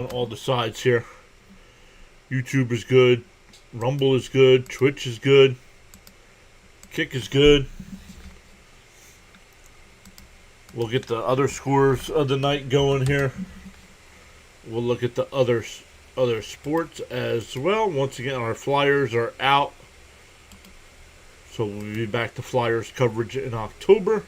On all the sides here. YouTube is good. Rumble is good. Twitch is good. Kick is good. We'll get the other scores of the night going here. We'll look at the other sports as well. Once again, our Flyers are out. So we'll be back to Flyers coverage in October.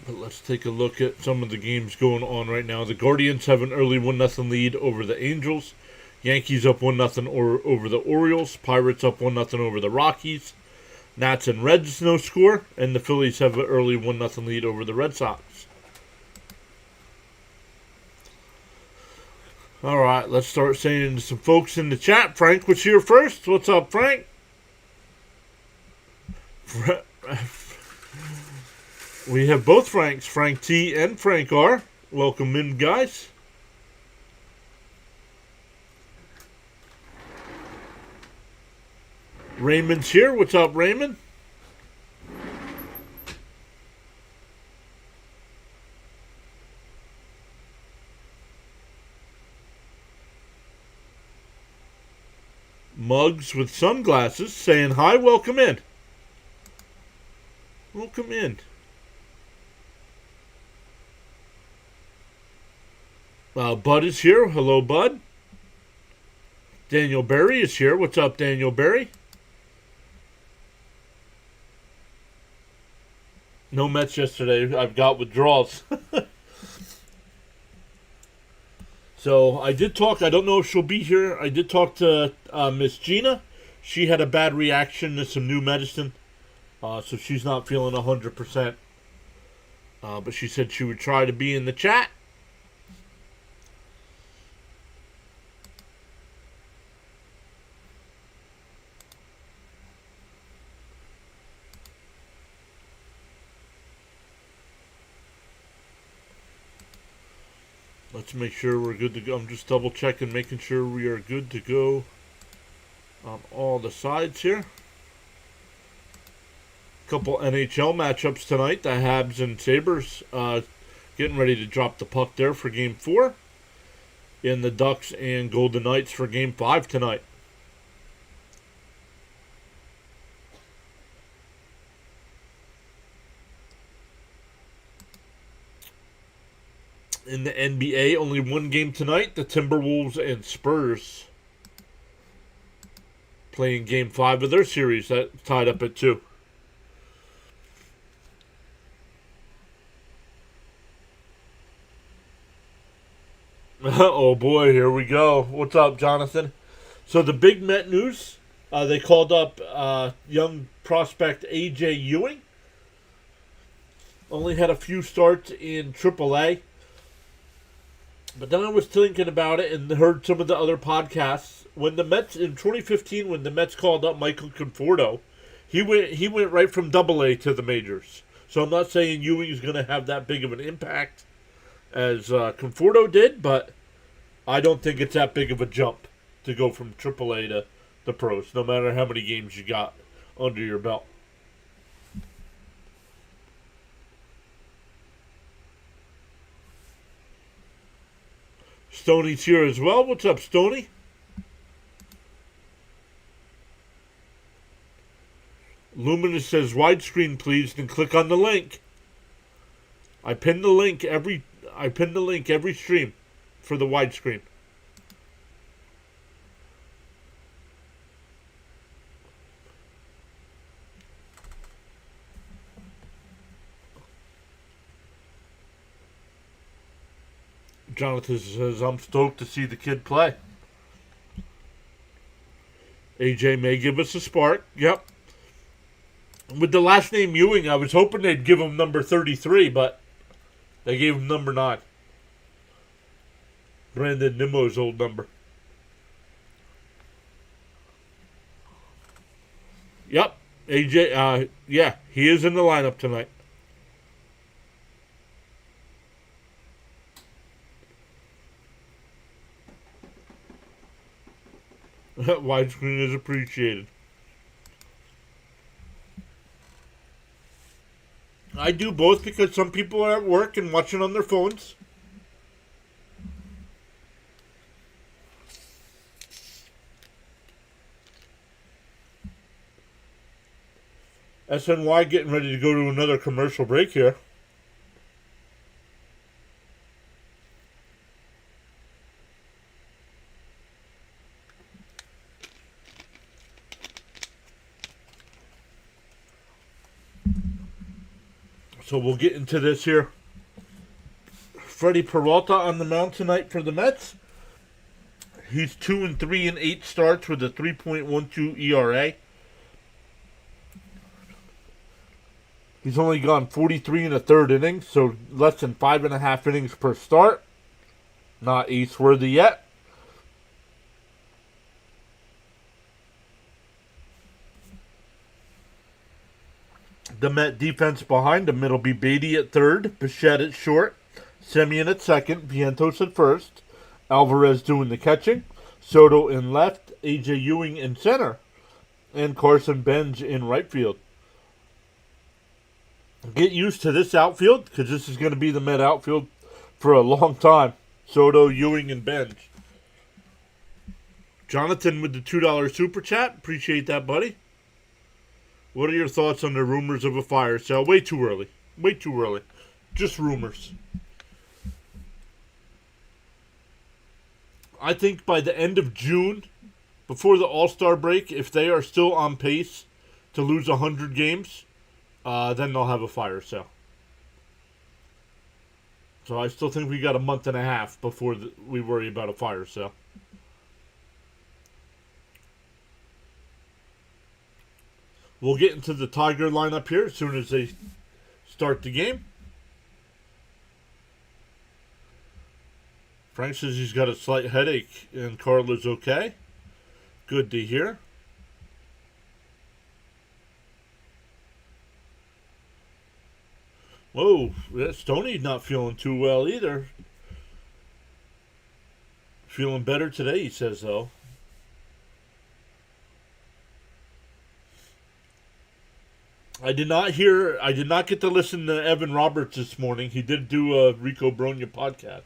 But let's take a look at some of the games going on right now. The Guardians have an early 1-0 lead over the Angels. Yankees up 1-0 over the Orioles. Pirates up 1-0 over the Rockies. Nats and Reds no score. And the Phillies have an early 1-0 lead over the Red Sox. Alright, let's start saying to some folks in the chat. Frank was here first. What's up, Frank? We have both Franks, Frank T and Frank R. Welcome in, guys. Raymond's here. What's up, Raymond? Muggs with sunglasses saying hi. Welcome in. Welcome in. Bud is here. Hello, Bud. Daniel Berry is here. What's up, Daniel Berry? No Mets yesterday. I've got withdrawals. So I did talk. I don't know if she'll be here. I did talk to Miss Gina. She had a bad reaction to some new medicine. So she's not feeling 100%. But she said she would try to be in the chat. Let's make sure we're good to go. I'm just double checking, making sure we are good to go on all the sides here. Couple NHL matchups tonight. The Habs and Sabres getting ready to drop the puck there for Game 4. And the Ducks and Golden Knights for Game 5 tonight. In the NBA, only one game tonight. The Timberwolves and Spurs playing Game 5 of their series. That tied up at 2. Oh boy, here we go. What's up, Jonathan? So the big Met news, they called up young prospect A.J. Ewing. Only had a few starts in AAA. But then I was thinking about it and heard some of the other podcasts. When the Mets, in 2015, when the Mets called up Michael Conforto, he went right from AA to the majors. So I'm not saying Ewing is going to have that big of an impact as Conforto did, but I don't think it's that big of a jump to go from AAA to the pros, no matter how many games you got under your belt. Stoney's here as well. What's up, Stoney? Luminous says widescreen, please, then click on the link. I pinned the link every stream for the widescreen. Jonathan says, I'm stoked to see the kid play. AJ may give us a spark. Yep. With the last name Ewing, I was hoping they'd give him number 33, but they gave him number 9. Brandon Nimmo's old number. Yep. AJ, yeah, he is in the lineup tonight. Widescreen is appreciated. I do both because some people are at work and watching on their phones. SNY getting ready to go to another commercial break here. So we'll get into this here. Freddie Peralta on the mound tonight for the Mets. He's 2-3 in 8 starts with a 3.12 ERA. He's only gone 43 in the third inning, so less than 5.5 innings per start. Not ace-worthy yet. The Met defense behind him, it'll be Beatty at third, Bichette at short, Semien at second, Vientos at first, Alvarez doing the catching, Soto in left, A.J. Ewing in center, and Carson Benz in right field. Get used to this outfield, because this is going to be the Met outfield for a long time. Soto, Ewing, and Benz. Jonathan with the $2 super chat. Appreciate that, buddy. What are your thoughts on the rumors of a fire sale? Way too early. Way too early. Just rumors. I think by the end of June, before the All-Star break, if they are still on pace to lose 100 games, then they'll have a fire sale. So I still think we got a month and a half before we worry about a fire sale. We'll get into the Tiger lineup here as soon as they start the game. Frank says he's got a slight headache and Carla's okay. Good to hear. Whoa, Stoney's not feeling too well either. Feeling better today, he says, though. I did not get to listen to Evan Roberts this morning. He did do a Rico Bronya podcast.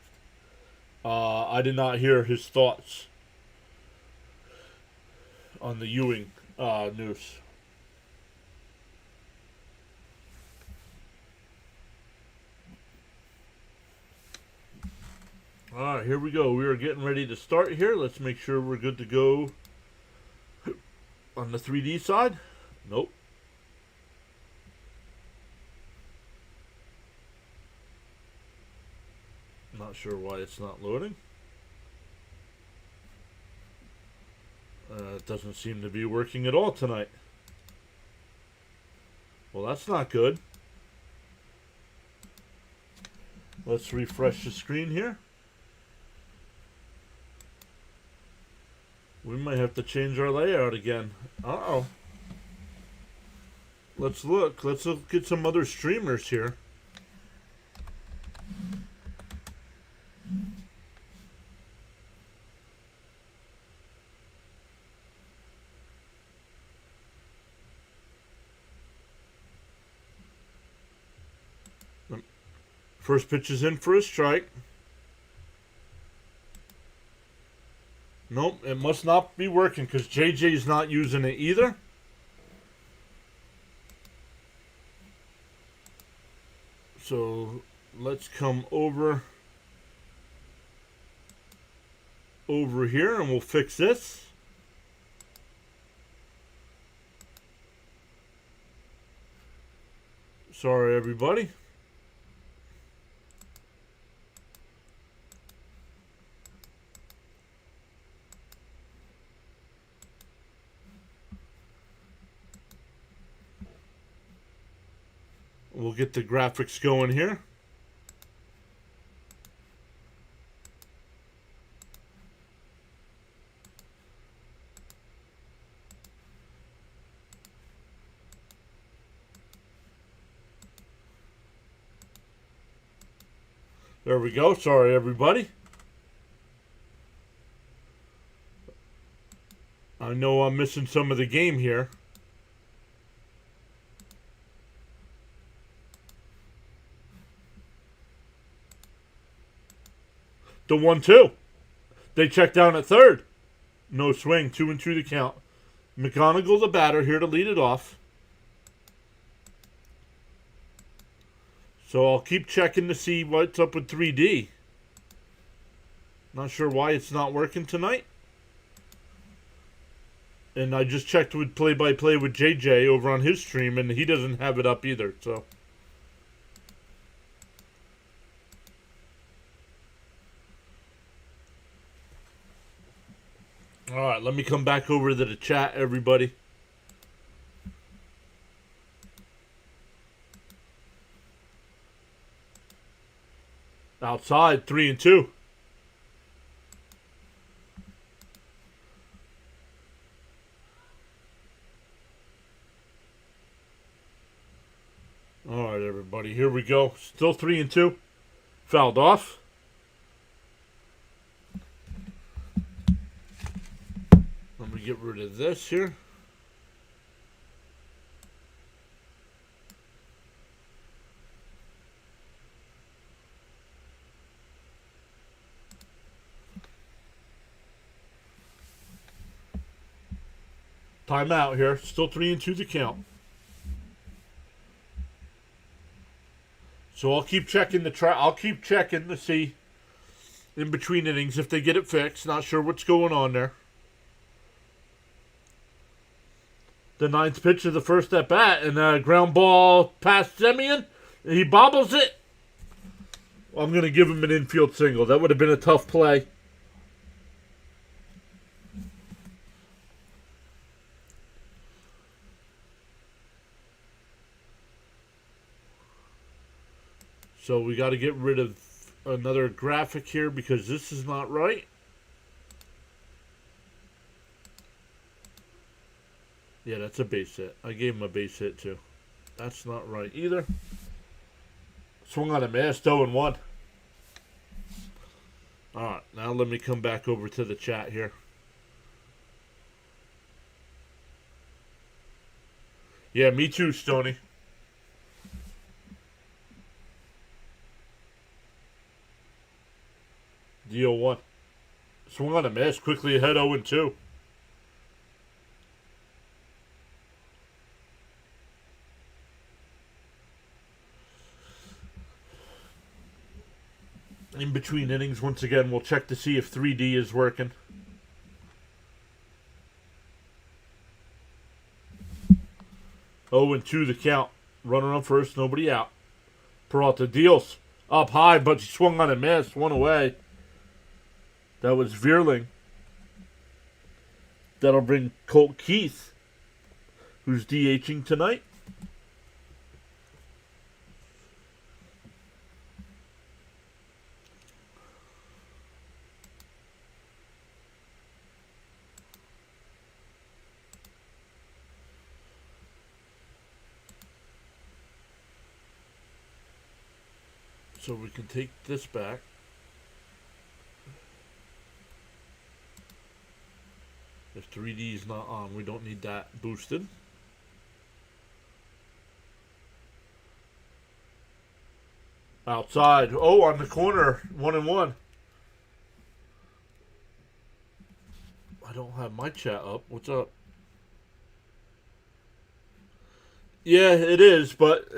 I did not hear his thoughts on the Ewing news. All right, here we go. We are getting ready to start here. Let's make sure we're good to go on the 3D side. Nope. Not sure why it's not loading. It doesn't seem to be working at all tonight. Well, that's not good. Let's refresh the screen here. We might have to change our layout again. Uh-oh. Let's look. Let's look at some other streamers here. First pitch is in for a strike. Nope, it must not be working because JJ's not using it either. So let's come over here and we'll fix this. Sorry, everybody. We'll get the graphics going here. There we go. Sorry, everybody. I know I'm missing some of the game here. The 1-2. They check down at third. No swing. 2-2 the count. McGonigal, the batter, here to lead it off. So I'll keep checking to see what's up with 3D. Not sure why it's not working tonight. And I just checked with play-by-play with JJ over on his stream, and he doesn't have it up either. So all right, let me come back over to the chat, everybody. Outside, 3-2. All right, everybody, here we go. Still 3-2. Fouled off. Let me get rid of this here. Timeout here. Still 3-2 the count. So I'll keep checking I'll keep checking to see in between innings if they get it fixed. Not sure what's going on there. The 9th pitch of the first at bat, and a ground ball past Semien. He bobbles it. I'm going to give him an infield single. That would have been a tough play. So we got to get rid of another graphic here because this is not right. Yeah, that's a base hit. I gave him a base hit too. That's not right either. Swung on a miss, 0-1. Alright, now let me come back over to the chat here. Yeah, me too, Stoney. Deal 1. Swung on a miss, quickly ahead 0-2. In between innings, once again, we'll check to see if 3D is working. Oh, and 2 the count. Runner on first, nobody out. Peralta deals. Up high, but he swung on a miss. One away. That was Veerling. That'll bring Colt Keith, who's DHing tonight. So we can take this back. If 3D is not on, we don't need that boosted. Outside. Oh, on the corner. 1-1. I don't have my chat up. What's up? Yeah, it is, but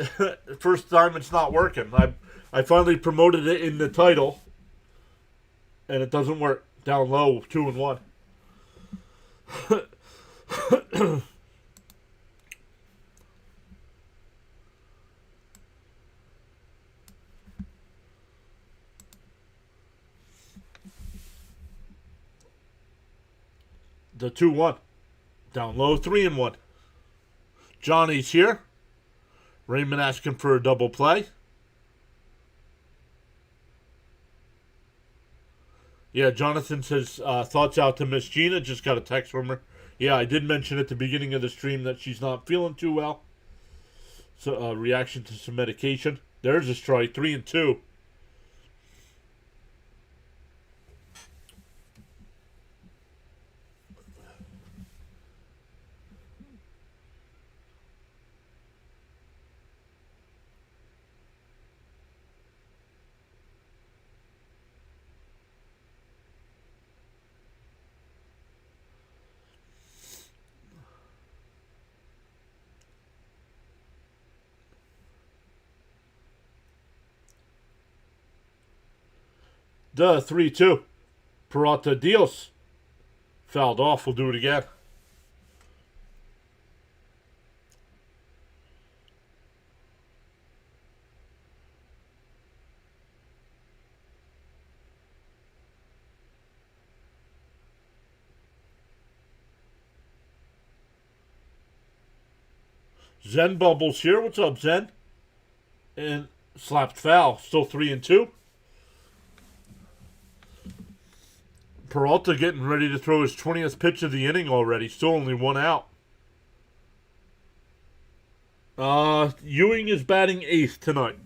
first time it's not working. I finally promoted it in the title, and it doesn't work. Down low, 2-1. The 2-1. Down low, 3-1. Johnny's here. Raymond asking for a double play. Yeah, Jonathan says thoughts out to Miss Gina. Just got a text from her. Yeah, I did mention at the beginning of the stream that she's not feeling too well. So reaction to some medication. There's a strike. 3-2. The 3-2. Peralta deals. Fouled off. We'll do it again. Zen Bubbles here. What's up, Zen? And slapped foul. Still 3-2. Peralta getting ready to throw his 20th pitch of the inning already. Still only one out. Ewing is batting 8th tonight.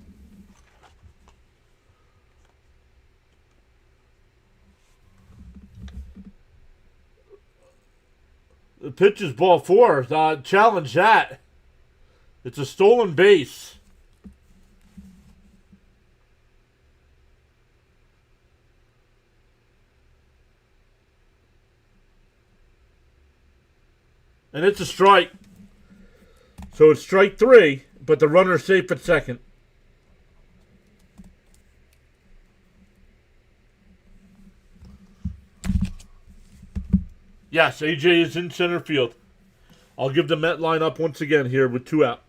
The pitch is ball 4. Challenge that. It's a stolen base. And it's a strike. So it's strike 3, but the runner's safe at second. Yes, AJ is in center field. I'll give the Met lineup once again here with 2 out.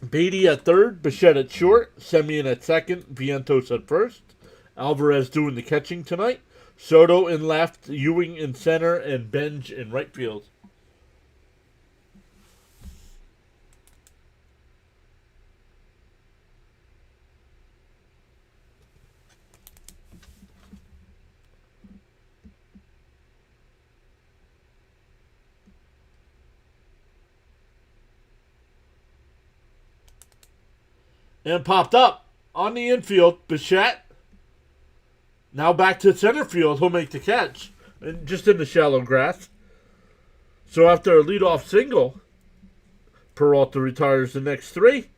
Beatty at third, Bichette at short, Semien at second, Vientos at first. Alvarez doing the catching tonight. Soto in left, Ewing in center, and Benj in right field. And popped up on the infield, Bichette. Now back to center field. He'll make the catch. And just in the shallow grass. So after a leadoff single, Peralta retires the next 3.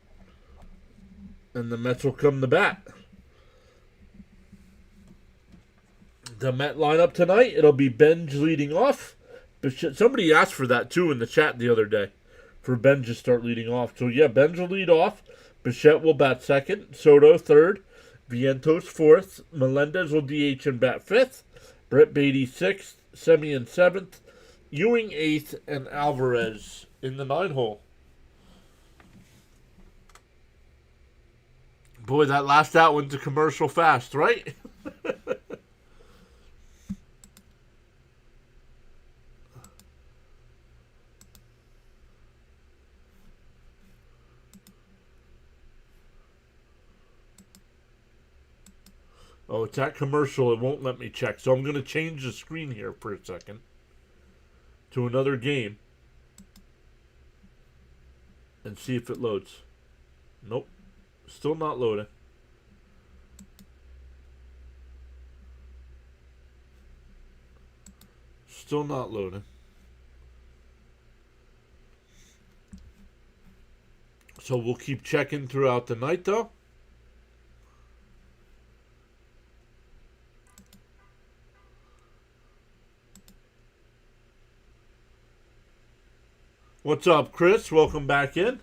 And the Mets will come to bat. The Met lineup tonight, it'll be Benj leading off. Bichette, somebody asked for that too in the chat the other day. For Benj to start leading off. So yeah, Benj will lead off. Bichette will bat second. Soto third. Vientos 4th. Melendez will DH and bat 5th. Brett Beatty 6th. Semien 7th. Ewing 8th. And Alvarez in the 9-hole. Boy, that last out went to commercial fast, right? Oh, it's that commercial. It won't let me check. So I'm going to change the screen here for a second to another game and see if it loads. Nope. Still not loading. Still not loading. So we'll keep checking throughout the night, though. What's up, Chris? Welcome back in.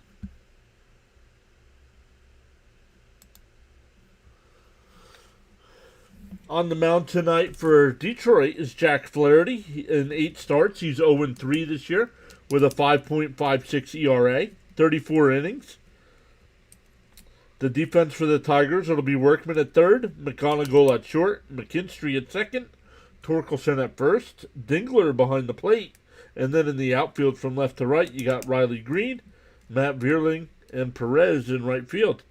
On the mound tonight for Detroit is Jack Flaherty. In 8 starts, he's 0-3 this year with a 5.56 ERA, 34 innings. The defense for the Tigers, it'll be Workman at third, McGonigal at short, McKinstry at second, Torkelson at first, Dingler behind the plate. And then in the outfield from left to right, you got Riley Green, Matt Vierling, and Perez in right field.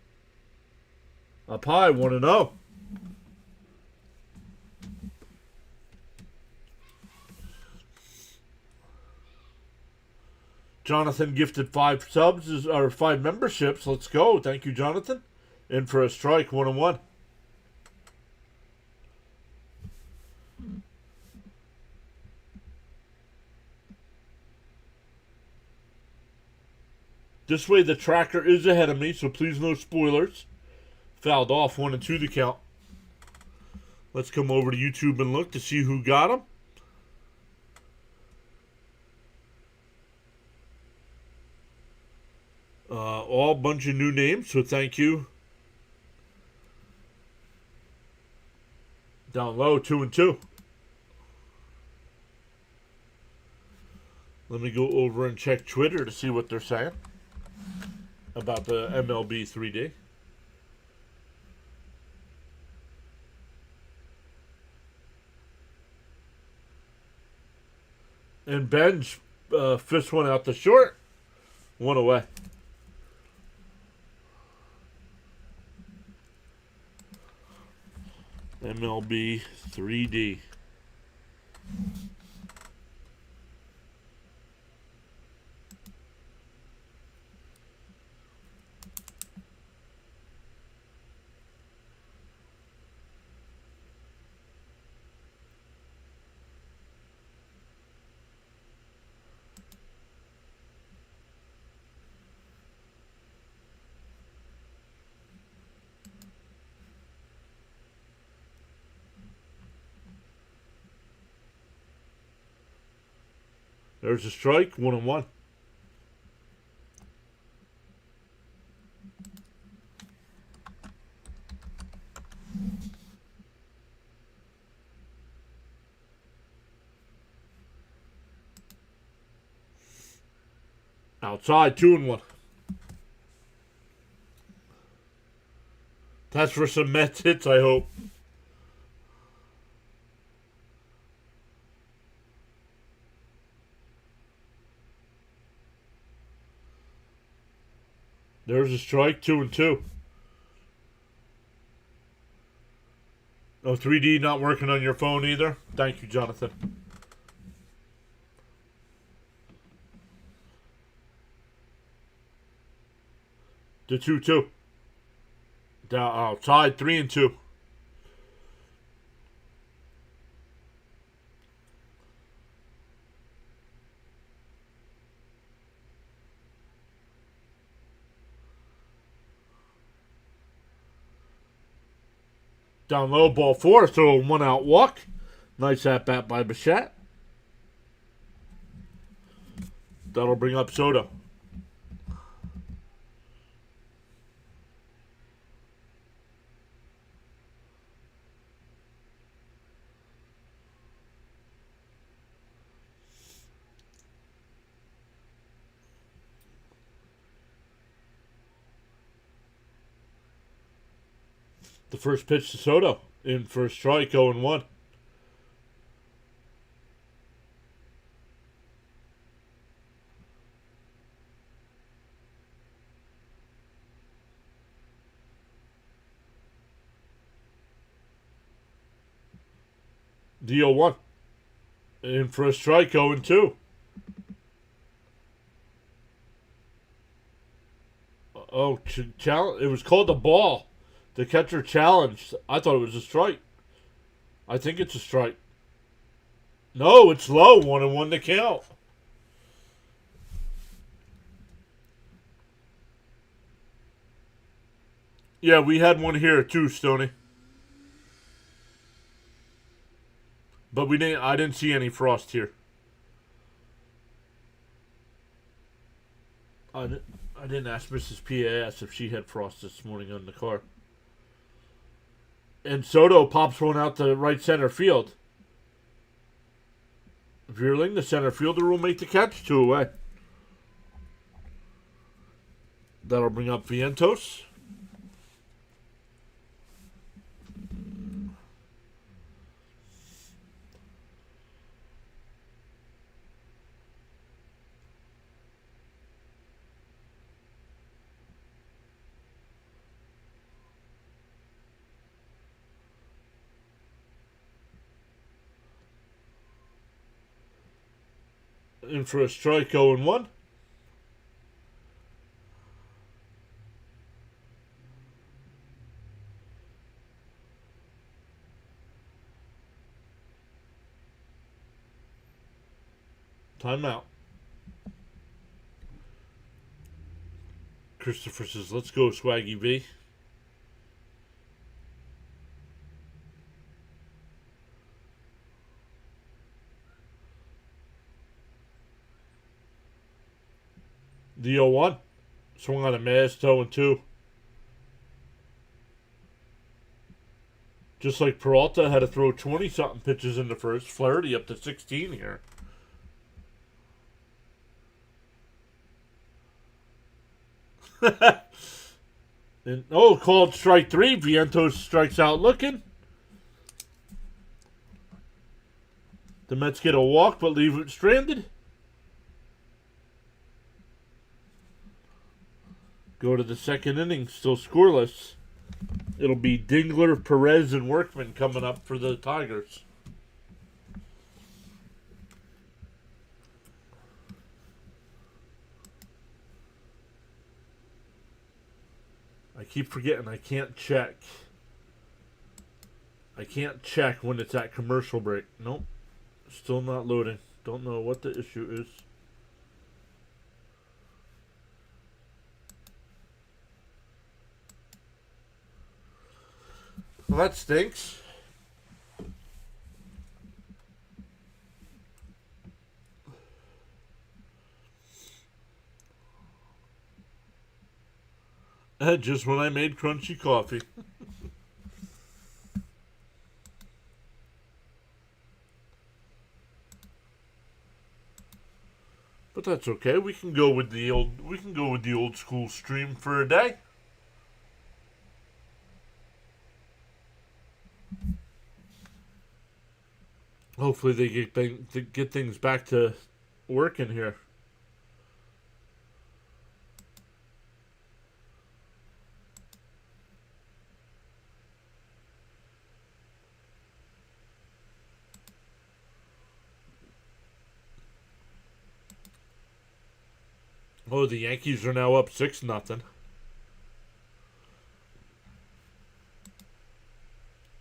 Up high, 1-0. Jonathan gifted 5 subs, or 5 memberships. Let's go. Thank you, Jonathan. In for a strike, 1-1. This way the tracker is ahead of me, so please no spoilers. Fouled off, 1-2 the count. Let's come over to YouTube and look to see who got him. All bunch of new names, so thank you. Down low, 2-2. Let me go over and check Twitter to see what they're saying about the MLB 3D. And Ben's fist one out the short. One away. MLB 3D. There's a strike, 1-1. Outside, 2-1. That's for some Mets hits, I hope. There's a strike, 2-2. Oh, 3D not working on your phone either? Thank you, Jonathan. To 2-2. Down outside, 3-2. Down low, ball 4, so a 1-out walk. Nice at bat by Bichette. That'll bring up Soto. The first pitch to Soto. In for a strike, 0-1. The 0-1. In for a strike, 0-2. Oh, it was called the ball. The catcher challenged. I thought it was a strike. I think it's a strike. No, it's low. 1-1 to count. Yeah, we had one here too, Stoney. But I didn't see any frost here. I didn't ask Mrs. P.A.S. if she had frost this morning on the car. And Soto pops one out to right center field. Veerling, the center fielder, will make the catch, 2 away. That'll bring up Vientos. In for a strike, 0-1. Timeout. Christopher says, let's go, Swaggy V. The 0-1. Swung on a miss, 0-2. Just like Peralta had to throw 20-something pitches in the first. Flaherty up to 16 here. And called strike 3. Vientos strikes out looking. The Mets get a walk but leave it stranded. Go to the second inning, still scoreless. It'll be Dingler, Perez, and Workman coming up for the Tigers. I keep forgetting I can't check. I can't check when it's at commercial break. Nope. Still not loading. Don't know what the issue is. Well, that stinks. Just when I made crunchy coffee. But that's okay. We can go with the old school stream for a day. Hopefully they get things back to working here. Oh, the Yankees are now up 6-0.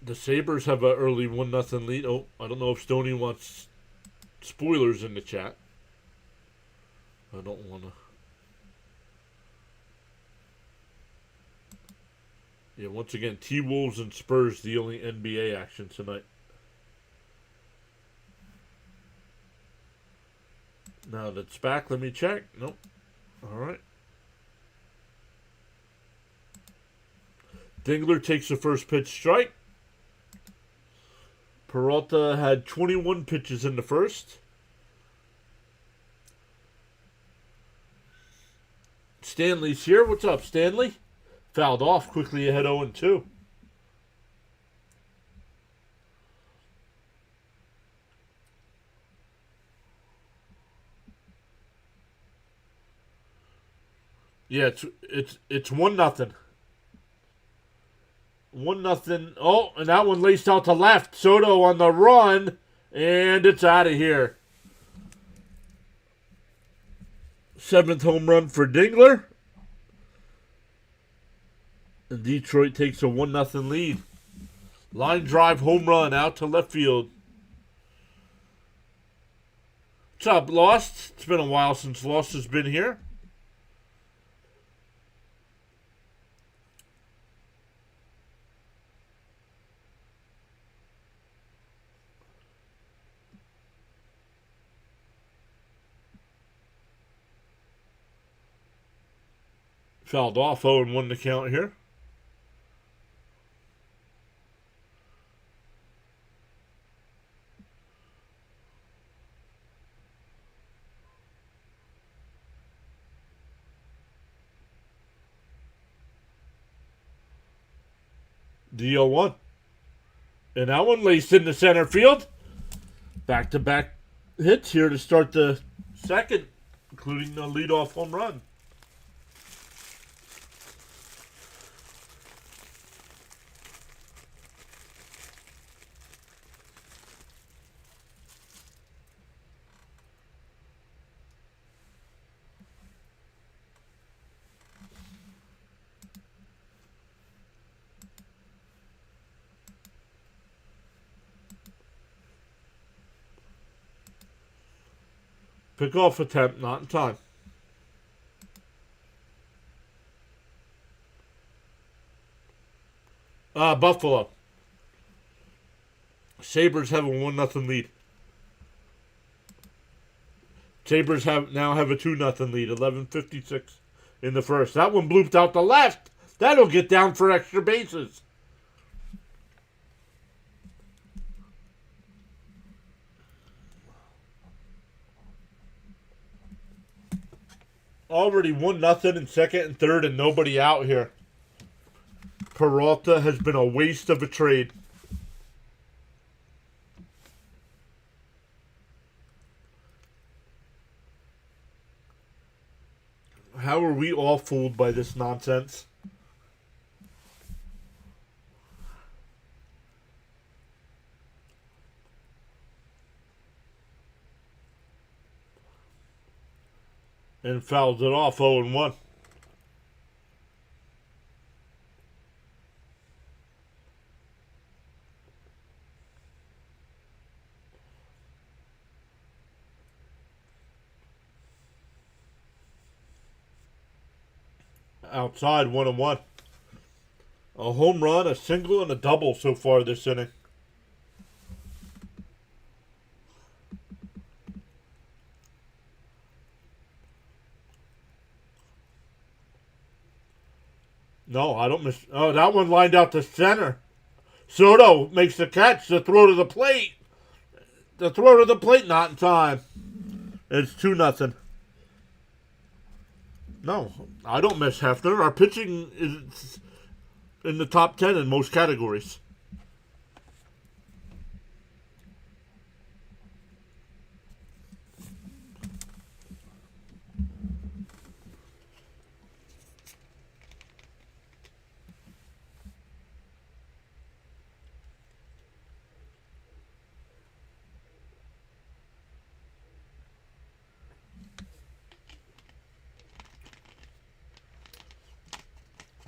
The Sabres have an early 1-0 lead. Oh, I don't know if Stoney wants spoilers in the chat. I don't want to. Yeah, once again, T-Wolves and Spurs, the only NBA action tonight. Now that's back. Let me check. Nope. All right. Dingler takes the first pitch strike. Peralta had 21 pitches in the first. Stanley's here. What's up, Stanley? Fouled off quickly ahead 0-2. Yeah, it's 1-0. 1-0. Oh, and that one laced out to left. Soto on the run, and it's out of here. 7th home run for Dingler. And Detroit takes a 1-0 lead. Line drive home run out to left field. What's up, Lost? It's been a while since Lost has been here. Fouled off, 0-1 to count here. The 0-1. And that one laced into center field. Back-to-back hits here to start the second, including the leadoff home run. Pick-off attempt, not in time. Buffalo. Sabres have a 1-0 lead. Sabres now have a 2-0 lead. 11:56 in the first. That one blooped out to left. That'll get down for extra bases. Already 1-0 in second and third and nobody out here. Peralta has been a waste of a trade. How are we all fooled by this nonsense? And fouls it off 0-1. Outside 1-1. A home run, a single, and a double so far this inning. No, I don't miss. Oh, that one lined out to center. Soto makes the catch. The throw to the plate. The throw to the plate, not in time. It's 2-0. No, I don't miss Hefner. Our pitching is in the top 10 in most categories.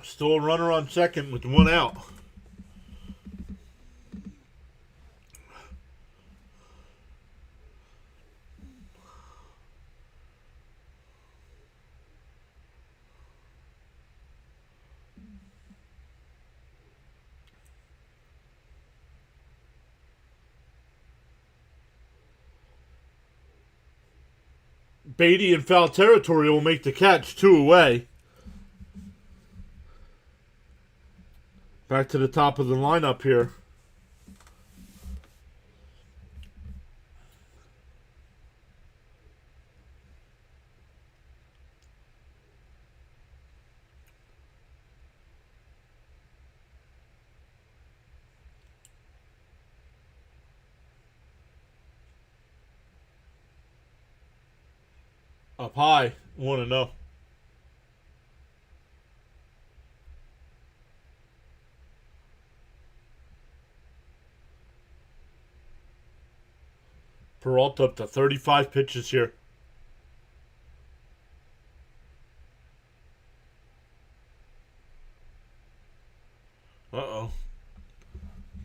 Still a runner on second with 1 out. Beatty in foul territory will make the catch, 2 away. Back to the top of the lineup here. Up high, 1-0. Peralta up to 35 pitches here. Uh-oh.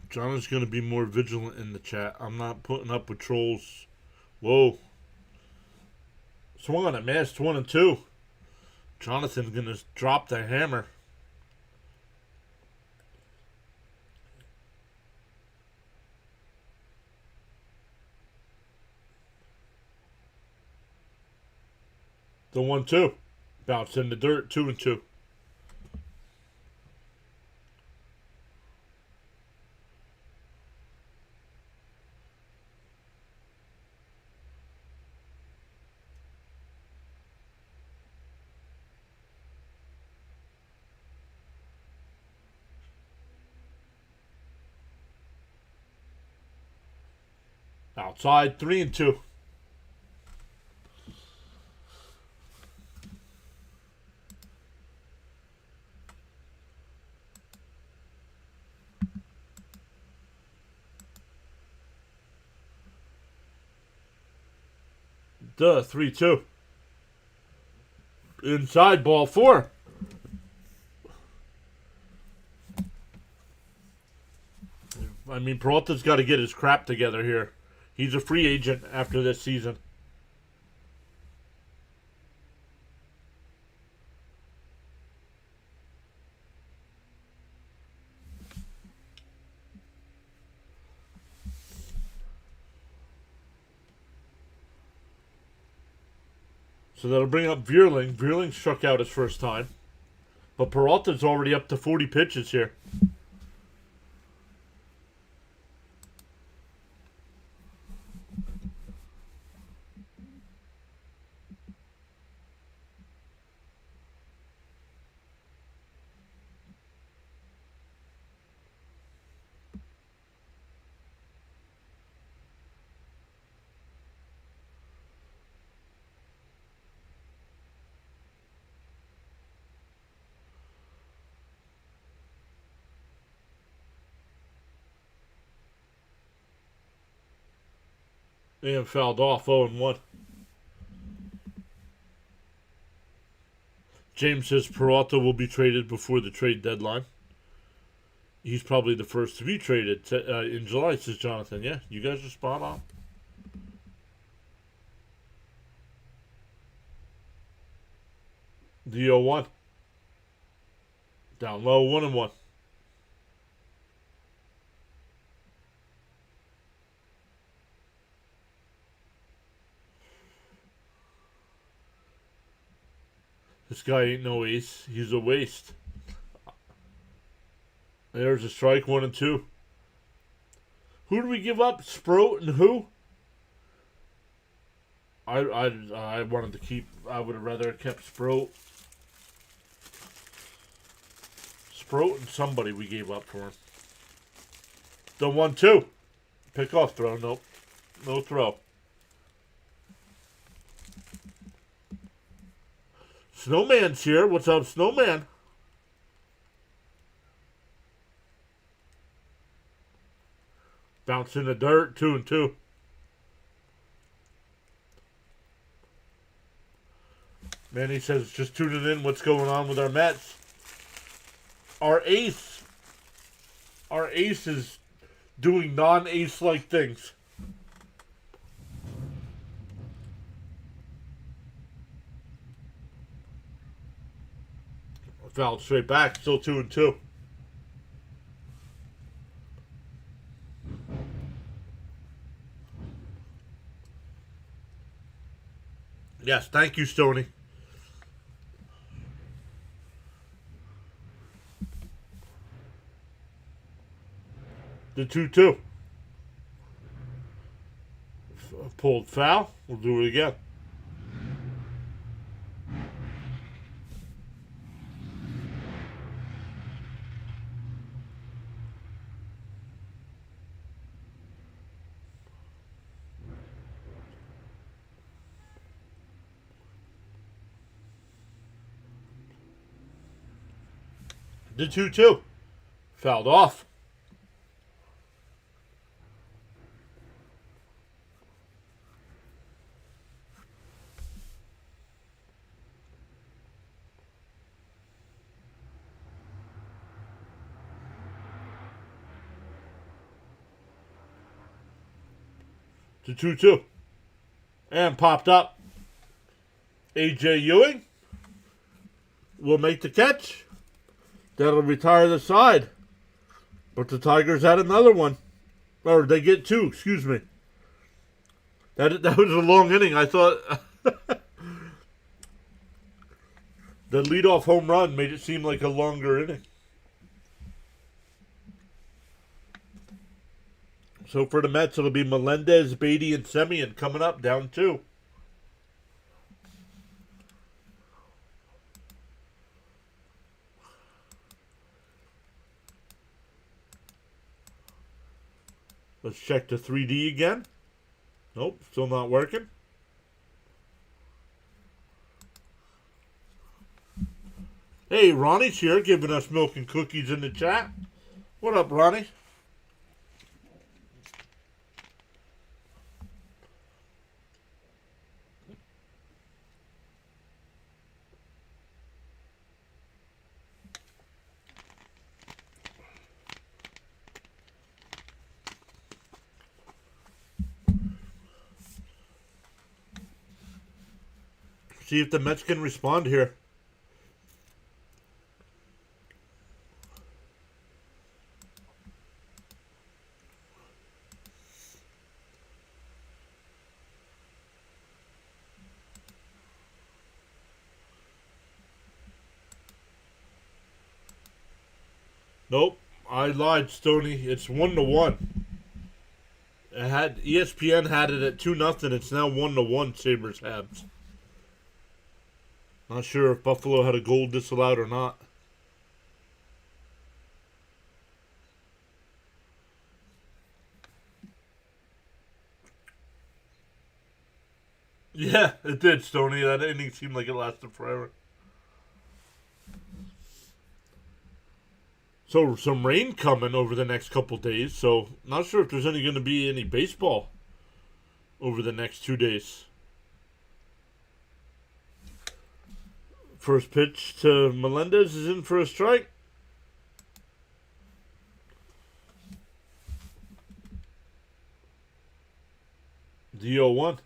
John is going to be more vigilant in the chat. I'm not putting up with trolls. Whoa. Swung on a miss, 1-2. Jonathan's going to drop the hammer. The 1-2. Bounce in the dirt, 2-2. Outside, 3-2. Duh, 3-2. Inside, ball 4. I mean, Peralta's got to get his crap together here. He's a free agent after this season. So that'll bring up Vierling. Vierling struck out his first time. But Peralta's already up to 40 pitches here. And fouled off 0-1. James says Peralta will be traded before the trade deadline. He's probably the first to be traded in July, says Jonathan. Yeah, you guys are spot on. The 0-1. Down low, 1-1. This guy ain't no ace. He's a waste. There's a strike, 1-2. Who do we give up? Sproat and who? I wanted to keep. I would have rather kept Sproat. Sproat and somebody we gave up for him. The 1-2. Pick off throw. Nope. No throw. Snowman's here. What's up, Snowman? Bounce in the dirt. 2-2. Manny says, just tuning in. What's going on with our Mets? Our ace is doing non-ace-like things. Fouled straight back. Still 2-2. Yes, thank you, Stoney. The 2-2. Pulled foul. We'll do it again. The 2-2. Fouled off. The 2-2. And popped up. A.J. Ewing will make the catch. That'll retire the side. But the Tigers had another one. Or they get two, excuse me. That was a long inning. I thought the leadoff home run made it seem like a longer inning. So for the Mets, it'll be Melendez, Beatty, and Semien coming up, down 2. Let's check the 3D again. Nope, still not working. Hey, Ronnie's here giving us milk and cookies in the chat. What up, Ronnie? See if the Mets can respond here. Nope, I lied, Stoney. It's 1-1. It had ESPN had it at 2-0. It's now 1-1. Sabres Habs. Not sure if Buffalo had a goal disallowed or not. Yeah, it did, Stoney. That inning seemed like it lasted forever. So some rain coming over the next couple days. So not sure if there's going to be any baseball over the next 2 days. First pitch to Melendez is in for a strike. The 0-1.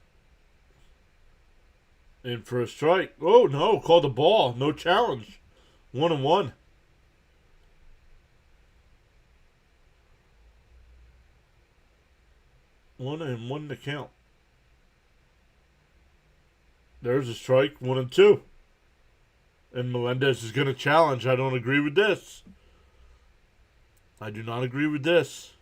In for a strike. Oh, no. Called a ball. No challenge. 1-1. 1-1 to count. There's a strike. 1-2. And Melendez is going to challenge. I don't agree with this. I do not agree with this.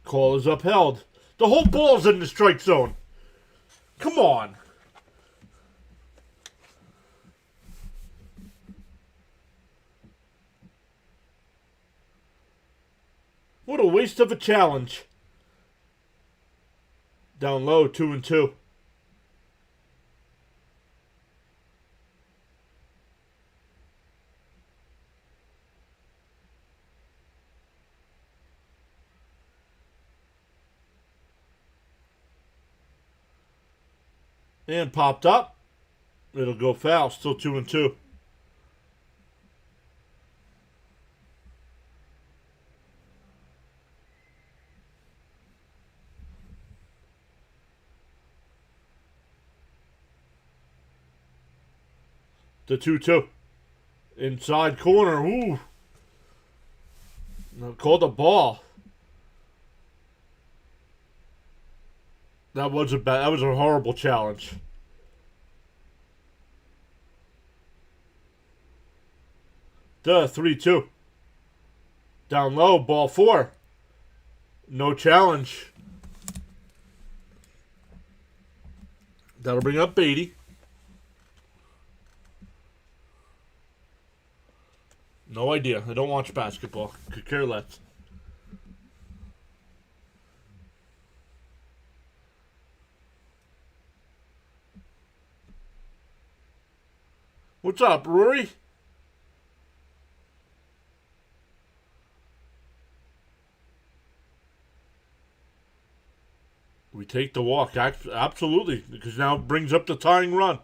Call is upheld. The whole ball's in the strike zone. Come on. What a waste of a challenge. Down low, 2-2. And popped up. It'll go foul. Still 2-2. The 2-2. Inside corner. Ooh. No, called a ball. That was a horrible challenge. The 3-2. Down low, ball 4. No challenge. That'll bring up Beatty. No idea. I don't watch basketball. Could care less. What's up, Rory? We take the walk. Absolutely. Because now it brings up the tying run.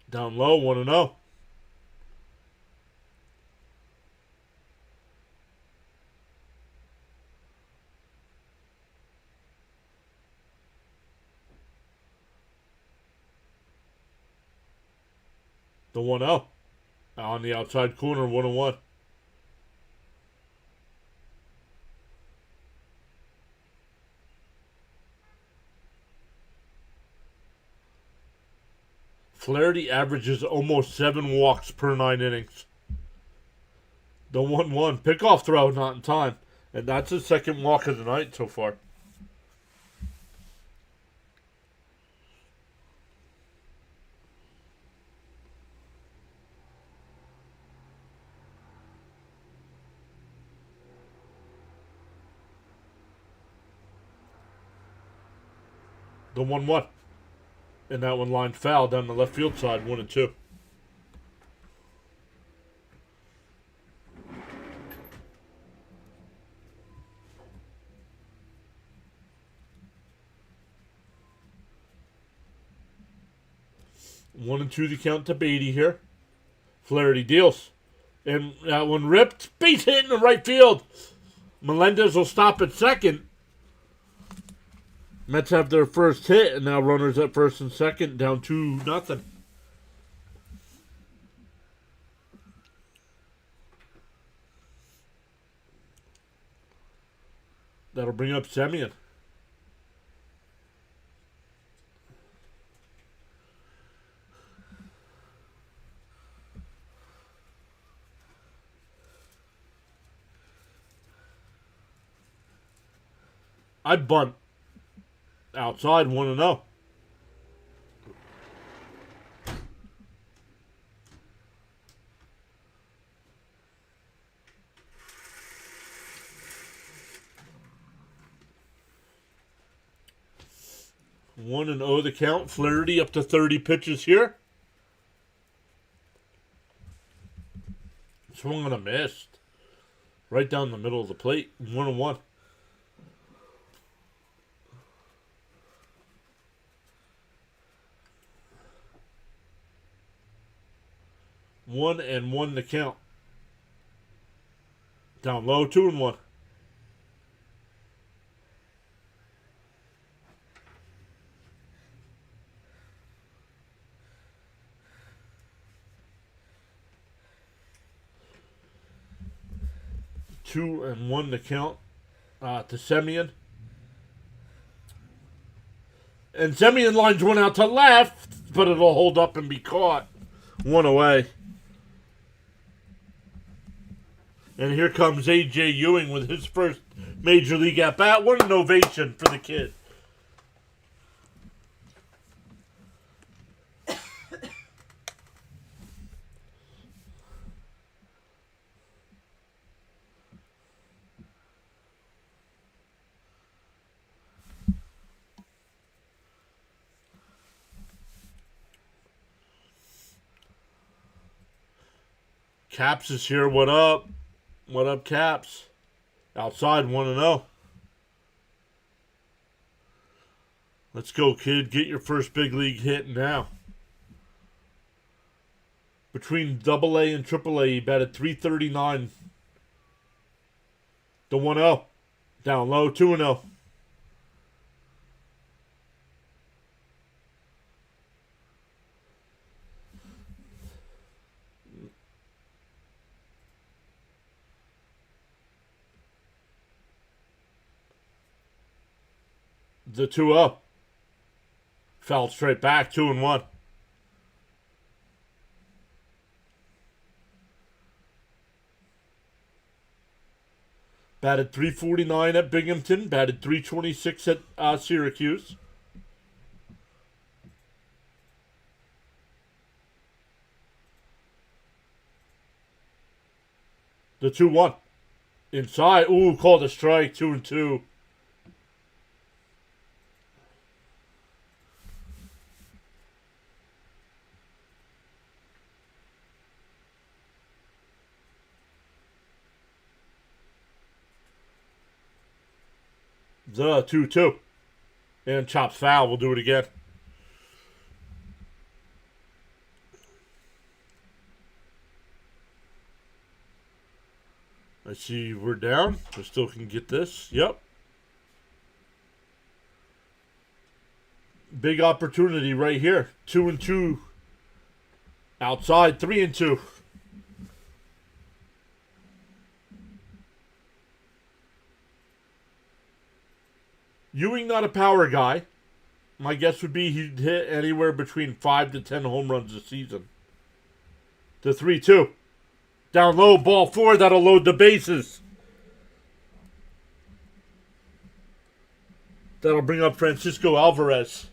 Down low, 1-0. The 1-0. On the outside corner, 1-1. Flaherty averages almost 7 walks per 9 innings. The 1-1. Pickoff throw not in time. And that's his second walk of the night so far. The 1-1. And that one line foul down the left field side, 1-2. One and two the count to Beatty here. Flaherty deals. And that one ripped. Base hit in the right field. Melendez will stop at second. Mets have their first hit, and now runners at first and second, down 2-0. That'll bring up Semien. I bunt. Outside, 1-0. One and 0 the count. Flaherty up to 30 pitches here. Swung on a missed. Right down the middle of the plate. 1-1. One and one to count. Down low, 2-1. Two and one to count to Semyon. And Semyon lines one out to left, but it'll hold up and be caught. One away. And here comes A.J. Ewing with his first Major League at-bat. What an ovation for the kid. Caps is here. What up? What up, Caps? Outside 1-0. Let's go, kid. Get your first big league hit now. Between AA and AAA, he batted .339. The 1-0. Down low, 2-0. The 2-0. Fell straight back, 2-1. Batted .349 at Binghamton. Batted .326 at Syracuse. The 2-1. Inside. Ooh, called a strike. 2-2. The 2-2. And chops foul. We'll do it again. I see we're down. We still can get this. Yep. Big opportunity right here. 2-2. Outside, 3-2. Ewing not a power guy. My guess would be he'd hit anywhere between 5 to 10 home runs a season. The 3-2. Down low, ball 4. That'll load the bases. That'll bring up Francisco Alvarez.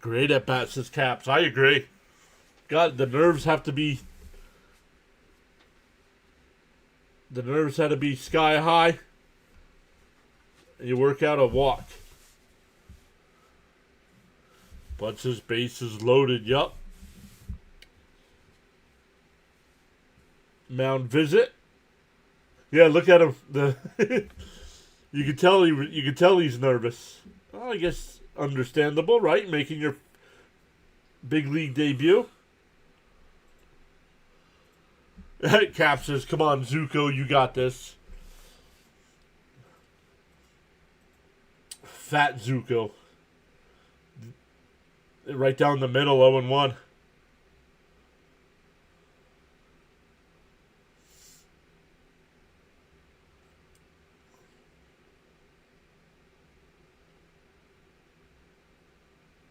Great at bats, says Caps. I agree. God, the nerves have to be. The nerves had to be sky high. And you work out a walk. Bunch's bases loaded. Yup. Mound visit. Yeah, look at him. You can tell he's nervous. Well, I guess understandable, right? Making your big league debut. Cap says, "Come on, Zuko, you got this." Fat Zuko. Right down the middle, 0-1.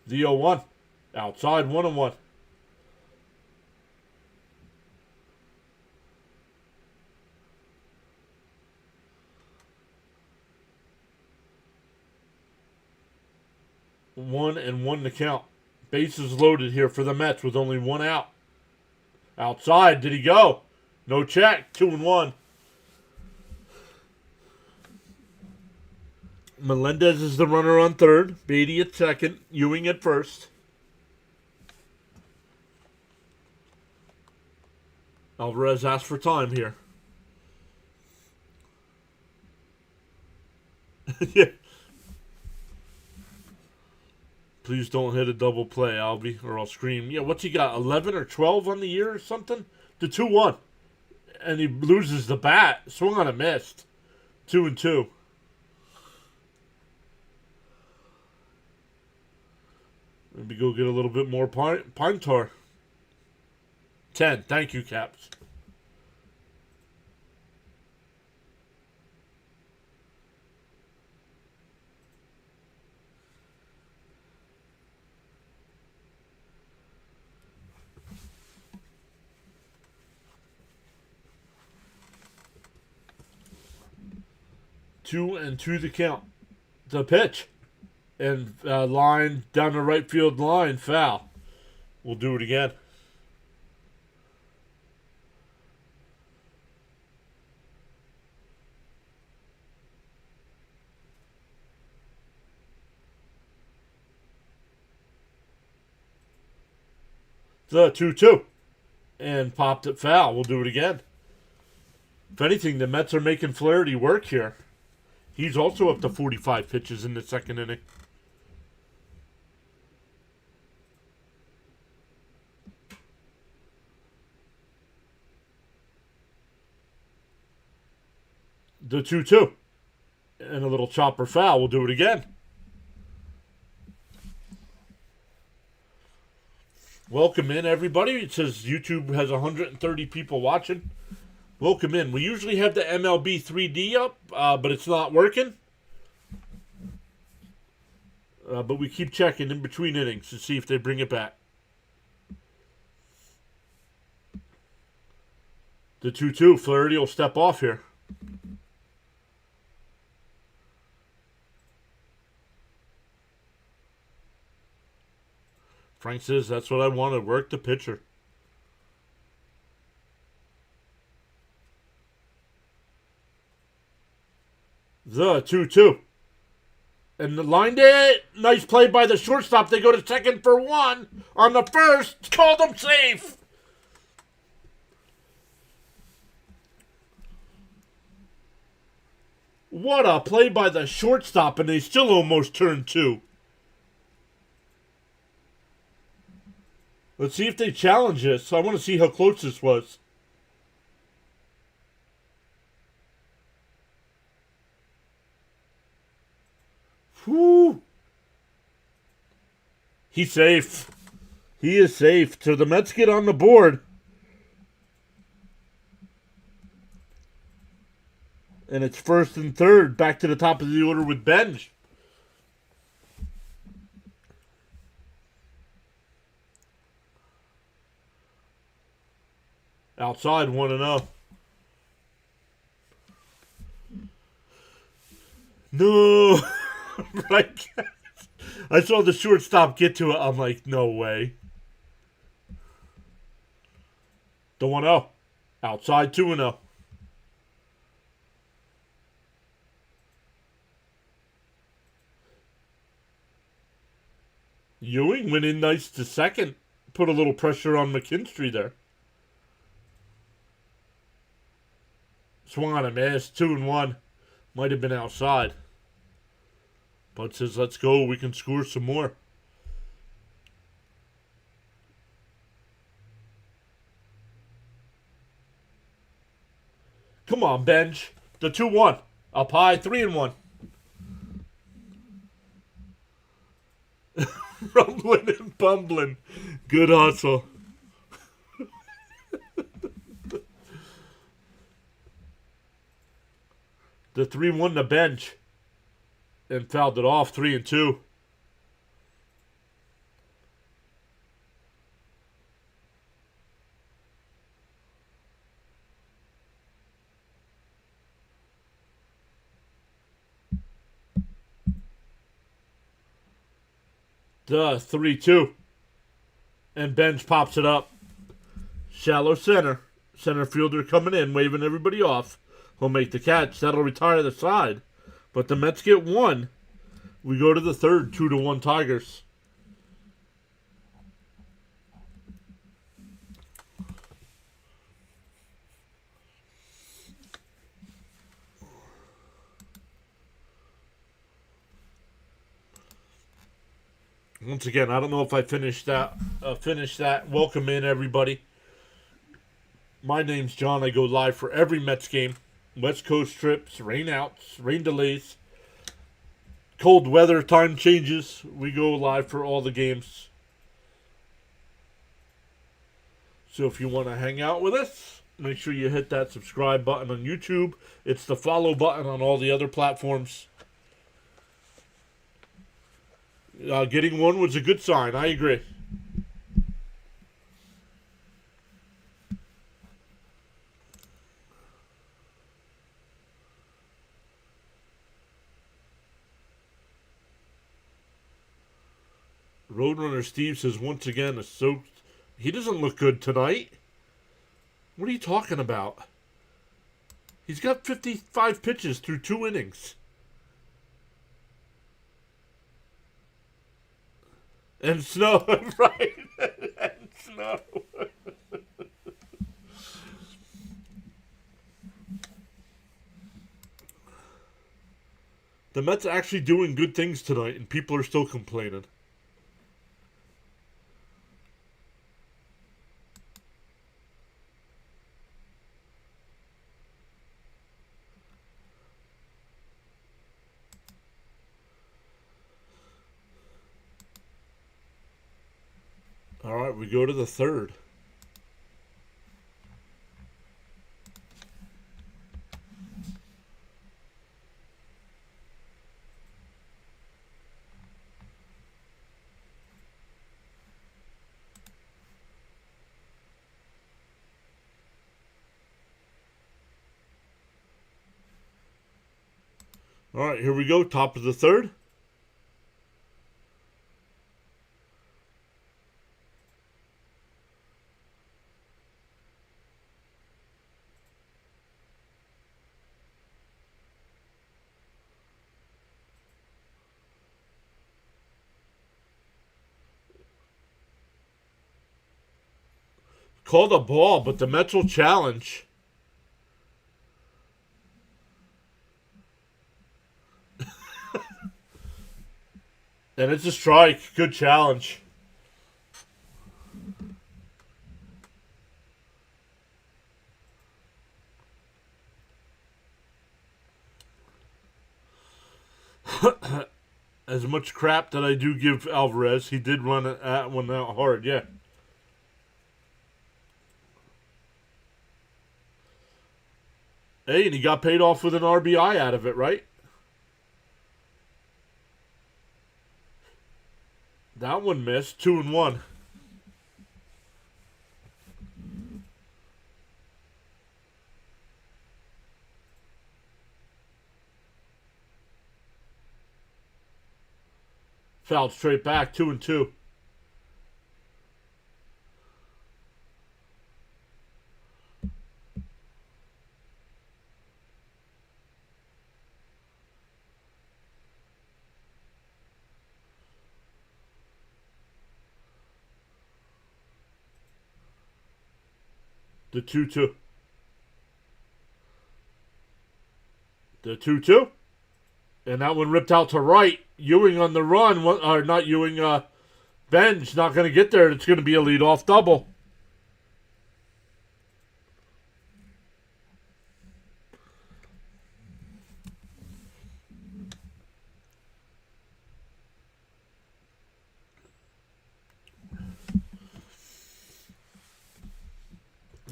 The 0-1. Outside, 1-1. One and one to count. Bases loaded here for the Mets with only one out. Outside, did he go? No check. 2-1. Melendez is the runner on third. Beatty at second. Ewing at first. Alvarez asked for time here. Yeah. Please don't hit a double play, Albie, or I'll scream. Yeah, what's he got? 11 or 12 on the year or something? The 2-1. And he loses the bat. Swung on a missed. 2-2. Maybe go get a little bit more pine tar. 10. Thank you, Caps. Two and two the count. The pitch. And line down the right field line. Foul. We'll do it again. The 2-2. And popped it foul. We'll do it again. If anything, the Mets are making Flaherty work here. He's also up to 45 pitches in the second inning. The 2-2. And a little chopper foul. We'll do it again. Welcome in, everybody. It says YouTube has 130 people watching. Welcome in. We usually have the MLB 3D up, but it's not working. But we keep checking in between innings to see if they bring it back. The 2-2. Flaherty will step off here. Frank says, that's what I wanted. Work the pitcher. The 2-2. And the line it. Nice play by the shortstop. They go to second for one. On the first. Called them safe. What a play by the shortstop. And they still almost turned two. Let's see if they challenge this. I want to see how close this was. Whew. He's safe. He is safe. So the Mets get on the board. And it's first and third. Back to the top of the order with Benj. Outside 1-0. No. Right. I saw the shortstop get to it. I'm like, no way. The 1-0. Outside 2-0. Ewing went in nice to second. Put a little pressure on McKinstry there. Swung on a miss. 2-1. Might have been outside. But says, let's go. We can score some more. Come on, Benj. The 2-1. Up high. 3-1. Rumbling and bumbling. Good hustle. The 3-1 to Benj. And fouled it off. 3-2. The 3-2. And Benj pops it up. Shallow center. Center fielder coming in, waving everybody off. He'll make the catch. That'll retire the side. But the Mets get one. We go to the third, 2-1 Tigers. Once again, I don't know if I finished that. Welcome in, everybody. My name's John. I go live for every Mets game. West Coast trips, rain outs, rain delays, cold weather, time changes. We go live for all the games. So if you want to hang out with us, make sure you hit that subscribe button on YouTube. It's the follow button on all the other platforms. Getting one was a good sign. I agree. Roadrunner Steve says once again, he doesn't look good tonight. What are you talking about? He's got 55 pitches through 2 innings. And snow, right? And snow. The Mets are actually doing good things tonight, and people are still complaining. All right, we go to the third. All right, here we go. Top of the third. Called a ball, but the Mets will challenge. And it's a strike. Good challenge. As much crap that I do give Alvarez, he did run that one out hard, yeah. Hey, and he got paid off with an RBI out of it, right? That one missed. 2-1. Fouled straight back. 2-2. The 2-2. The 2-2. And that one ripped out to right. Ewing on the run. Or not Ewing, Ben's not going to get there. It's going to be a leadoff double.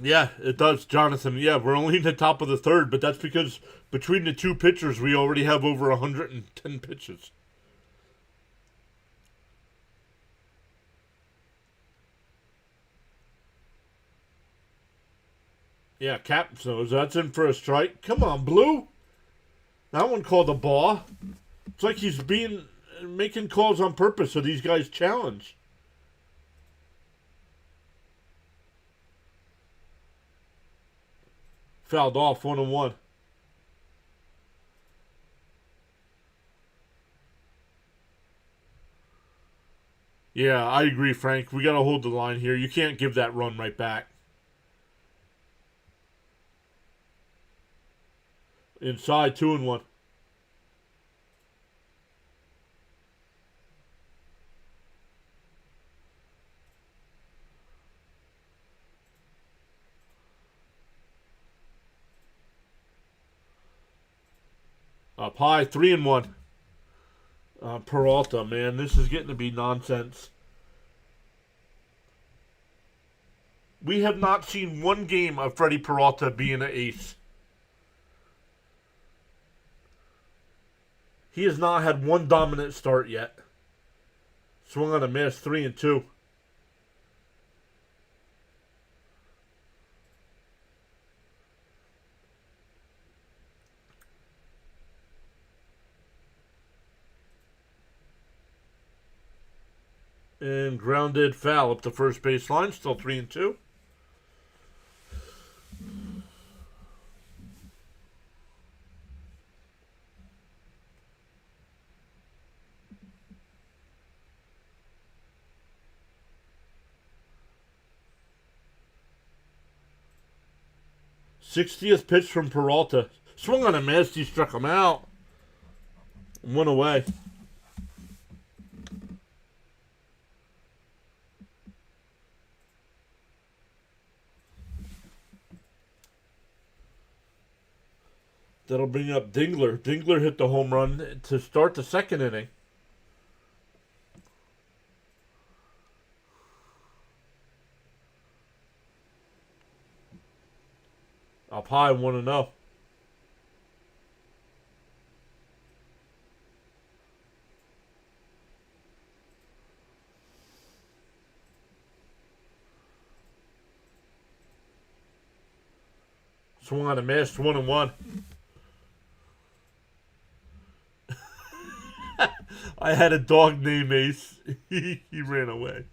Yeah, it does, Jonathan. Yeah, we're only in the top of the third, but that's because between the two pitchers, we already have over 110 pitches. Yeah, Cap knows that's in for a strike. Come on, Blue. That one called a ball. It's like he's making calls on purpose so these guys challenge. Fouled off 1-1. Yeah, I agree, Frank. We got to hold the line here. You can't give that run right back. Inside, 2-1. Up high, 3-1. Peralta, man, this is getting to be nonsense. We have not seen one game of Freddie Peralta being an ace. He has not had one dominant start yet. Swung on a miss, 3-2. And grounded foul up the first base line, still 3-2. '60th pitch from Peralta. Swung on a miss, he struck him out. 1 away. That'll bring up Dingler. Dingler hit the home run to start the second inning. Up high, 1-0. Swung on a miss, 1-1. I had a dog named Ace. He ran away.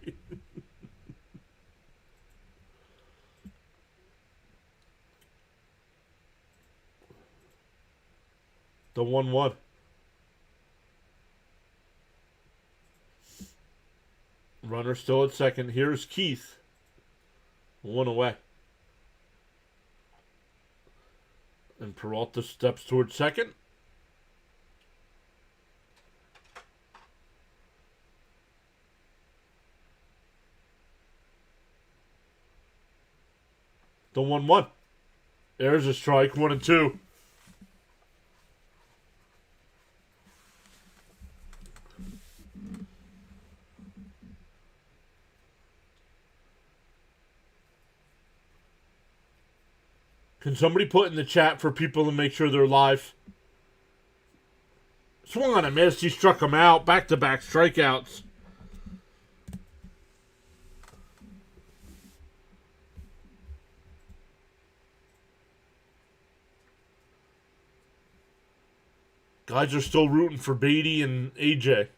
The 1-1. Runner still at second. Here's Keith. 1 away. And Peralta steps towards second. The 1-1. There's a strike. 1-2. Can somebody put in the chat for people to make sure they're live? Swung on a miss. He struck him out. Back-to-back strikeouts. Guys are still rooting for Beatty and AJ.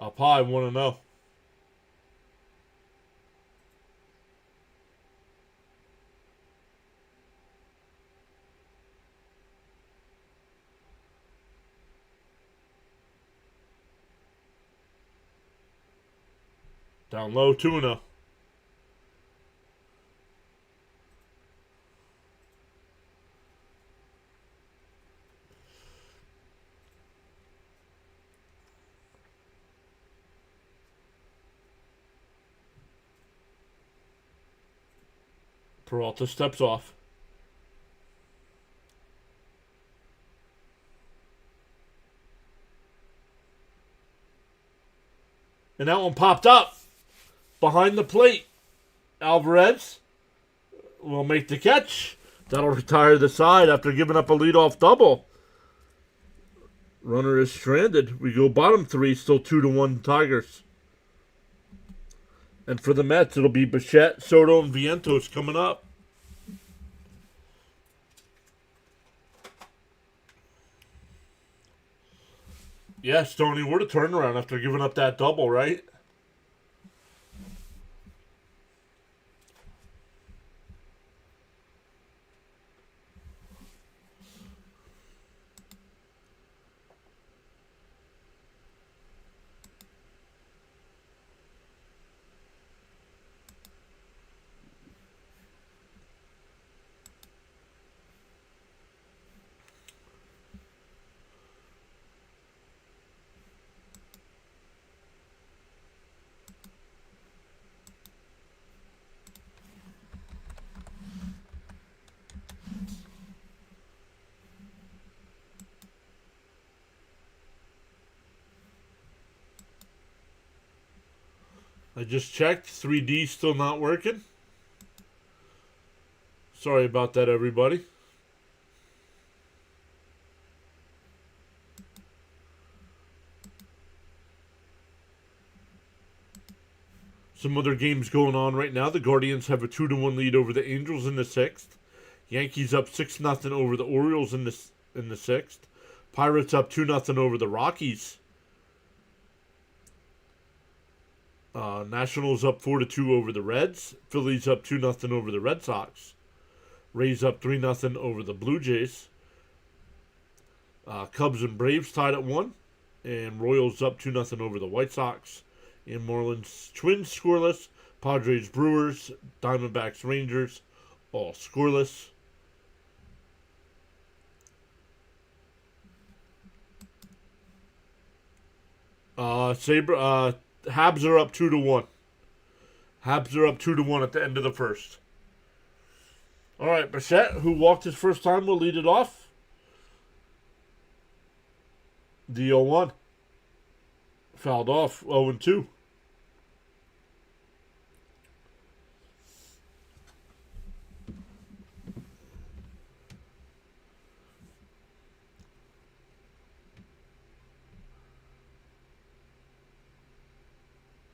Up high, 1-0. Down low, 2-0. Peralta steps off. And that one popped up behind the plate. Alvarez will make the catch. That'll retire the side after giving up a leadoff double. Runner is stranded. We go bottom three, still 2-1 Tigers. And for the Mets, it'll be Bichette, Soto, and Vientos coming up. Yeah, Stoney, we're the turnaround after giving up that double, right? I just checked. 3D still not working. Sorry about that, everybody. Some other games going on right now. The Guardians have a 2-1 lead over the Angels in the 6th. Yankees up 6-0 over the Orioles in the 6th. Pirates up 2-0 over the Rockies. Nationals up 4-2 over the Reds. Phillies up 2-0 over the Red Sox. Rays up 3-0 over the Blue Jays. Cubs and Braves tied at 1. And Royals up 2-0 over the White Sox. And Marlins Twins scoreless. Padres Brewers. Diamondbacks Rangers all scoreless. Habs are up 2-1. Habs are up 2-1 at the end of the first. All right, Bichette, who walked his first time, will lead it off. The 0-1. Fouled off, 0-2.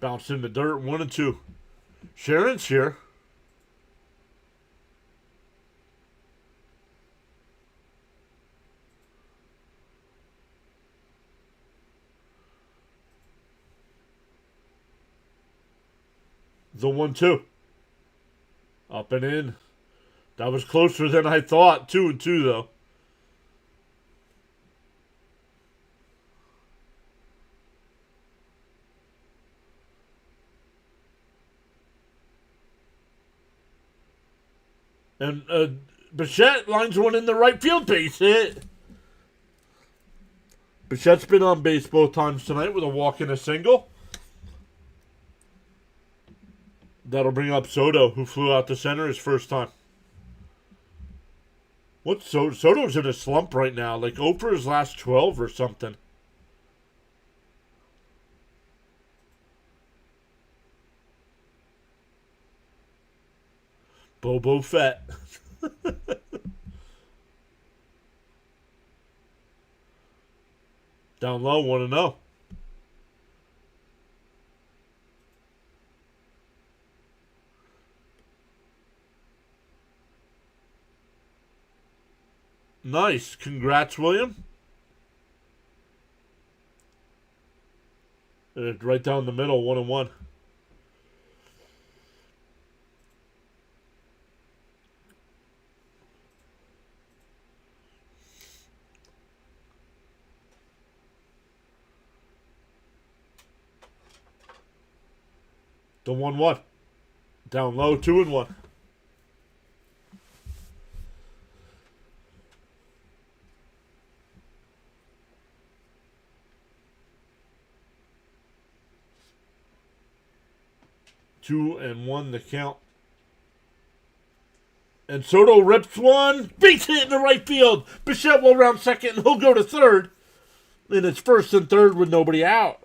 Bounced in the dirt, 1-2. Sharon's here. The 1-2. Up and in. That was closer than I thought. 2-2 though. And Bichette lines one in the right field base hit. Bichette's been on base both times tonight with a walk and a single. That'll bring up Soto, who flew out to center his first time. Soto's in a slump right now, like 0 for his last 12 or something. Bobo Fett. Down low, 1-0. Nice. Congrats, William. Right down the middle, 1-1. The 1-1. Down low, 2-1. Two and one the count. And Soto rips one. Base hit in the right field. Bichette will round second and he'll go to third. And it's first and third with nobody out.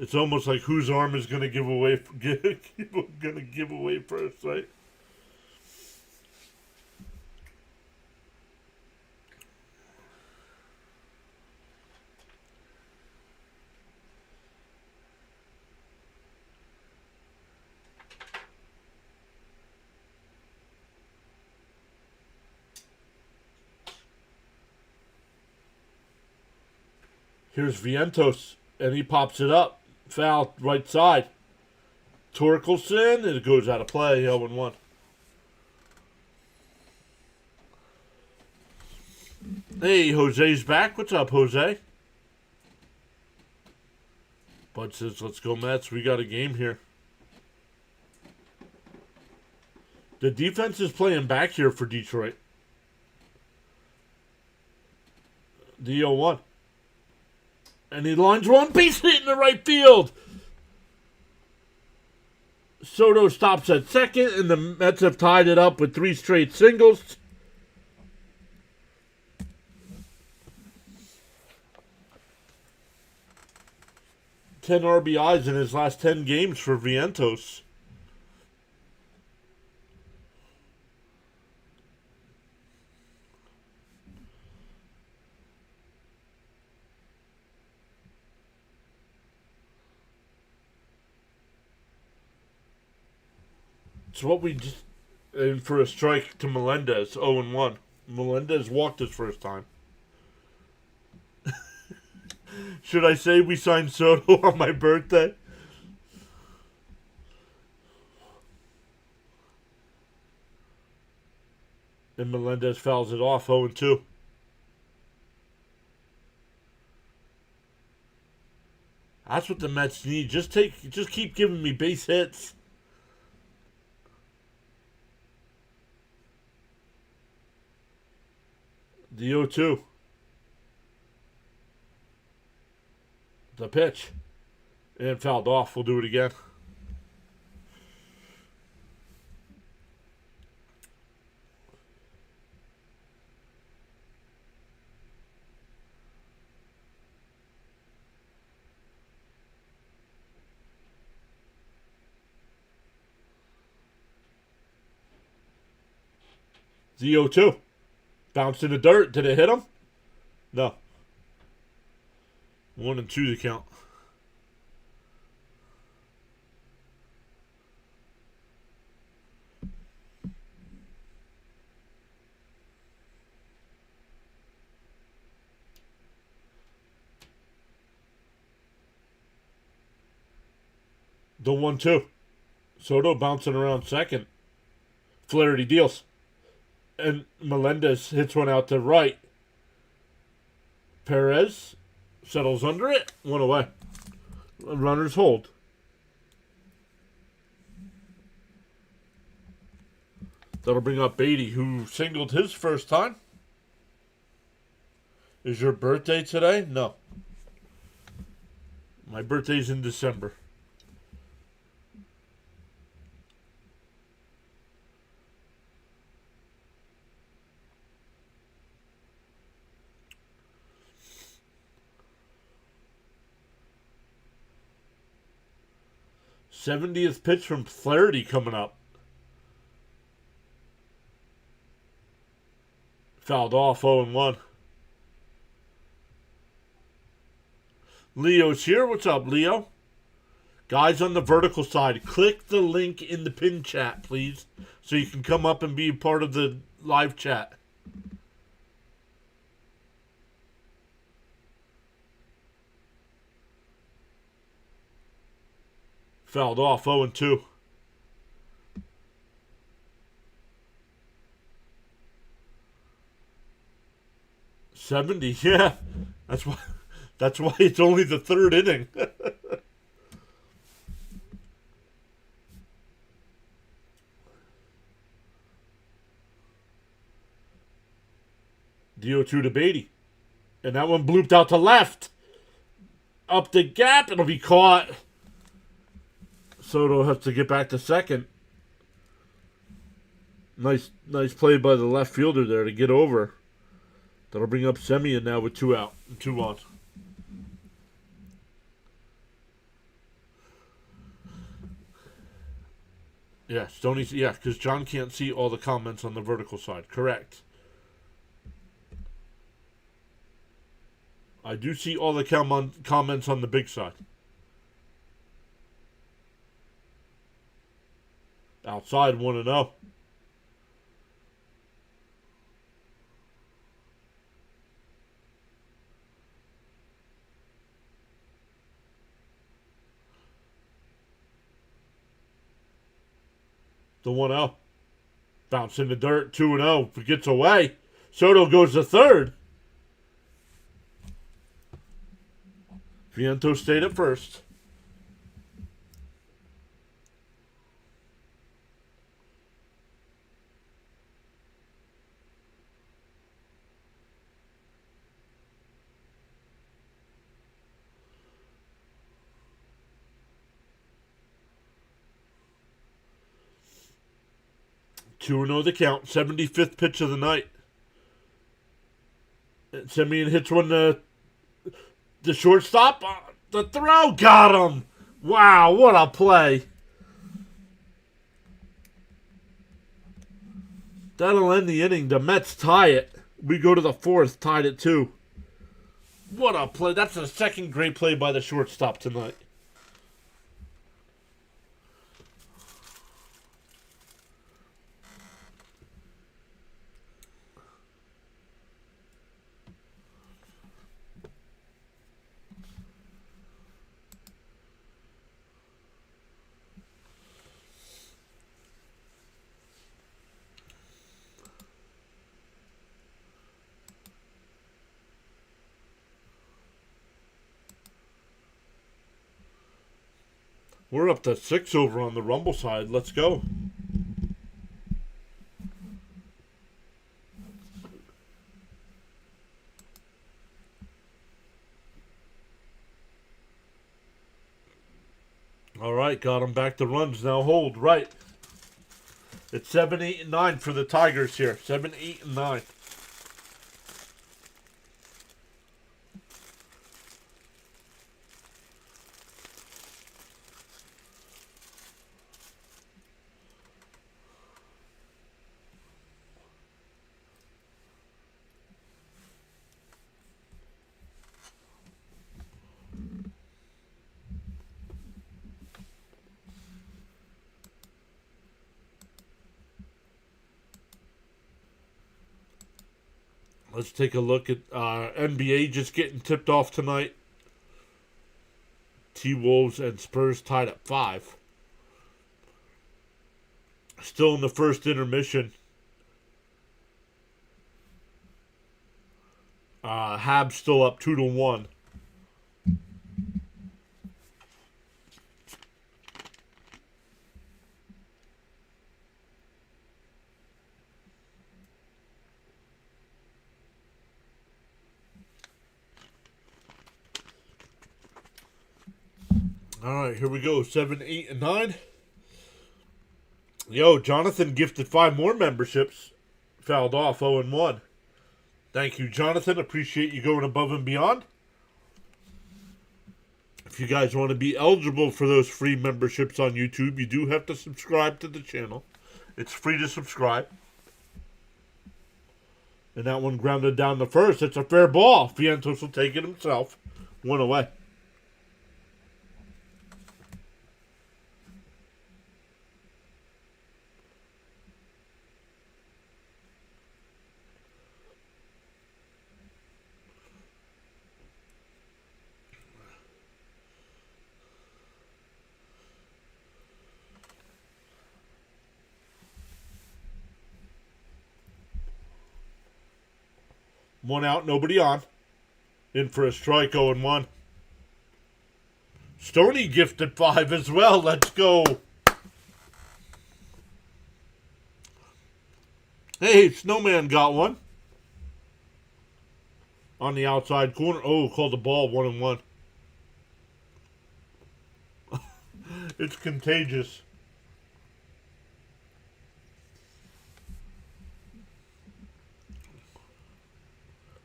It's almost like whose arm is going to give away first, right? Here's Vientos, and he pops it up. Foul, right side. Torkelson, and it goes out of play, 0-1. Hey, Jose's back. What's up, Jose? Bud says, let's go Mets. We got a game here. The defense is playing back here for Detroit. The 0-1. And he lines one, base hit in the right field. Soto stops at second, and the Mets have tied it up with 3 straight singles. 10 RBIs in his last 10 games for Vientos. So what we just... And for a strike to Melendez, 0-1. Melendez walked his first time. Should I say we signed Soto on my birthday? And Melendez fouls it off, 0-2. That's what the Mets need. Just keep giving me base hits. The 0-2. The pitch. And fouled off. We'll do it again. The 0-2. Bounced in the dirt. Did it hit him? No. 1-2 the count. The 1-2. Soto bouncing around second. Flaherty deals. And Melendez hits one out to right. Perez settles under it. 1 away. Runners hold. That'll bring up Beatty, who singled his first time. Is your birthday today? No. My birthday's in December. '70th pitch from Flaherty coming up. Fouled off, 0-1. Leo's here. What's up, Leo? Guys on the vertical side, click the link in the pin chat, please, so you can come up and be part of the live chat. Fouled off, 0-2. '70, yeah. That's why it's only the third inning. The 0-2 to Beatty. And that one blooped out to left. Up the gap, it'll be caught. Soto has to get back to second. Nice play by the left fielder there to get over. That'll bring up Semien now with 2 out and 2 on. Yeah, Stoney. Yeah, because John can't see all the comments on the vertical side. Correct. I do see all the comments on the big side. Outside 1-0. The 1-0. Bounce in the dirt. 2-0. If it gets away, Soto goes to third. Vientos stayed at first. Two and 0 the count. 75th pitch of the night. Semien hits one the shortstop. The throw got him. Wow, what a play. That'll end the inning. The Mets tie it. We go to the fourth, tied at 2. What a play. That's the second great play by the shortstop tonight. We're up to 6 over on the Rumble side. Let's go. All right, got him back to runs. Now hold, right. It's 7, 8, and 9 for the Tigers here. 7, 8, and 9. Let's take a look at NBA just getting tipped off tonight. T-Wolves and Spurs tied at 5. Still in the first intermission. Habs still up 2-1. All right, here we go. 7, 8, and 9. Yo, Jonathan gifted 5 more memberships. Fouled off 0-1. Thank you, Jonathan. Appreciate you going above and beyond. If you guys want to be eligible for those free memberships on YouTube, you do have to subscribe to the channel. It's free to subscribe. And that one grounded down the first. It's a fair ball. Vientos will take it himself. 1 away. One out, nobody on. In for a strike, 0-1. Stoney gifted 5 as well. Let's go. Hey, Snowman got one. On the outside corner. Oh, called the ball 1-1. It's contagious.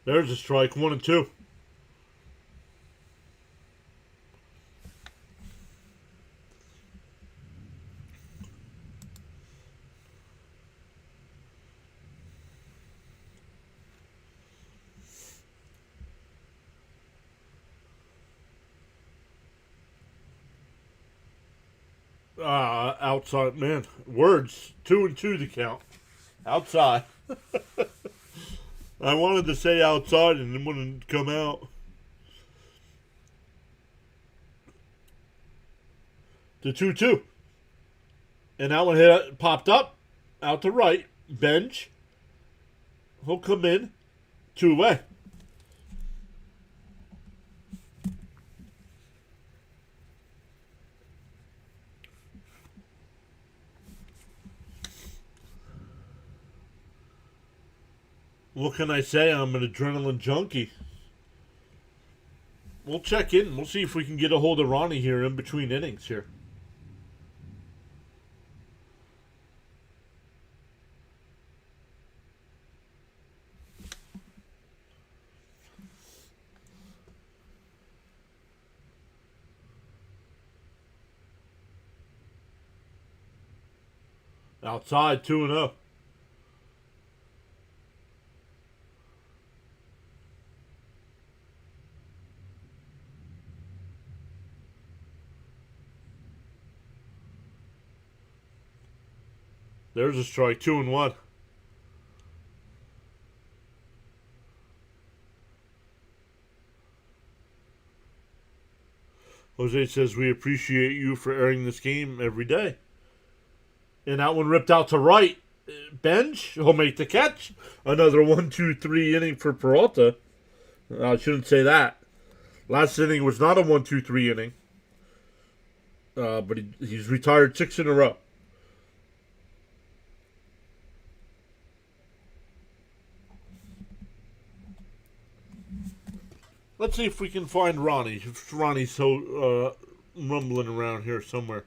There's a strike, 1-2. Outside, man. Words. 2-2 the count. Outside. I wanted to say outside and it wouldn't come out. The 2-2. And that one popped up. Out to right. Bench. He'll come in. 2 away. What can I say? I'm an adrenaline junkie. We'll check in. We'll see if we can get a hold of Ronnie here in between innings here. Outside 2-0. There's a strike. 2-1. Jose says we appreciate you for airing this game every day. And that one ripped out to right. Bench, he'll make the catch. Another 1-2-3 inning for Peralta. I shouldn't say that. Last inning was not a 1-2-3 inning. But he's retired 6 in a row. Let's see if we can find Ronnie. If Ronnie's so rumbling around here somewhere.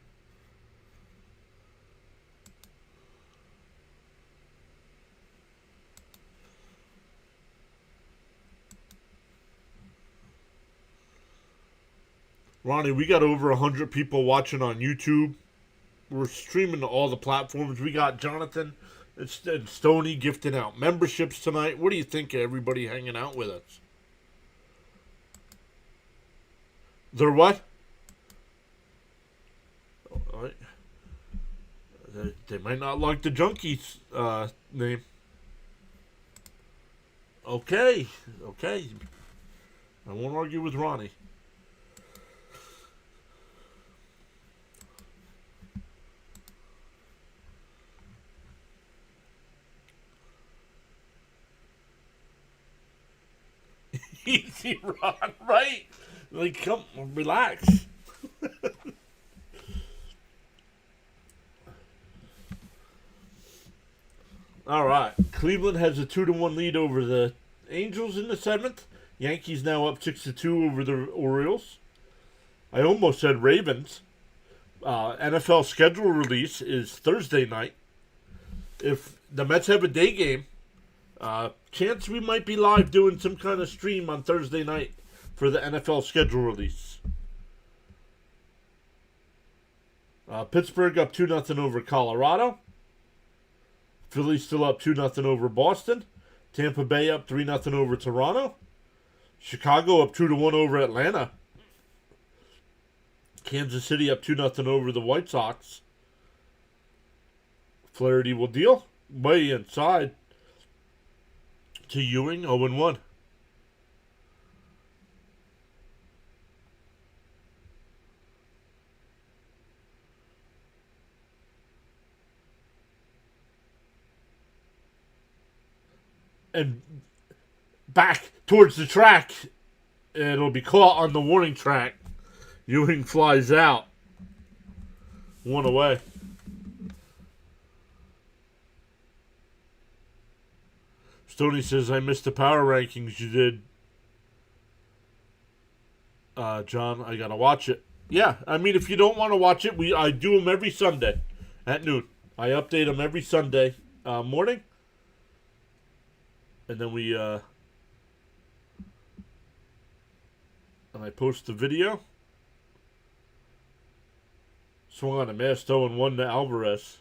Ronnie, we got over 100 people watching on YouTube. We're streaming to all the platforms. We got Jonathan and Stoney gifting out memberships tonight. What do you think of everybody hanging out with us? They're what? They might not like the Junkies name. Okay. I won't argue with Ronnie. Easy, Ron, right? Like, come, relax. All right. Cleveland has a 2-1 lead over the Angels in the 7th. Yankees now up 6-2 over the Orioles. I almost said Ravens. NFL schedule release is Thursday night. If the Mets have a day game, chance we might be live doing some kind of stream on Thursday night for the NFL schedule release. Pittsburgh up 2-0 over Colorado. Philly still up 2-0 over Boston. Tampa Bay up 3-0 over Toronto. Chicago up 2-1 over Atlanta. Kansas City up 2-0 over the White Sox. Flaherty will deal. Way inside to Ewing, 0-1. And back towards the track. It'll be caught on the warning track. Ewing flies out. 1 away. Stoney says, I missed the power rankings you did. John, I gotta watch it. Yeah, I mean, if you don't want to watch it, I do them every Sunday at noon. I update them every Sunday morning. And then and I post the video. Swung on a miss, 0-1 to Alvarez.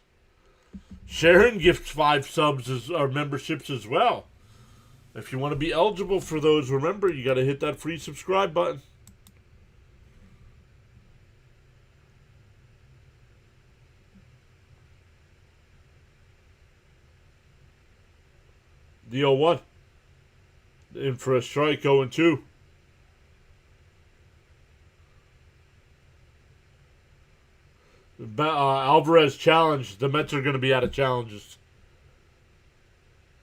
Sharon gifts 5 subs or memberships as well. If you want to be eligible for those, remember, you got to hit that free subscribe button. The 0-1. In for a strike, 0-2. Alvarez challenged. The Mets are going to be out of challenges.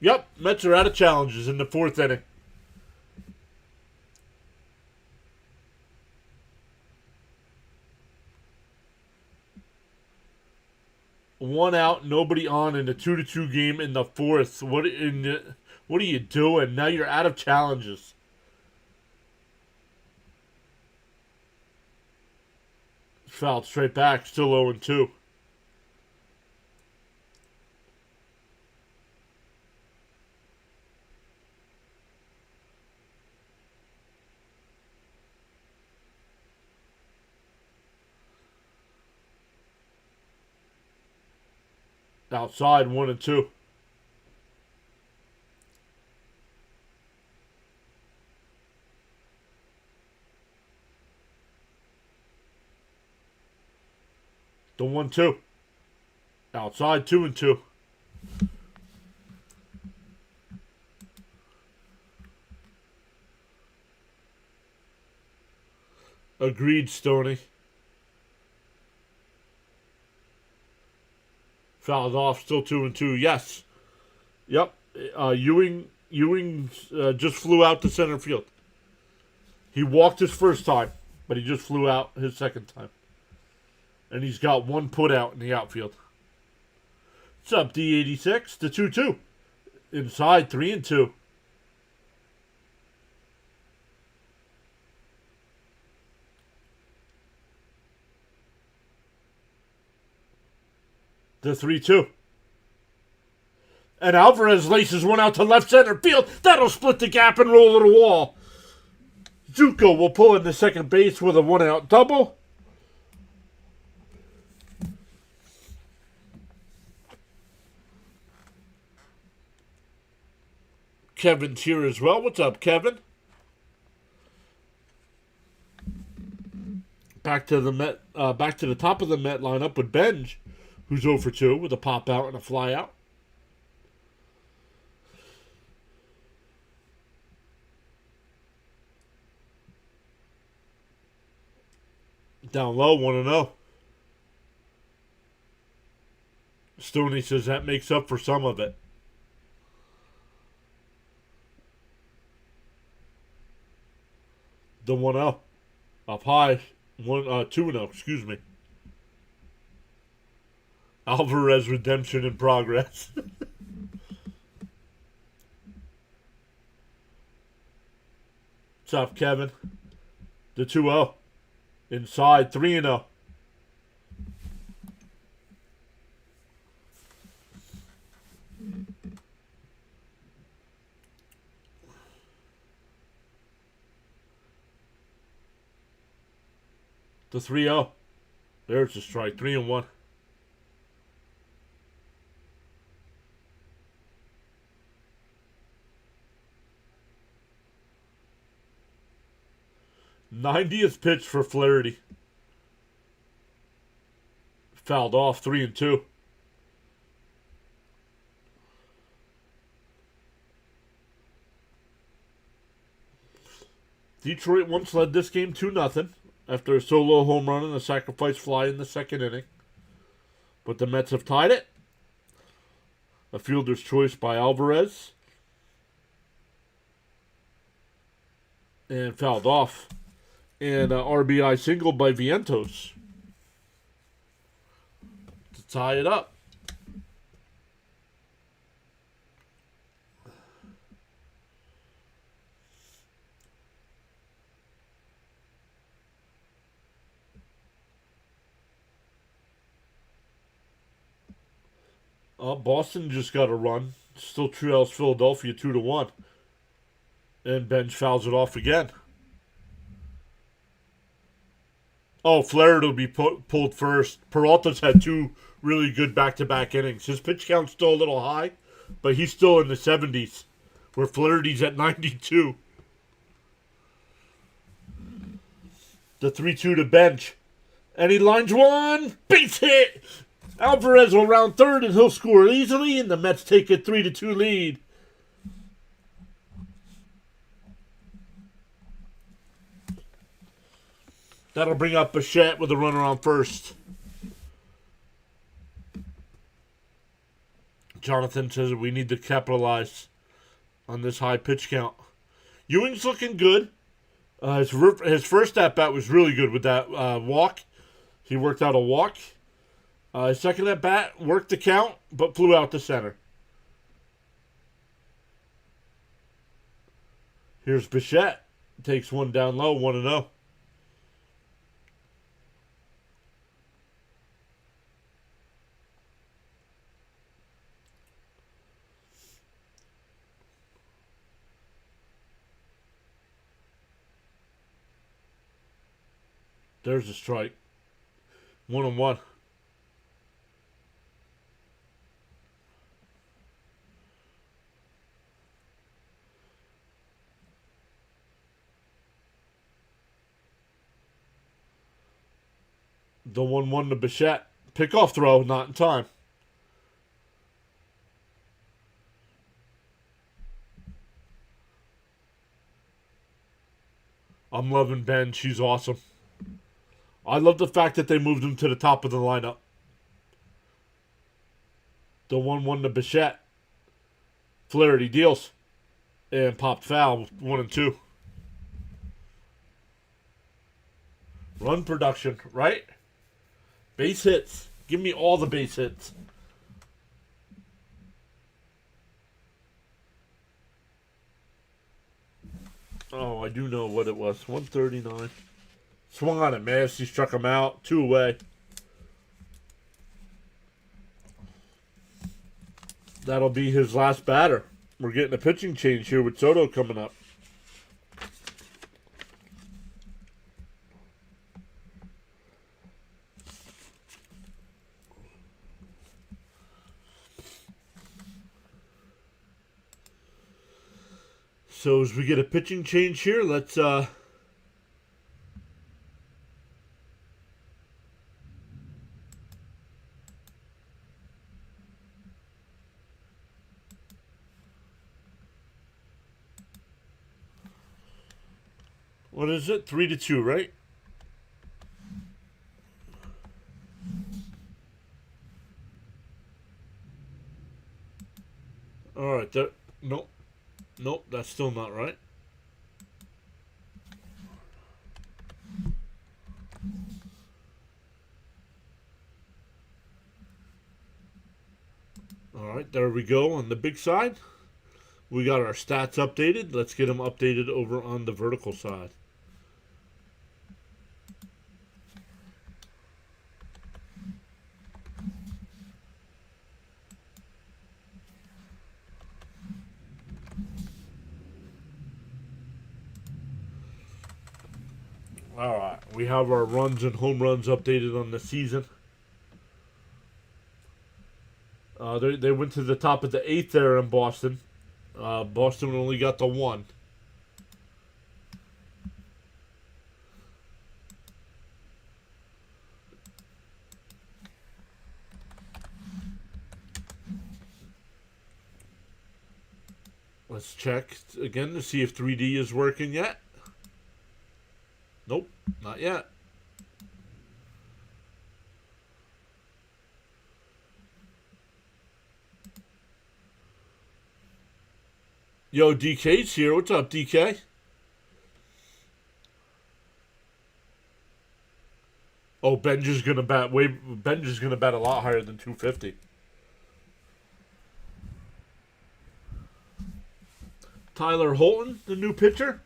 Yep, Mets are out of challenges in the 4th inning. One out, nobody on in a 2-2 game in the 4th. What are you doing? Now you're out of challenges. Fouled straight back, still 0-2. Outside, 1-2. The 1-2. Outside, 2-2. Agreed, Stoney. Fouled off, still 2-2. Yes. Yep. Ewing just flew out to center field. He walked his first time, but he just flew out his second time. And he's got one put out in the outfield. What's up, D86? The 2-2. Inside, 3-2. The 3-2. And Alvarez laces one out to left center field. That'll split the gap and roll to the wall. Zuko will pull in the second base with a one-out double. Kevin's here as well. What's up, Kevin? Back to the top of the Met lineup with Benj, who's 0 for 2 with a pop out and a fly out. Down low, 1-0. Stoney says that makes up for some of it. The 1-0. Up high. 2-0, excuse me. Alvarez redemption in progress. What's up, Kevin? The 2-0. Inside, 3-0. The 3-0. There's the strike. 3-1. '90th pitch for Flaherty. Fouled off, 3-2. Detroit once led this game 2-0 after a solo home run and a sacrifice fly in the second inning. But the Mets have tied it. A fielder's choice by Alvarez. And fouled off. And an RBI single by Vientos to tie it up. Boston just got a run. Still trails Philadelphia 2-1. And Benj fouls it off again. Oh, Flaherty will be pulled first. Peralta's had 2 really good back-to-back innings. His pitch count's still a little high, but he's still in the 70s, where Flaherty's at 92. The 3-2 to Benj. And he lines one. Base hit. Alvarez will round third, and he'll score easily, and the Mets take a 3-2 lead. That'll bring up Bichette with a runner on first. Jonathan says we need to capitalize on this high pitch count. Ewing's looking good. His first at-bat was really good with that walk. He worked out a walk. His second at-bat worked the count, but flew out to center. Here's Bichette. Takes one down low, 1-0. There's a strike. 1-1. The 1-1 to Bichette. Pickoff throw, not in time. I'm loving Ben. She's awesome. I love the fact that they moved him to the top of the lineup. The 1-1 to Bichette. Flaherty deals. And popped foul. 1 and 2. Run production, right? Base hits. Give me all the base hits. Oh, I do know what it was. 139. Swung on it, man. She struck him out. 2 away. That'll be his last batter. We're getting a pitching change here with Soto coming up. So as we get a pitching change here, let's what is it? 3-2, right? All right. Nope. Nope, that's still not right. All right, there we go on the big side. We got our stats updated. Let's get them updated over on the vertical side. All right, we have our runs and home runs updated on the season. They went to the top of the 8th there in Boston. Boston only got the 1. Let's check again to see if 3D is working yet. Nope, not yet. Yo, DK's here. What's up, DK? Oh, Benja's gonna bat a lot higher than 250. Tyler Holton, the new pitcher.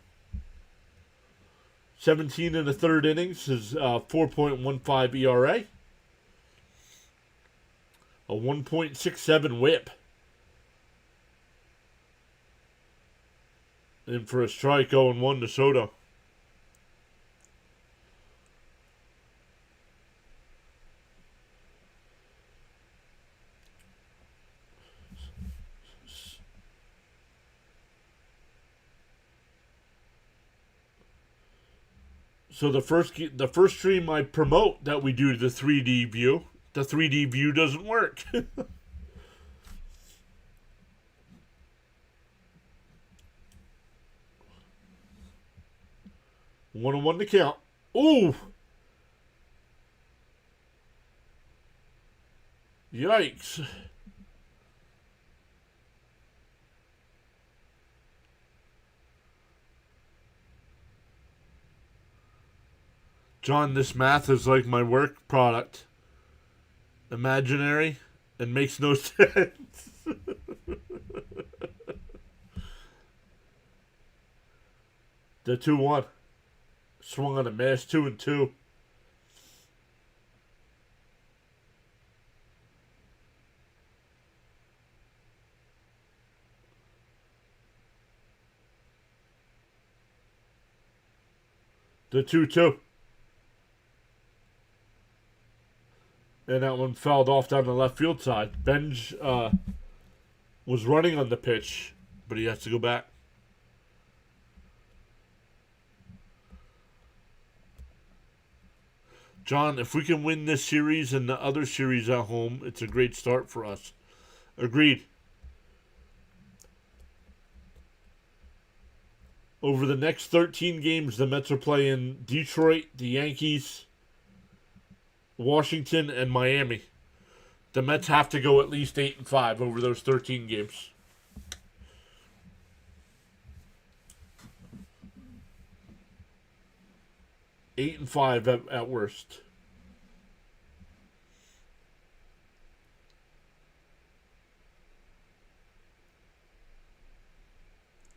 17 in the 3rd innings, his 4.15 ERA. A 1.67 whip. And for a strike, 0-1 to Soto. So the first stream I promote that we do the 3D view, the 3D view doesn't work. 1-1 to count. Ooh! Yikes. John, this math is like my work product. Imaginary and makes no sense. The 2-1. Swung on a miss, 2-2. The 2-2. And that one fouled off down the left field side. Benj was running on the pitch, but he has to go back. John, if we can win this series and the other series at home, it's a great start for us. Agreed. Over the next 13 games, the Mets are playing Detroit, the Yankees, Washington, and Miami. The Mets have to go at least 8-5 over those 13 games. Eight and 5 at worst.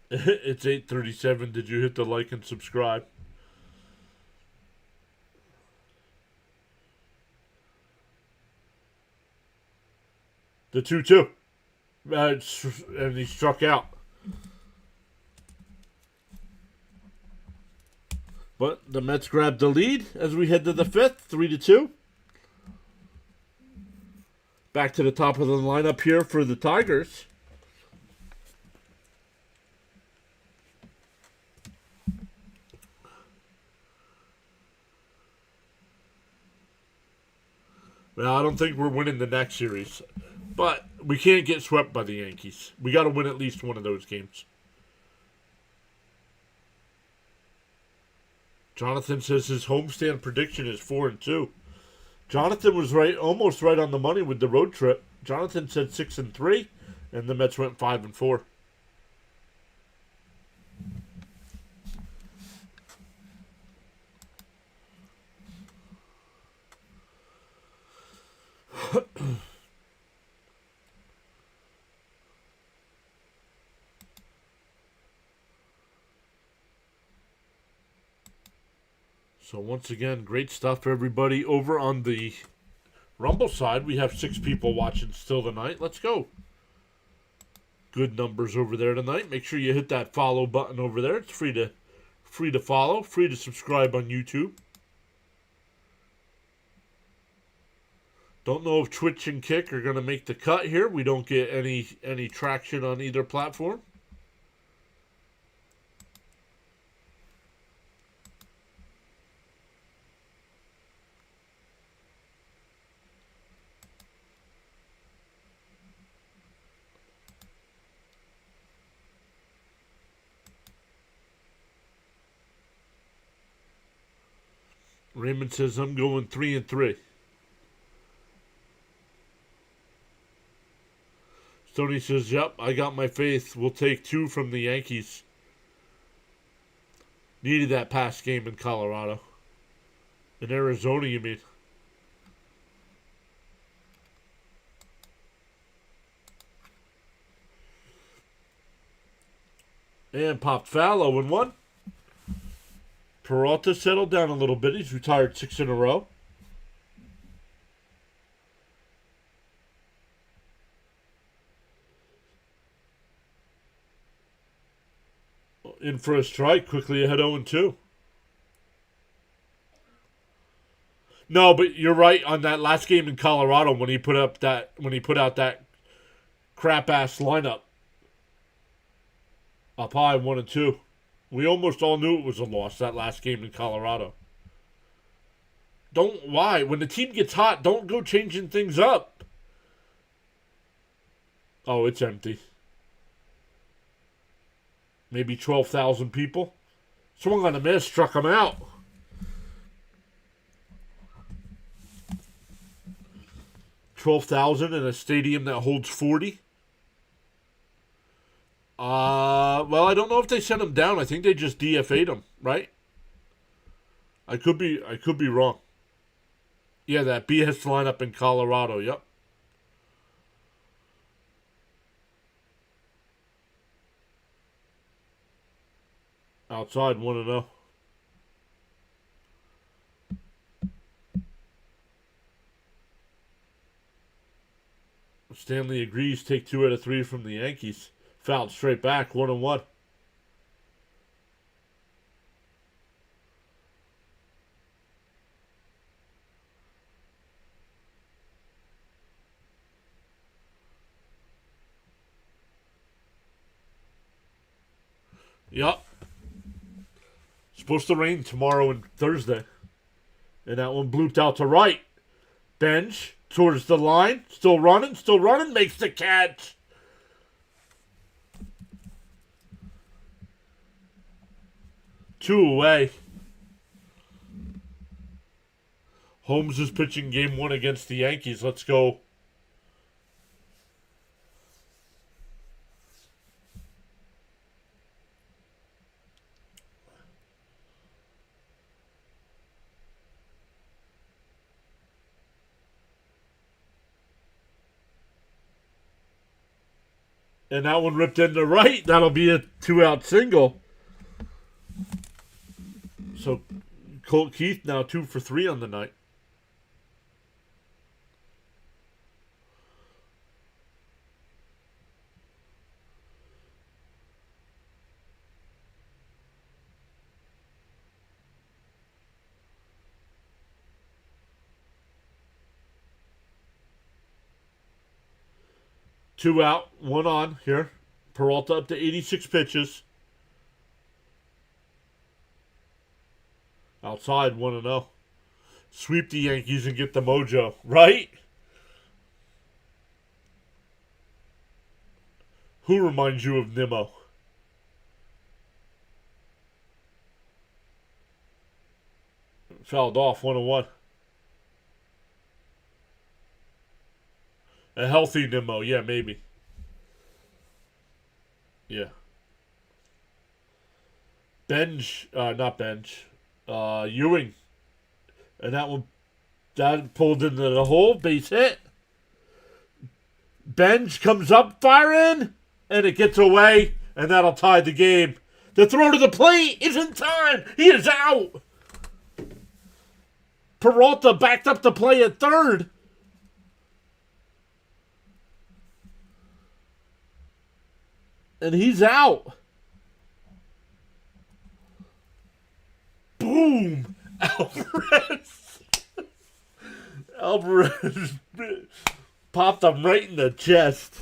It's 8:37. Did you hit the like and subscribe? The 2-2. And he struck out. But the Mets grabbed the lead as we head to the fifth, 3-2. Back to the top of the lineup here for the Tigers. Well, I don't think we're winning the next series. But we can't get swept by the Yankees. We got to win at least one of those games. Jonathan says his homestand prediction is 4-2. Jonathan was right, almost right on the money with the road trip. Jonathan said 6-3, and the Mets went 5-4. So once again, great stuff, everybody. Over on the Rumble side, we have 6 people watching still tonight. Let's go. Good numbers over there tonight. Make sure you hit that follow button over there. It's free to follow, free to subscribe on YouTube. Don't know if Twitch and Kick are going to make the cut here. We don't get any traction on either platform. Raymond says I'm going 3-3. Stoney says, yep, I got my faith. We'll take 2 from the Yankees. Needed that past game in Colorado. In Arizona, you mean? And popped foul, 0-1. Peralta settled down a little bit. He's retired 6 in a row. In for a strike, quickly ahead 0-2. No, but you're right on that last game in Colorado when he put out that crap ass lineup. Up high 1-2. We almost all knew it was a loss that last game in Colorado. Why? When the team gets hot, don't go changing things up. Oh, it's empty. Maybe 12,000 people. Swung on a miss, struck him out. $12,000 in a stadium that holds 40. Well, I don't know if they sent him down. I think they just DFA'd him, right? I could be wrong. Yeah, that BS lineup in Colorado. Yep. Outside 1-0. Stanley agrees. Take 2 out of 3 from the Yankees. Fouled straight back. 1-1. Yep. Supposed to rain tomorrow and Thursday. And that one blooped out to right. Benj towards the line. Still running. Makes the catch. Two away. Holmes is pitching game 1 against the Yankees. Let's go. And that one ripped into right. That'll be a 2-out single. So Colt Keith now 2 for 3 on the night. Two out, one on here. Peralta up to 86 pitches. Outside 1-0. Sweep the Yankees and get the mojo, right? Who reminds you of Nimmo? Fouled off 1-1. A healthy Nimmo, yeah, maybe. Yeah. Not Benj. Ewing. And that pulled into the hole, base hit. Benj comes up firing, and it gets away, and that'll tie the game. The throw to the plate is in time. He is out. Peralta backed up the play at third. And he's out. Boom! Alvarez popped him right in the chest.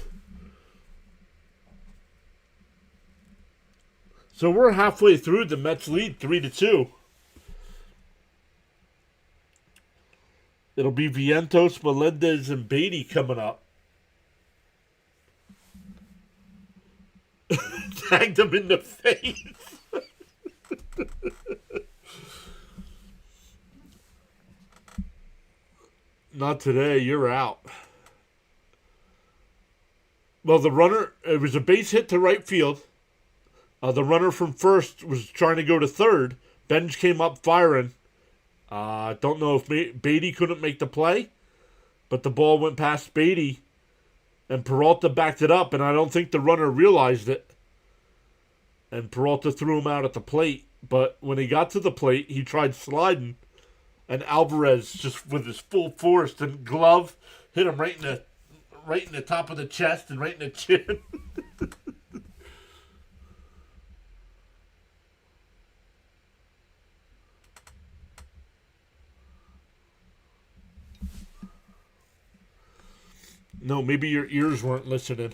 So we're halfway through. The Mets lead 3-2. It'll be Vientos, Melendez, and Beatty coming up. Tagged him in the face. Not today. You're out. Well, it was a base hit to right field. The runner from first was trying to go to third. Benj came up firing. Don't know if Beatty couldn't make the play, but the ball went past Beatty, and Peralta backed it up, and I don't think the runner realized it. And Peralta threw him out at the plate, but when he got to the plate, he tried sliding, and Alvarez, just with his full force and glove, hit him right in the top of the chest and right in the chin. No, maybe your ears weren't listening.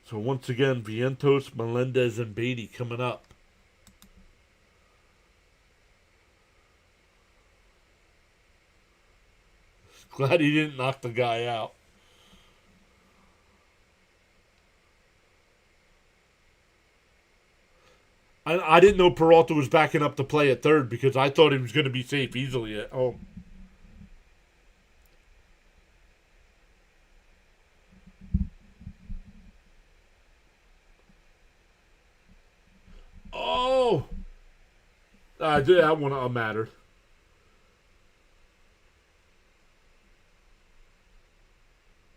So once again, Vientos, Melendez, and Beatty coming up. Glad he didn't knock the guy out. I didn't know Peralta was backing up the play at third because I thought he was going to be safe easily at home. Oh! That one mattered.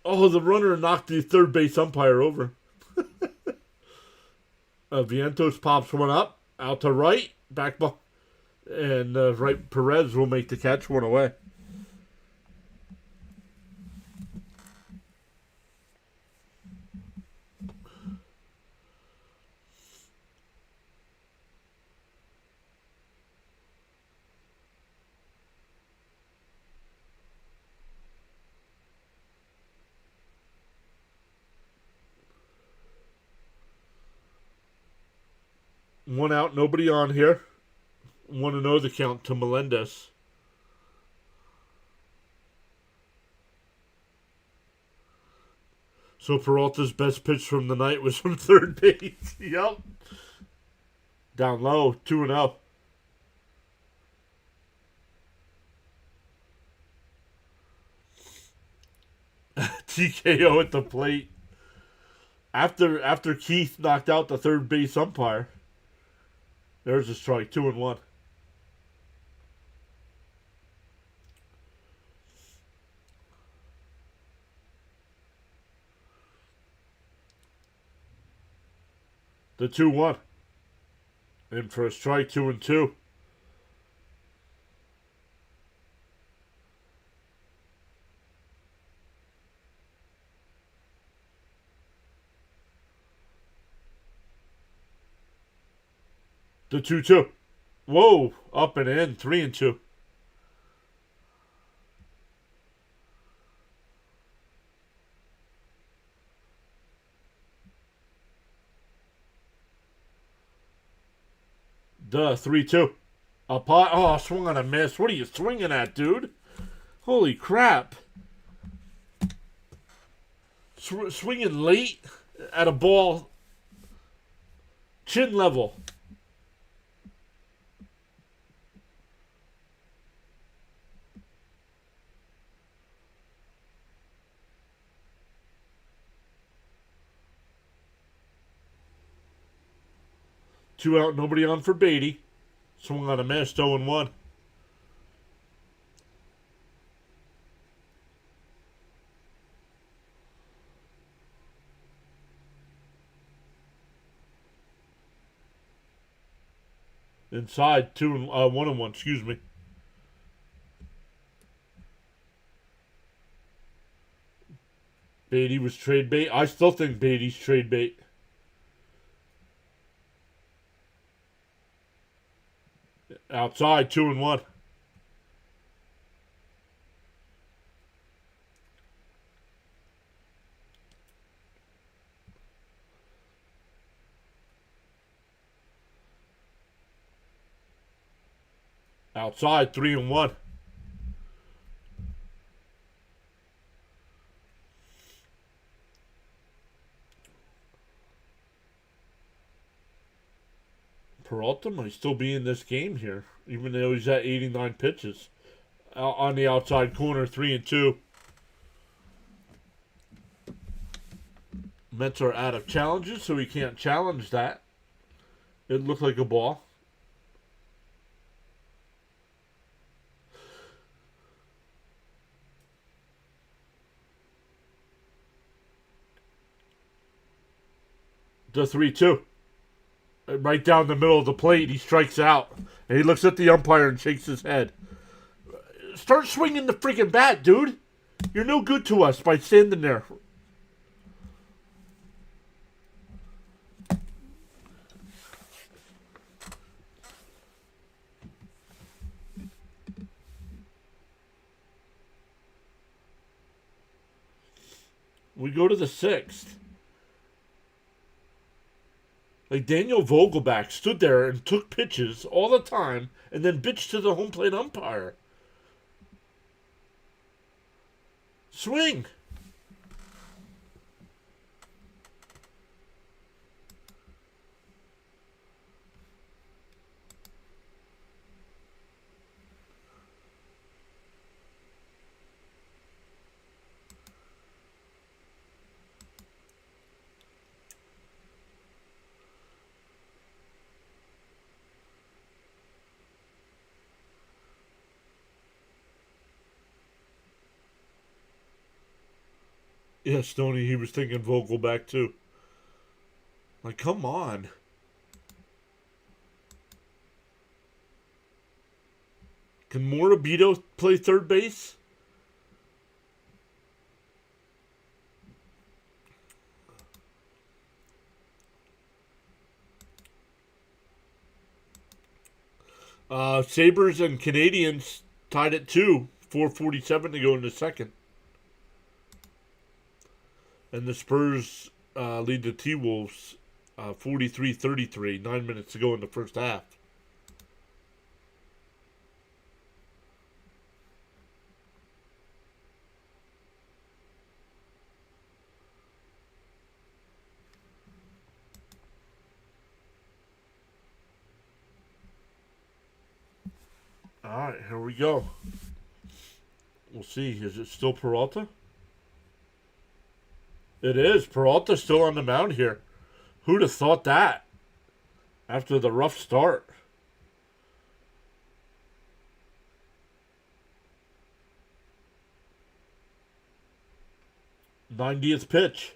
Oh, the runner knocked the third base umpire over. Vientos pops one up, out to right, back ball, and right Perez will make the catch, one away. One out, nobody on here. 1-0 the count to Melendez. So Peralta's best pitch from the night was from third base. Yep. Down low, 2-0. TKO at the plate. After Keith knocked out the third base umpire. There's a strike, 2-1. The 2-1. In for a strike, 2-2. The 2-2. Whoa, up and in, 3-2. The 3-2. A pot. Oh, swung on a miss. What are you swinging at, dude? Holy crap. Swinging late at a ball chin level. Two out, nobody on for Beatty. Swung on a miss, 0-1. Inside, 1-1, excuse me. Beatty was trade bait. I still think Beatty's trade bait. Outside, 2-1. Outside, 3-1. Peralta might still be in this game here, even though he's at 89 pitches. On the outside corner, 3-2. Mets are out of challenges, so he can't challenge that. It looked like a ball. The 3-2. Right down the middle of the plate, he strikes out. And he looks at the umpire and shakes his head. Start swinging the freaking bat, dude. You're no good to us by standing there. We go to the 6th. Like Daniel Vogelback stood there and took pitches all the time and then bitched to the home plate umpire. Swing. Yeah, Stoney, he was thinking Vogelback too. Like, come on. Can Morabito play third base? Sabres and Canadians tied at 2. 4:47 to go in the second. And the Spurs lead the T-Wolves 43-33, 9 minutes to go in the first half. All right, here we go. We'll see. Is it still Peralta? It is. Peralta's still on the mound here. Who'd have thought that? After the rough start. '90th pitch.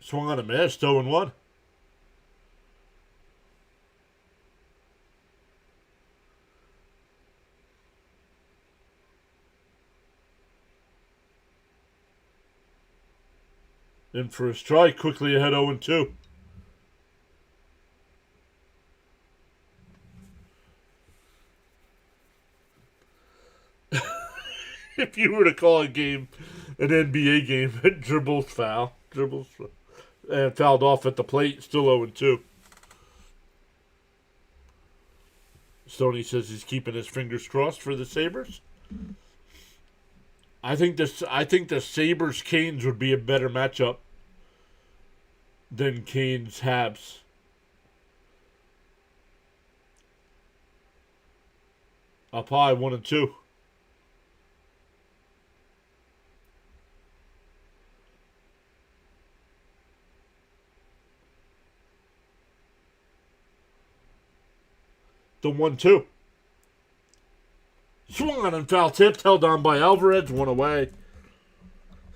Swung on a miss. 0-1. In for a strike. Quickly ahead 0-2. If you were to call a game an NBA game, dribbles foul. Dribbles and fouled off at the plate. Still 0-2. Stoney says he's keeping his fingers crossed for the Sabres. I think the Sabres Canes would be a better matchup than Canes Habs. Up high 1-2. The 1-2. Swung on and foul tipped, held on by Alvarez, one away.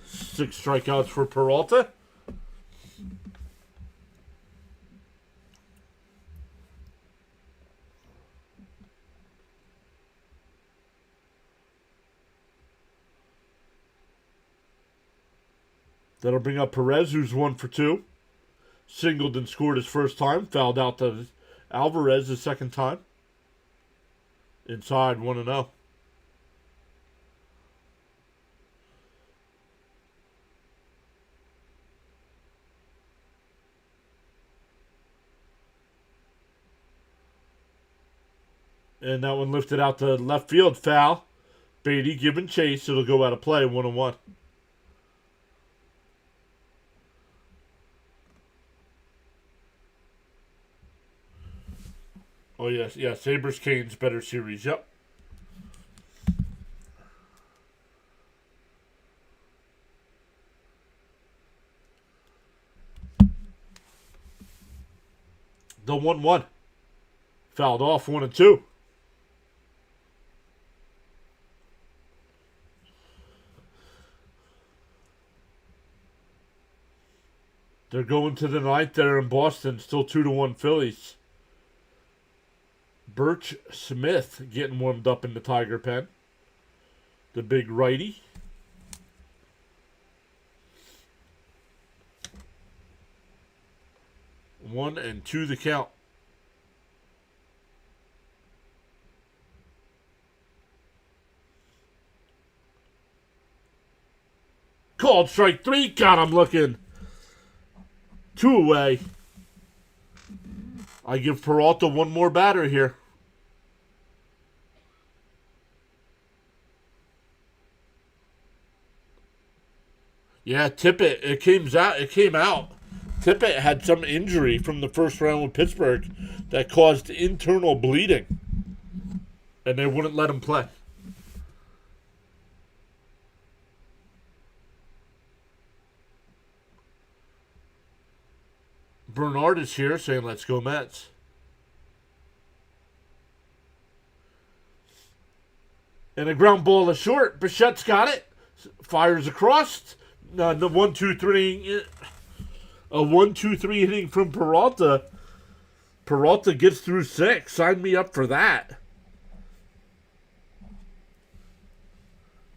6 strikeouts for Peralta. That'll bring up Perez, who's 1 for 2. Singled and scored his first time. Fouled out to Alvarez his second time. Inside 1-0. And that one lifted out to left field. Foul. Beatty giving chase. It'll go out of play. 1-1. Oh, yes. Yeah, Sabres Canes better series. Yep. The 1-1. Fouled off 1-2. They're going to the ninth there in Boston. Still 2-1 Phillies. Birch Smith getting warmed up in the Tiger pen. The big righty. One and two the count. Called strike 3. Got him looking. 2 away. I give Peralta one more batter here. Yeah, Tippett. It came out. Tippett had some injury from the first round with Pittsburgh that caused internal bleeding, and they wouldn't let him play. Bernard is here saying, let's go Mets. And a ground ball is short. Bichette's got it. Fires across. The 1-2-3. A 1-2-3 hitting from Peralta. Peralta gets through 6. Sign me up for that.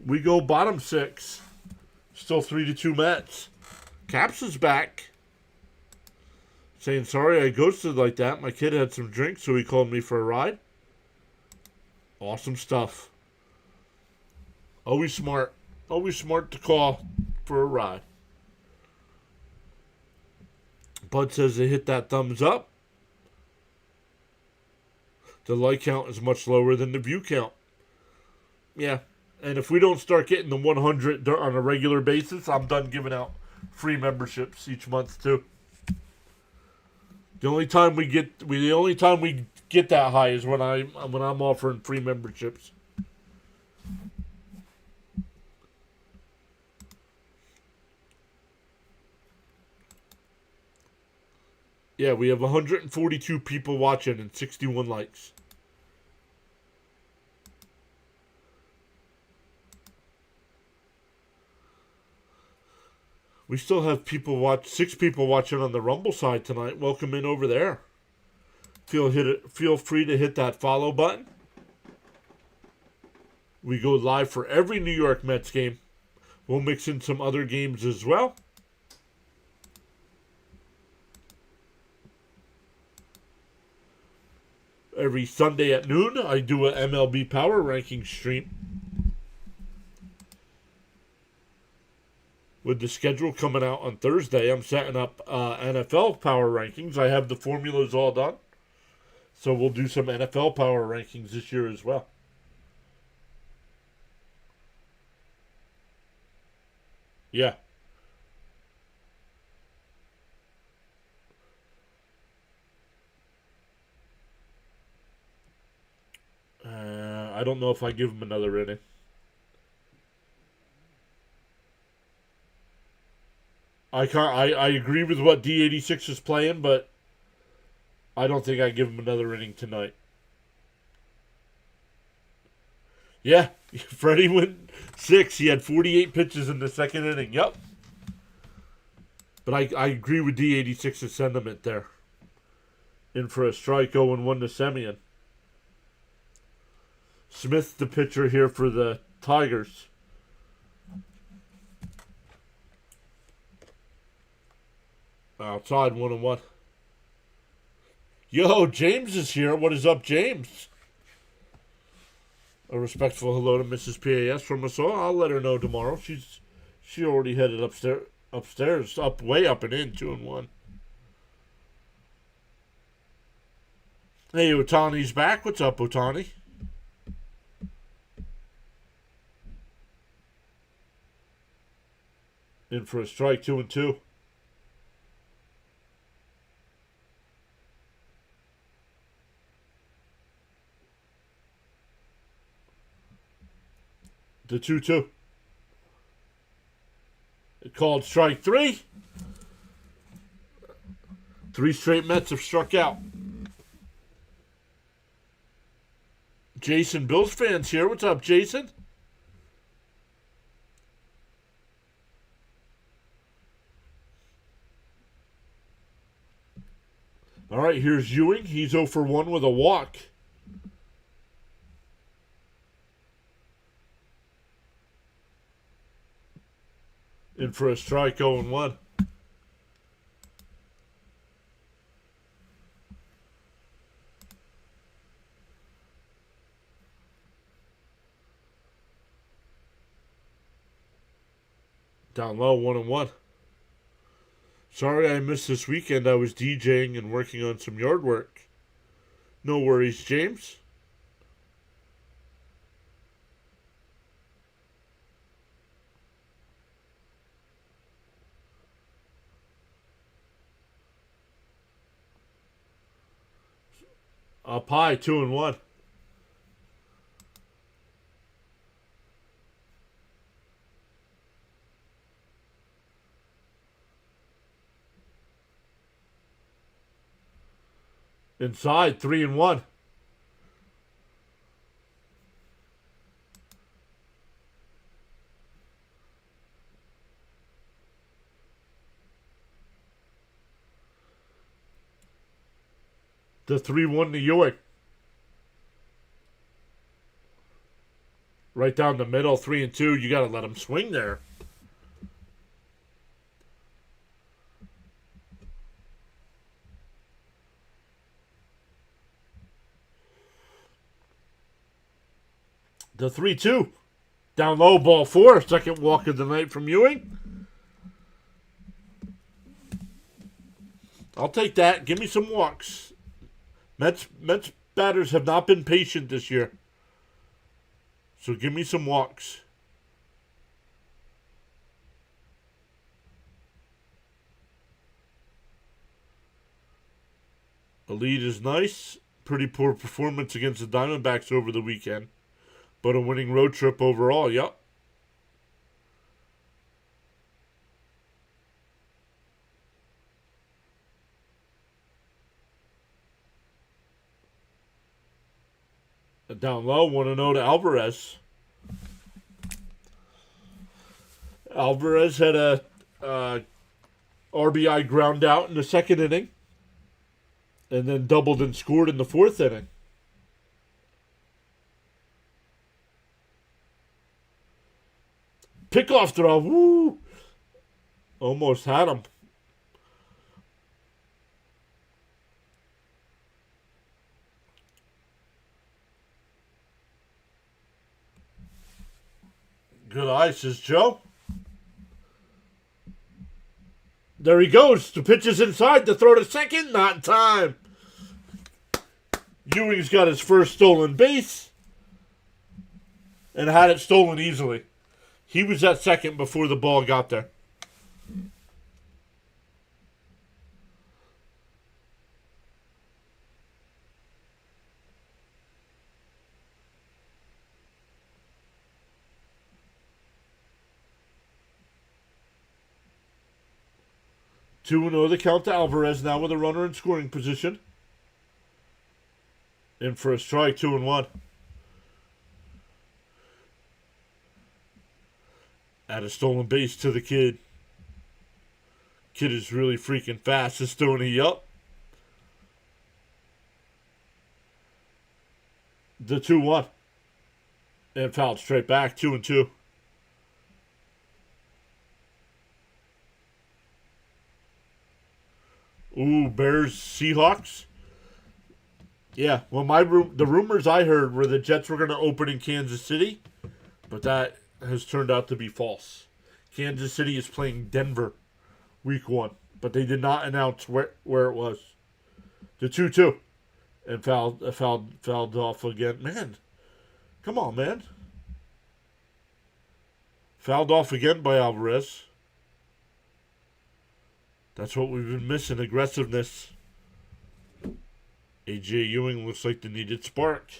We go bottom 6. Still 3-2 Mets. Caps is back. Saying, sorry I ghosted like that. My kid had some drinks, so he called me for a ride. Awesome stuff. Always smart. Always smart to call for a ride. Bud says they hit that thumbs up. The like count is much lower than the view count. Yeah. And if we don't start getting the 100 on a regular basis, I'm done giving out free memberships each month too. The only time we get that high is when I'm offering free memberships. Yeah, we have 142 people watching and 61 likes. We still have 6 people watching on the Rumble side tonight. Welcome in over there. Feel free to hit that follow button. We go live for every New York Mets game. We'll mix in some other games as well. Every Sunday at noon, I do an MLB Power Ranking stream. With the schedule coming out on Thursday, I'm setting up NFL Power Rankings. I have the formulas all done. So we'll do some NFL Power Rankings this year as well. Yeah. I don't know if I give him another inning. I agree with what D86 is playing, but I don't think I give him another inning tonight. Yeah, Freddie went 6. He had 48 pitches in the second inning. Yep. But I agree with D86's sentiment there. In for a strike, 0-1 to Semien. Smith, the pitcher here for the Tigers. Outside, 1-1. Yo, James is here. What is up, James? A respectful hello to Mrs. PAS from us all. I'll let her know tomorrow. She already headed upstairs, way up and in, 2-1. Hey, Otani's back. What's up, Otani? In for a strike, 2-2. The 2-2. It called strike 3. 3 straight Mets have struck out. Jason, Bills fans here. What's up, Jason? All right, here's Ewing. He's 0 for 1 with a walk. In for a strike, 0-1. Down low, 1-1. Sorry I missed this weekend. I was DJing and working on some yard work. No worries, James. Up high, 2-1. Inside, 3-1. The 3-1 to Ewing. Right down the middle, 3-2. You got to let him swing there. The 3-2. Down low, ball 4. Second walk of the night from Ewing. I'll take that. Give me some walks. Mets batters have not been patient this year. So give me some walks. A lead is nice. Pretty poor performance against the Diamondbacks over the weekend. But a winning road trip overall, yep. Down low, 1-0 to Alvarez. Alvarez had a RBI ground out in the second inning. And then doubled and scored in the fourth inning. Pickoff throw. Woo! Almost had him. Good eye, says Joe. There he goes. The pitch is inside. The throw to second. Not in time. Ewing's got his first stolen base. And had it stolen easily. He was at second before the ball got there. Two and 0 the count to Alvarez now with a runner in scoring position. In for a strike, 2-1. Add a stolen base to the kid. Kid is really freaking fast. Is Stoney up? The 2-1. And fouled straight back, 2-2. Ooh, Bears, Seahawks. Yeah, well, the rumors I heard were the Jets were going to open in Kansas City, but that has turned out to be false. Kansas City is playing Denver week 1, but they did not announce where it was. The 2-2. And fouled off again. Man, come on, man. Fouled off again by Alvarez. That's what we've been missing, aggressiveness. A.J. Ewing looks like the needed spark.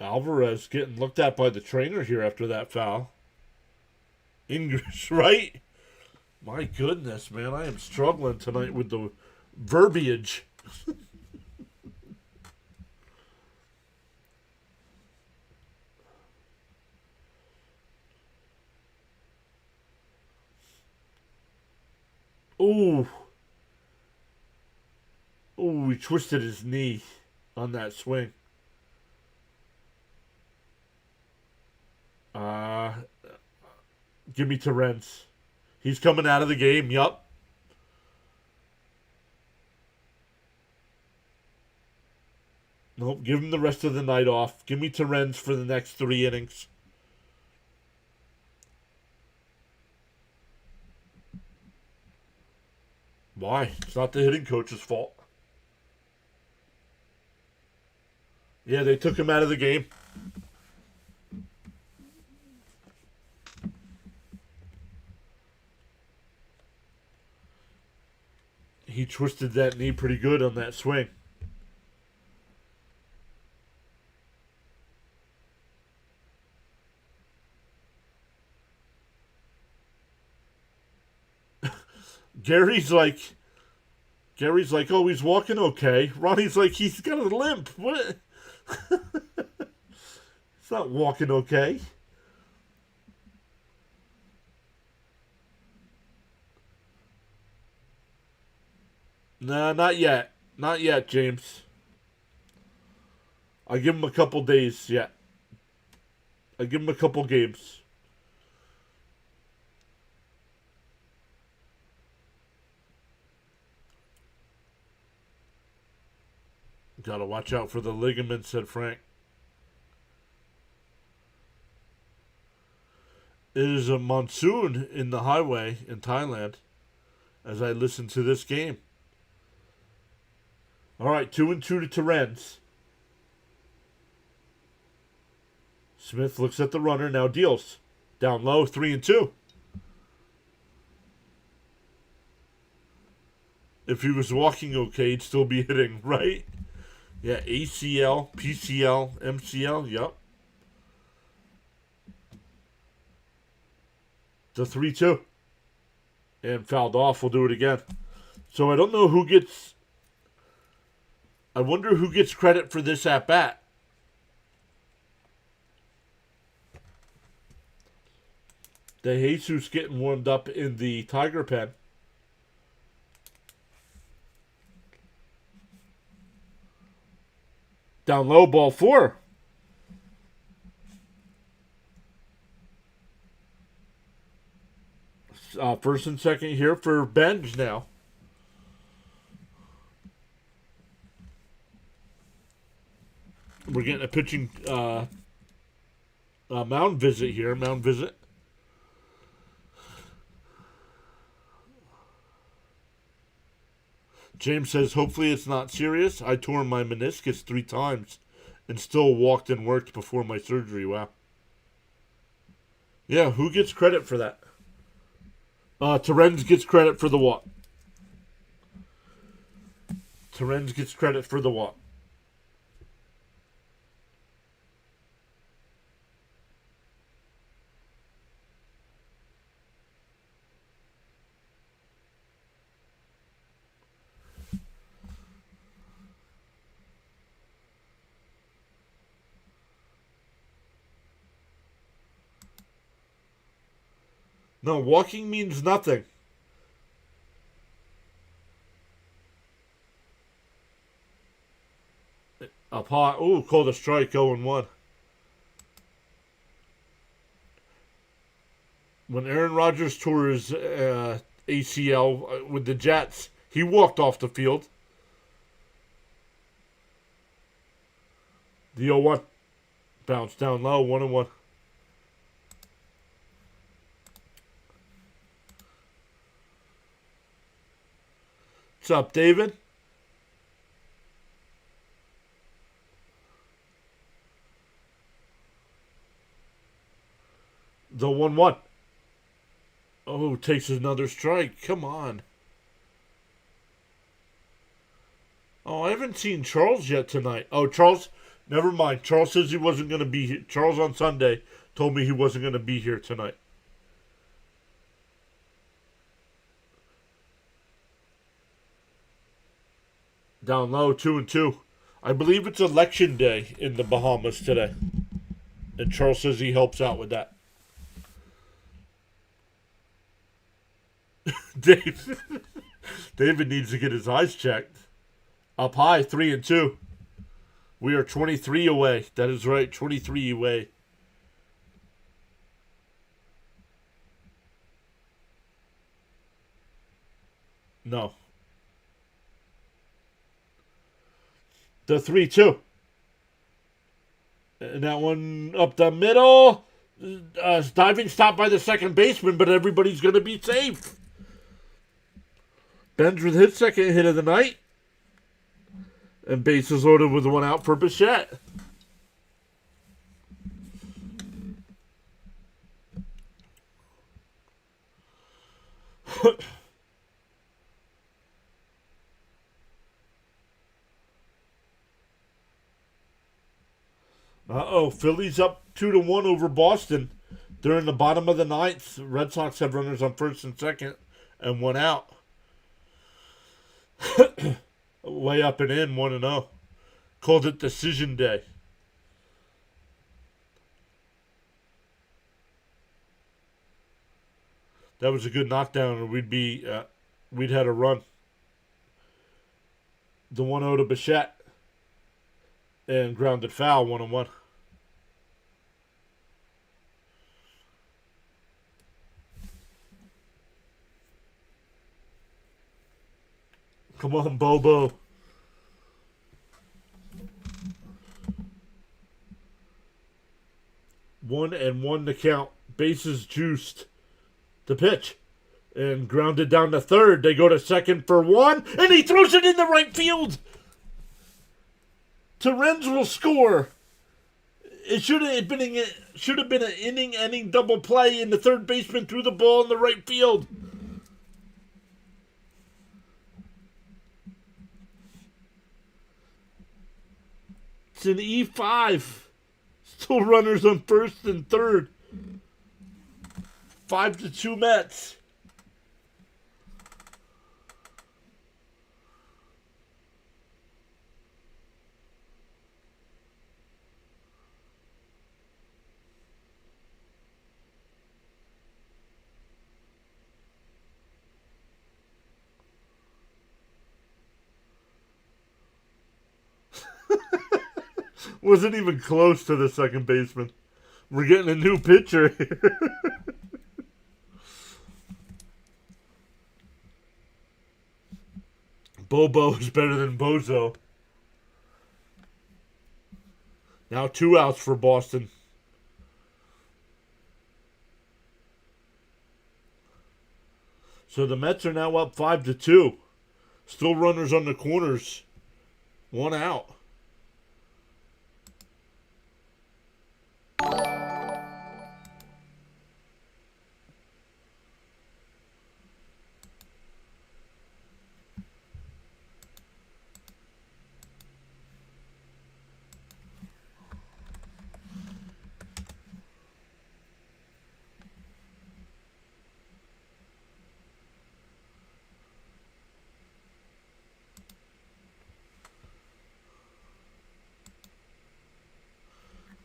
Alvarez getting looked at by the trainer here after that foul. English, right? My goodness, man. I am struggling tonight with the verbiage. Ooh. Ooh, he twisted his knee on that swing. Give me Terrence. He's coming out of the game, yup. Nope, give him the rest of the night off. Give me Terrence for the next 3 innings. Why? It's not the hitting coach's fault. Yeah, they took him out of the game. He twisted that knee pretty good on that swing. Gary's like, oh, he's walking okay. Ronnie's like, he's got a limp. What? He's not walking okay. Nah, not yet. Not yet, James. I give him a couple days yet. I give him a couple games. Gotta watch out for the ligaments, said Frank. It is a monsoon in the highway in Thailand as I listen to this game. All right, 2-2 to Terens. Smith looks at the runner, now deals. Down low, 3-2. If he was walking okay, he'd still be hitting, right? Yeah, ACL, PCL, MCL, yep. The 3-2. And fouled off. We'll do it again. So I don't know who gets... I wonder who gets credit for this at-bat. De Jesus getting warmed up in the Tiger pen. Down low, ball 4. First and second here for Benj now. We're getting a pitching mound visit here. Mound visit. James says, hopefully it's not serious. I tore my meniscus 3 times and still walked and worked before my surgery. Wow. Yeah, who gets credit for that? Terens gets credit for the walk. Terens gets credit for the walk. No, walking means nothing. Up high. Ooh, called a strike, 0-1. When Aaron Rodgers tore his ACL with the Jets, he walked off the field. The 0-1. Bounced down low, 1-1. What's up, David? The 1-1. Oh, takes another strike. Come on. Oh, I haven't seen Charles yet tonight. Oh, Charles, never mind. Charles says he wasn't going to be here. Charles on Sunday told me he wasn't going to be here tonight. Down low, 2-2. I believe it's election day in the Bahamas today. And Charles says he helps out with that. David needs to get his eyes checked. Up high, 3-2. We are 23 away. That is right, 23 away. No. The 3-2. And that one up the middle. Diving stop by the second baseman, but everybody's going to be safe. Benj with his second hit of the night. And bases loaded with 1 out for Bichette. Uh-oh, Phillies up 2-1 over Boston. They're in the bottom of the 9th. Red Sox have runners on first and second and 1 out. Way up and in, 1-0. Called it decision day. That was a good knockdown, and we'd had a run. The 1-0 to Bichette. And grounded foul, 1-1. Come on, Bobo. 1-1 to count. bases juiced to pitch. And grounded down to third. They go to second for one. And he throws it in the right field. Terens will score. It should have been an inning-ending double play, and the third baseman threw the ball in the right field. It's an E5. Still runners on first and third. 5-2 Mets. Wasn't even close to the second baseman. We're getting a new pitcher here. Bobo is better than Bozo. Now 2 outs for Boston. So the Mets are now up 5-2. Still runners on the corners. 1 out.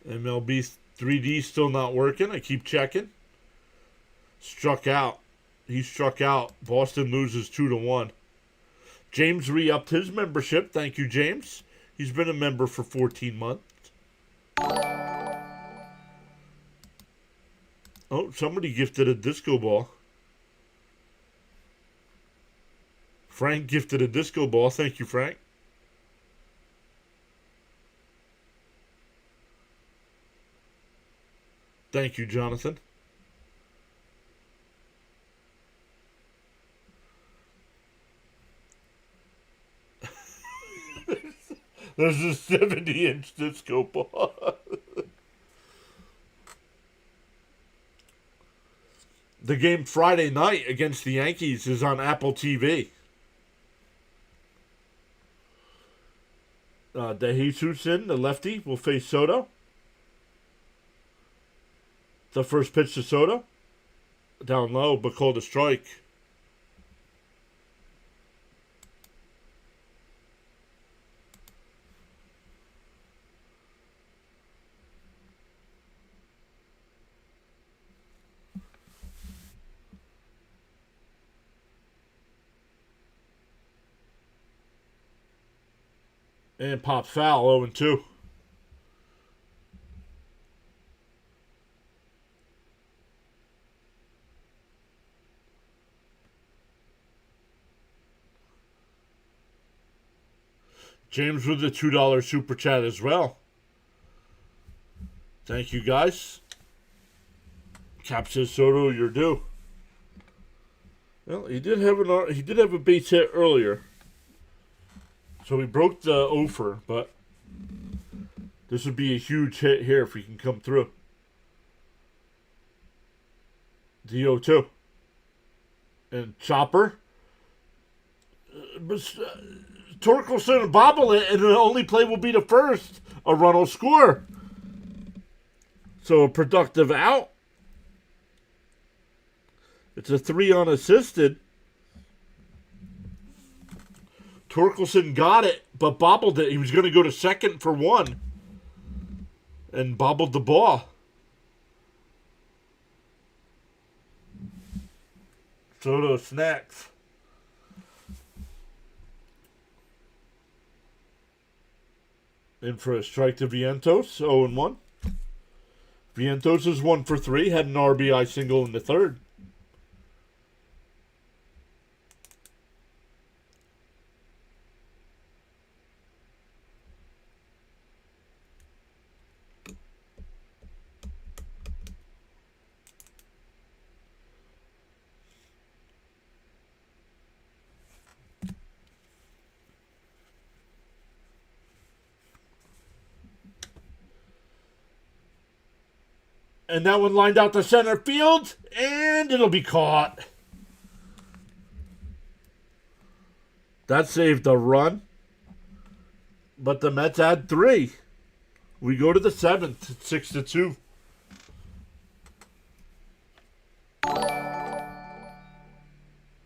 MLB 3D still not working. I keep checking. Struck out. He struck out. Boston loses 2-1. James re-upped his membership. Thank you, James. He's been a member for 14 months. Oh, somebody gifted a disco ball. Frank gifted a disco ball. Thank you, Frank. Thank you, Jonathan. There's a 70-inch disco ball. The game Friday night against the Yankees is on Apple TV. DeJesus, the lefty, will face Soto. The first pitch to Soto. Down low, but called a strike. And pop foul, 0-2. James with the $2 super chat as well. Thank you, guys. Cap says Soto, you're due. Well, he did have a base hit earlier. So he broke the offer, but this would be a huge hit here if he can come through. The 0-2. And Chopper. Torkelson bobble it, and the only play will be the first. A run will score. So a productive out. It's a 3 unassisted. Torkelson got it, but bobbled it. He was going to go to second for 1. And bobbled the ball. Soto snacks. In for a strike to Vientos, 0-1. Vientos is 1 for 3, had an RBI single in the third. And that one lined out to center field, and it'll be caught. That saved a run. But the Mets add 3. We go to the 7th, 6-2.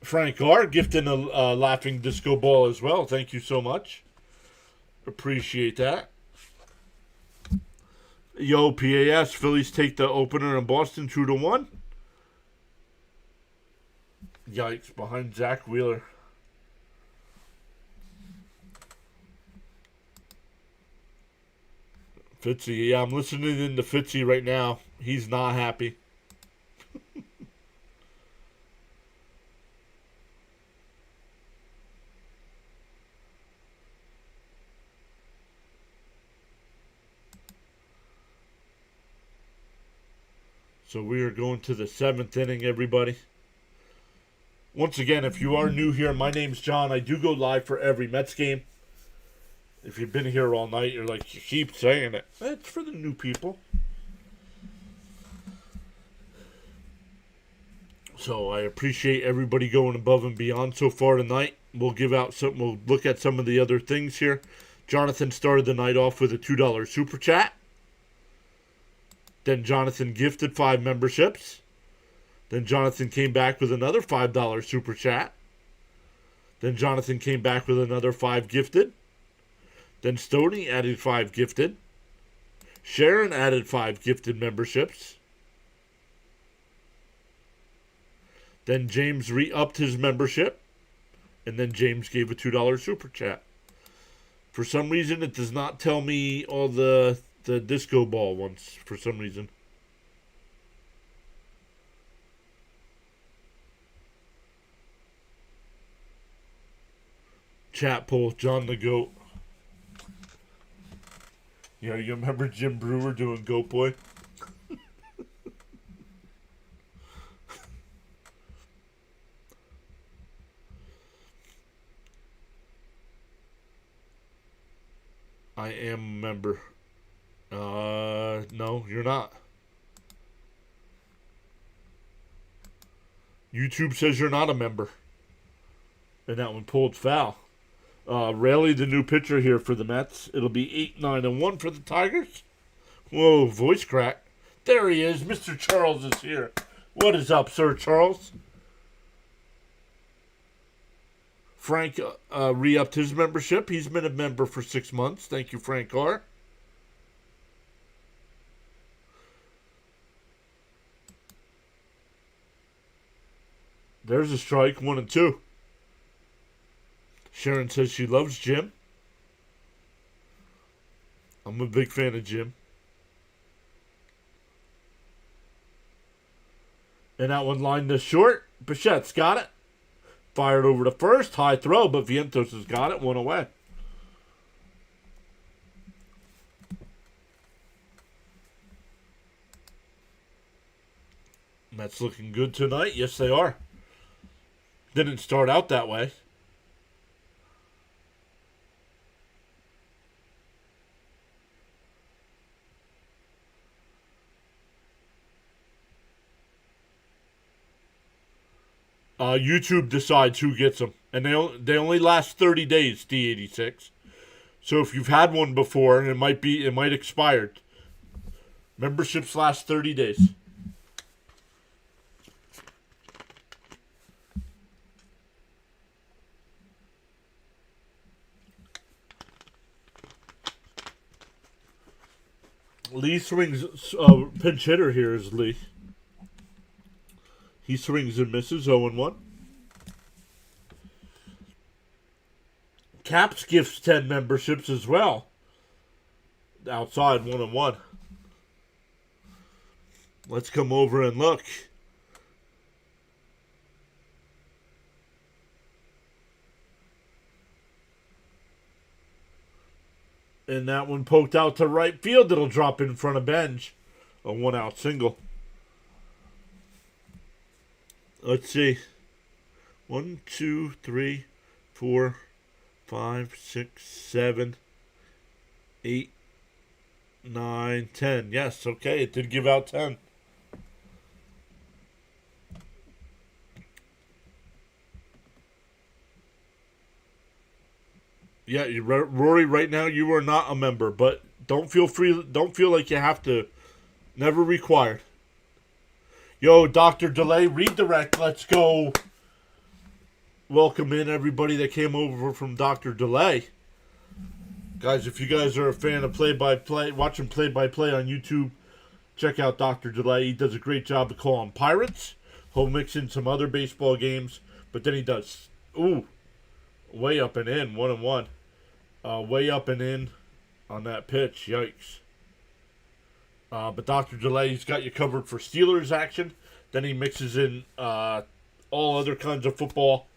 Frank R. gifting a laughing disco ball as well. Thank you so much. Appreciate that. Yo, PAS, Phillies take the opener in Boston 2-1. Yikes, behind Zach Wheeler. Fitzy, yeah, I'm listening in to Fitzy right now. He's not happy. So we are going to the 7th inning, everybody. Once again, if you are new here, my name's John. I do go live for every Mets game. If you've been here all night, you're like, you keep saying it. It's for the new people. So I appreciate everybody going above and beyond so far tonight. We'll look at some of the other things here. Jonathan started the night off with a $2 super chat. Then Jonathan gifted 5 memberships. Then Jonathan came back with another $5 super chat. Then Jonathan came back with another 5 gifted. Then Stoney added 5 gifted. Sharon added 5 gifted memberships. Then James re-upped his membership. And then James gave a $2 super chat. For some reason, it does not tell me all the disco ball ones, for some reason. Chat poll, John the Goat. Yeah, you remember Jim Brewer doing Goat Boy? I am a member. No, you're not. YouTube says you're not a member. And that one pulled foul. Raley, the new pitcher here for the Mets. It'll be 8-9-1 for the Tigers. Whoa, voice crack. There he is. Mr. Charles is here. What is up, Sir Charles? Frank re-upped his membership. He's been a member for 6 months. Thank you, Frank R. There's a strike, 1-2. Sharon says she loves Jim. I'm a big fan of Jim. And that one lined to short. Bichette's got it. Fired over to first. High throw, but Vientos has got it. 1 away. Mets looking good tonight. Yes, they are. Didn't start out that way. YouTube decides who gets them. And they only last 30 days, D86. So if you've had one before, it might expired. Memberships last 30 days. Lee swings, pinch hitter here is Lee. He swings and misses, 0-1. Caps gifts 10 memberships as well. Outside, 1-1. Let's come over and look. And that one poked out to right field. It'll drop in front of Benj. A 1-out single. Let's see. 1, 2, 3, 4, 5, 6, 7, 8, 9, 10. Yes, okay. It did give out 10. Yeah, Rory, right now you are not a member, but don't feel free. Don't feel like you have to. Never required. Yo, Dr. Delay, redirect. Let's go. Welcome in everybody that came over from Dr. Delay. Guys, if you guys are a fan of play-by-play, watching play-by-play on YouTube, check out Dr. Delay. He does a great job of calling Pirates. He'll mix in some other baseball games, but then he does, way up and in, 1-1. Way up and in on that pitch. Yikes. But Dr. Delay, he's got you covered for Steelers action. Then he mixes in all other kinds of football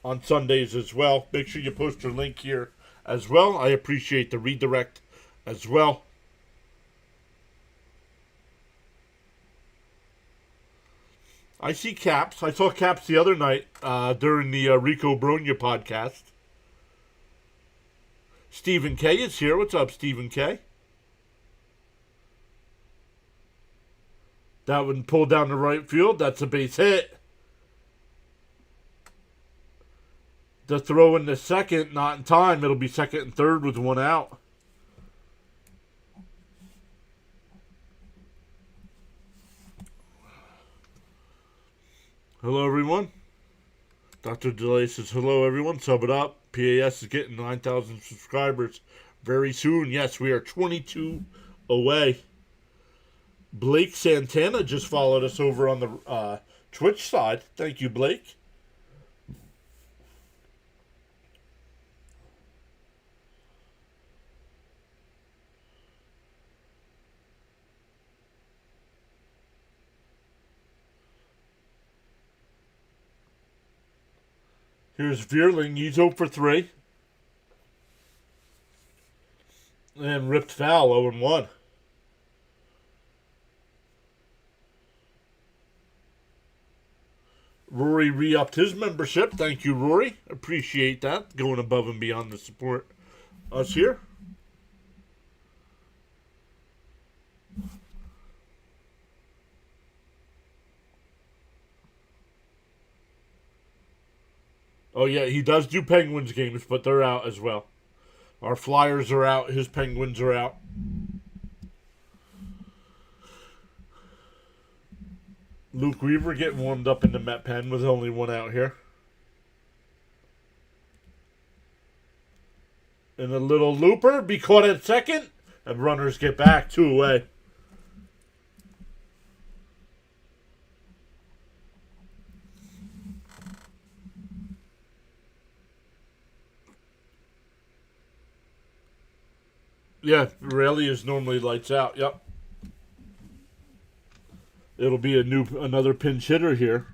on Sundays as well. Make sure you post your link here as well. I appreciate the redirect as well. I see Caps. I saw Caps the other night during the Rico Bronya podcast. Stephen K is here. What's up, Stephen K? That one pulled down the right field. That's a base hit. The throw in the second, not in time. It'll be second and third with one out. Hello, everyone. Dr. Delay says, hello, everyone. Sub it up. PAS is getting 9,000 subscribers very soon. Yes, we are 22 away. Blake Santana just followed us over on the Twitch side. Thank you, Blake. Here's Veerling. He's 0 for 3. And ripped foul, 0-1. Rory re-upped his membership. Thank you, Rory. Appreciate that. Going above and beyond to support us here. Oh, yeah, he does do Penguins games, but they're out as well. Our Flyers are out. His Penguins are out. Luke Weaver getting warmed up in the Met pen with only one out here. And a little looper. Be caught at second. And runners get back 2 away. Yeah, Rayleigh is normally lights out. Yep. It'll be another pinch hitter here.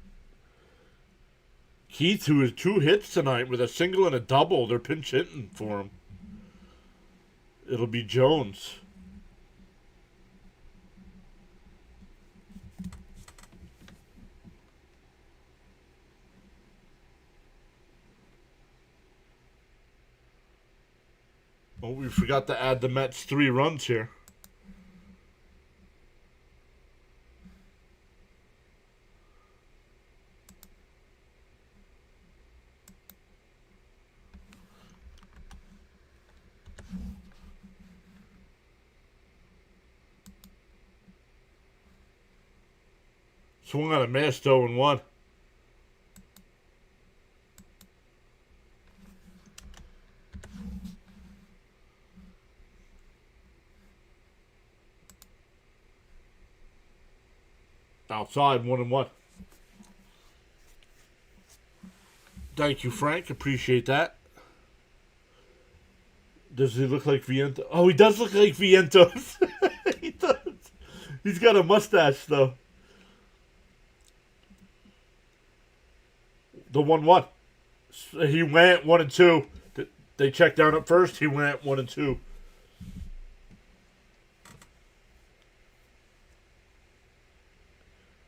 Keith, who has 2 hits tonight with a single and a double, they're pinch hitting for him. It'll be Jones. Oh, we forgot to add the Mets 3 runs here. Swung on a missed 0-1. Outside, 1-1. Thank you, Frank. Appreciate that. Does he look like Vientos? Oh, he does look like Vientos. He does. He's got a mustache, though. The 1-1. He went 1-2. They checked down at first. He went 1-2.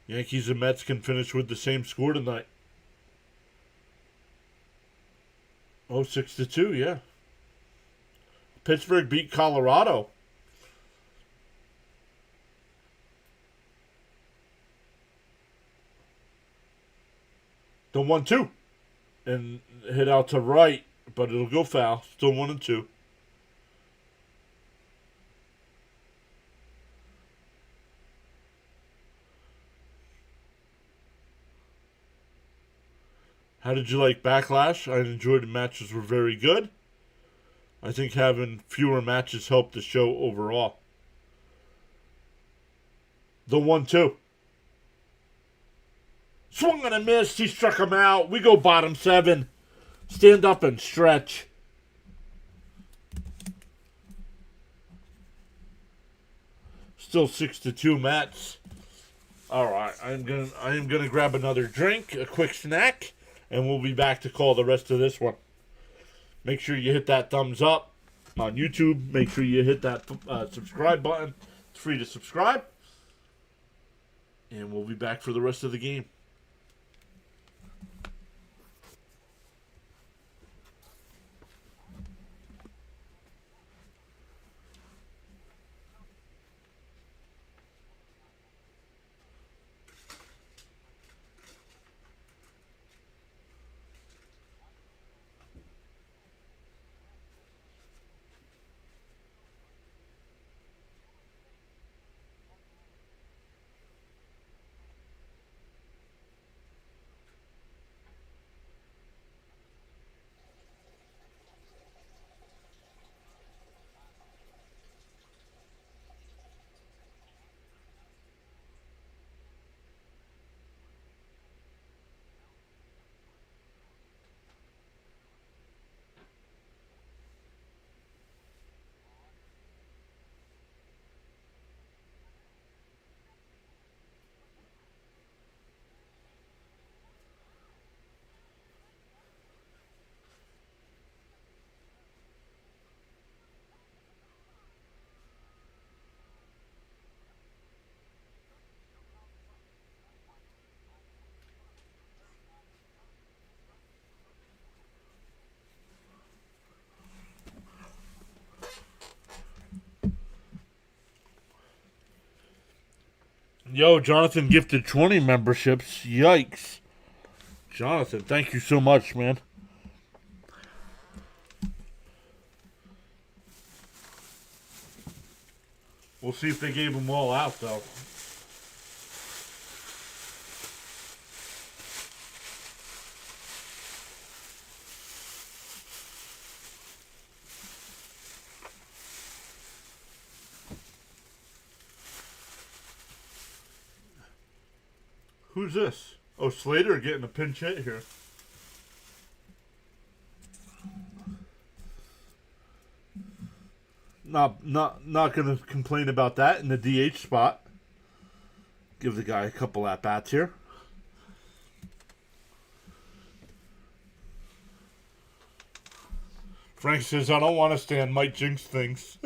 Yankees and Mets can finish with the same score tonight. 6-2, yeah. Pittsburgh beat Colorado. The 1-2. And hit out to right. but it'll go foul. Still 1-2. How did you like Backlash? I enjoyed the matches were very good. I think having fewer matches helped the show overall. The 1-2. Swung and a miss. He struck him out. We go bottom 7. Stand up and stretch. Still 6-2 Mets. All right, I am gonna grab another drink, a quick snack, and we'll be back to call the rest of this one. Make sure you hit that thumbs up on YouTube. Make sure you hit that subscribe button. It's free to subscribe, and we'll be back for the rest of the game. Yo, Jonathan gifted 20 memberships. Yikes. Jonathan, thank you so much, man. We'll see if they gave them all out, though. Who's this? Oh, Slater getting a pinch hit here. Not gonna complain about that in the DH spot. Give the guy a couple at bats here. Frank says, I don't want to stand. Might jinx things.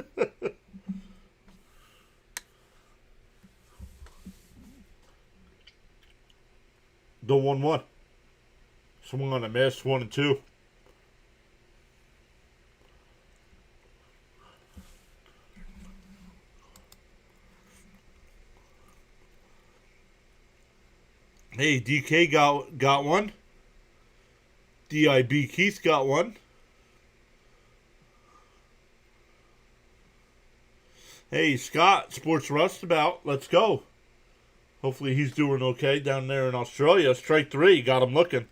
The 1-1. Swung on a miss, 1-2. Hey, DK got one. DIB Keith got one. Hey, Scott, Sports Rustabout, let's go. Hopefully he's doing okay down there in Australia. Strike 3, got him looking.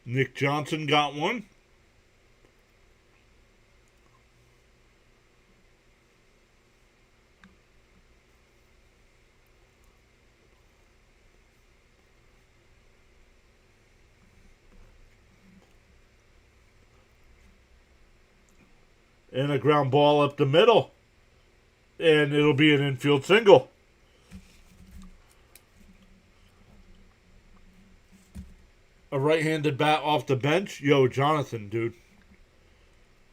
Nick Johnson got one. And a ground ball up the middle. And it'll be an infield single. A right-handed bat off the bench. Yo, Jonathan, dude.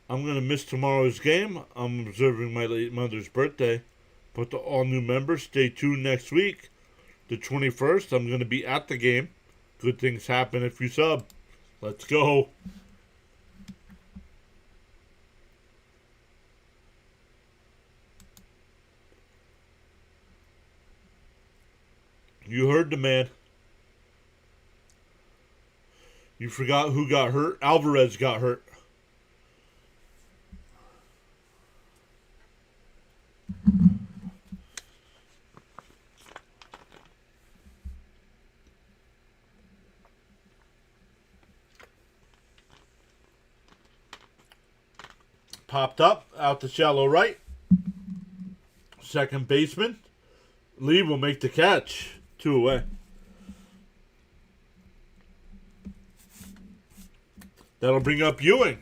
I'm going to miss tomorrow's game. I'm observing my late mother's birthday. But to all new members, stay tuned next week. The 21st, I'm going to be at the game. Good things happen if you sub. Let's go. You heard the man. You forgot who got hurt? Alvarez got hurt. Popped up, out to shallow right. Second baseman. Lee will make the catch. 2 away. That'll bring up Ewing.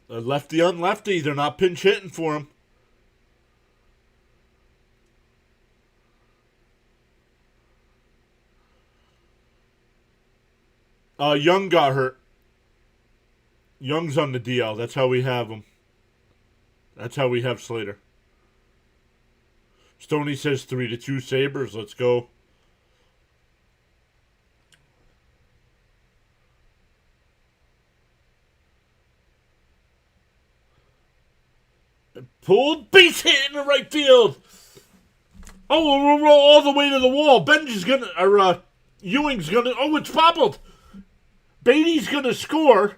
A lefty on lefty. They're not pinch hitting for him. Young got hurt. Young's on the DL. That's how we have him. That's how we have Slater. Stoney says 3-2 Sabres. Let's go. Pulled, base hit in the right field. Oh, we'll roll all the way to the wall. Benji's gonna, or Ewing's gonna. Oh, it's bobbled. Beatty's gonna score,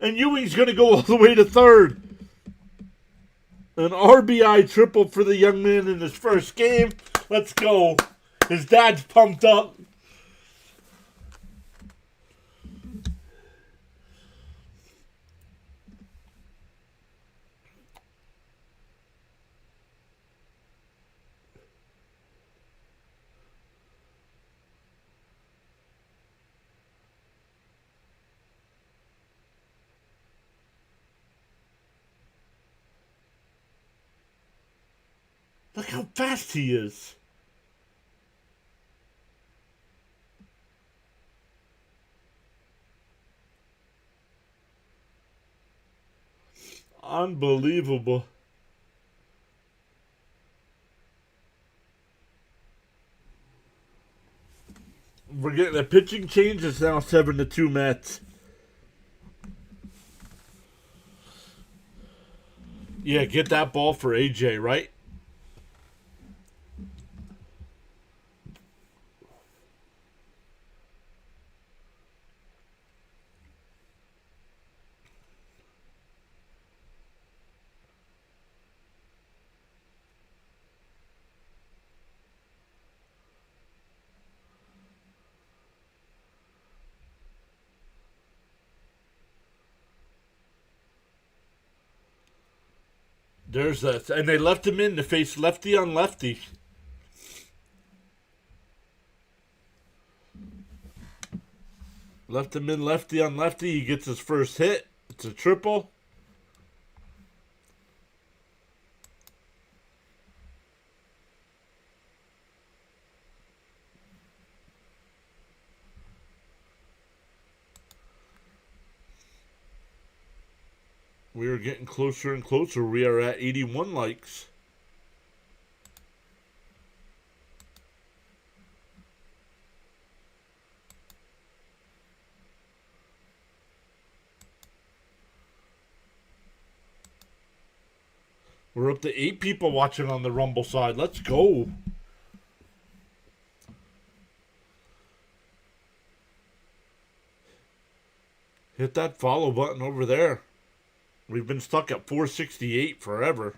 and Ewing's gonna go all the way to third. An RBI triple for the young man in his first game. Let's go. His dad's pumped up. Look how fast he is. Unbelievable. We're getting a pitching change. It's now 7-2 Mets. Yeah, get that ball for AJ, right? There's that. And they left him in to face lefty on lefty. Left him in lefty on lefty. He gets his first hit. It's a triple. We are getting closer and closer. We are at 81 likes. We're up to 8 people watching on the Rumble side. Let's go. Hit that follow button over there. We've been stuck at 468 forever.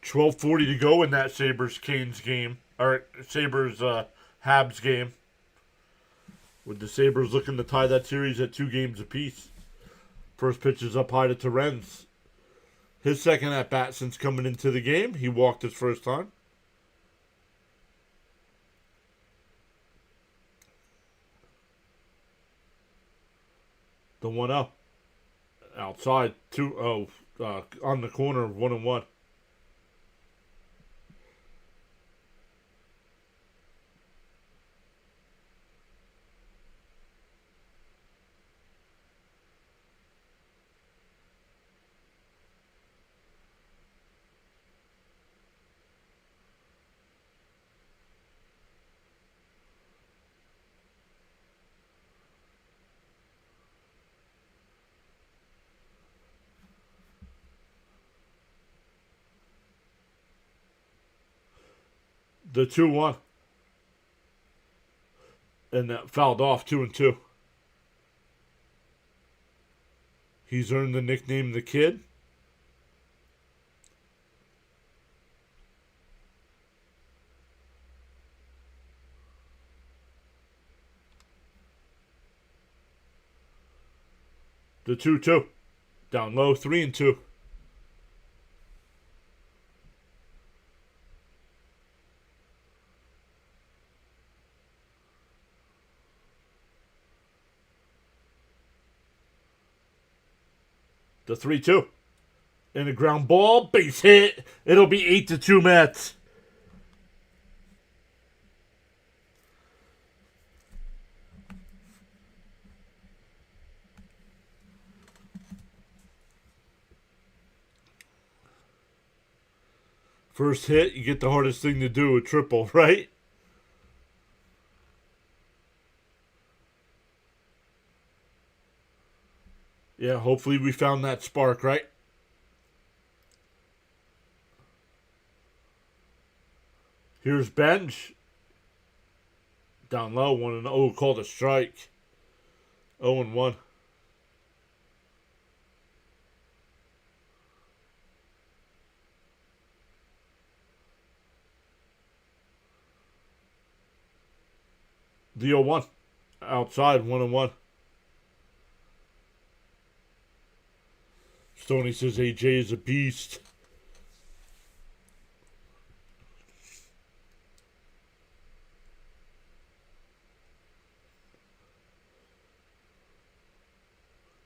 12:40 to go in that Sabres-Canes game. Or Sabres-Habs game. With the Sabres looking to tie that series at 2 games apiece. First pitch is up high to Terens. His second at-bat since coming into the game. He walked his first time. The 1-0. Outside. On the corner, 1-1. The 2-1. And that fouled off 2-2. He's earned the nickname The Kid. The 2-2. Down low, 3-2. The 3-2. And a ground ball, base hit. It'll be 8-2 Mets. First hit, you get the hardest thing to do, a triple, right? Yeah, hopefully we found that spark, right? Here's Benj. Down low, 1-0, called a strike. 0-1. The 0-1. Outside, 1-1. Stoney says AJ is a beast.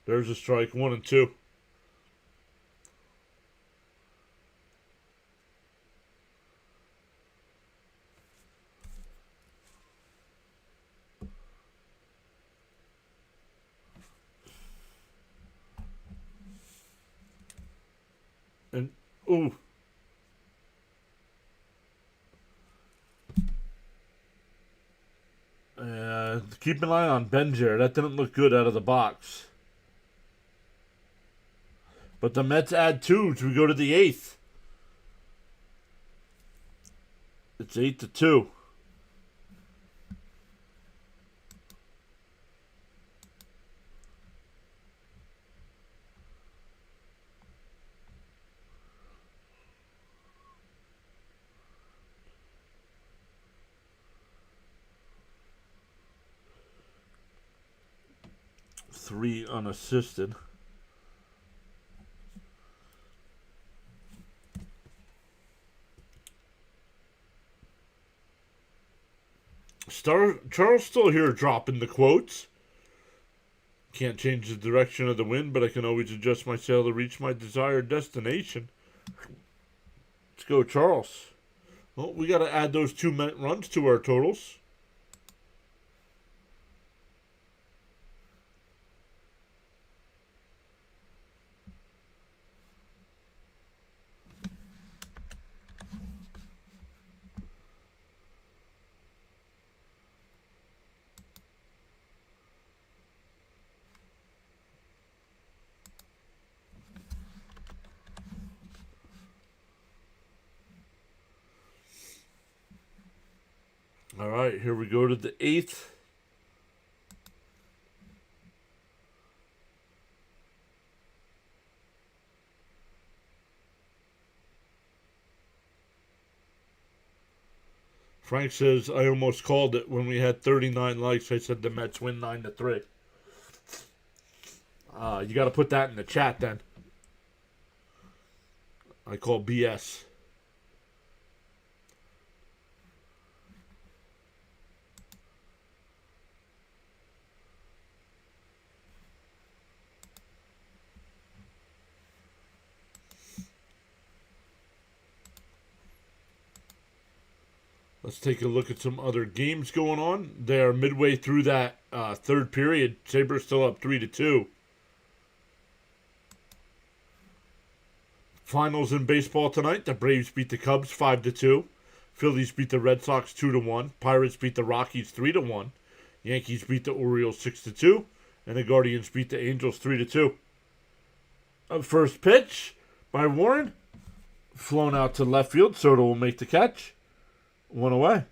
There's a strike, 1-2. And, ooh. Keep an eye on Benjer. That didn't look good out of the box. But the Mets add 2 to go to the 8th. It's 8-2. Three unassisted. Charles still here dropping the quotes. Can't change the direction of the wind, but I can always adjust my sail to reach my desired destination. Let's go, Charles. Well, we got to add those 2 runs to our totals. All right, here we go to the 8th. Frank says, I almost called it when we had 39 likes. I said the Mets win 9-3. You got to put that in the chat then. I call BS. Let's take a look at some other games going on. They are midway through that third period. Sabres still up 3-2. Finals in baseball tonight. The Braves beat the Cubs 5-2. Phillies beat the Red Sox 2-1. Pirates beat the Rockies 3-1. Yankees beat the Orioles 6-2. And the Guardians beat the Angels 3-2. First pitch by Warren. Flown out to left field. Soto will make the catch. One away.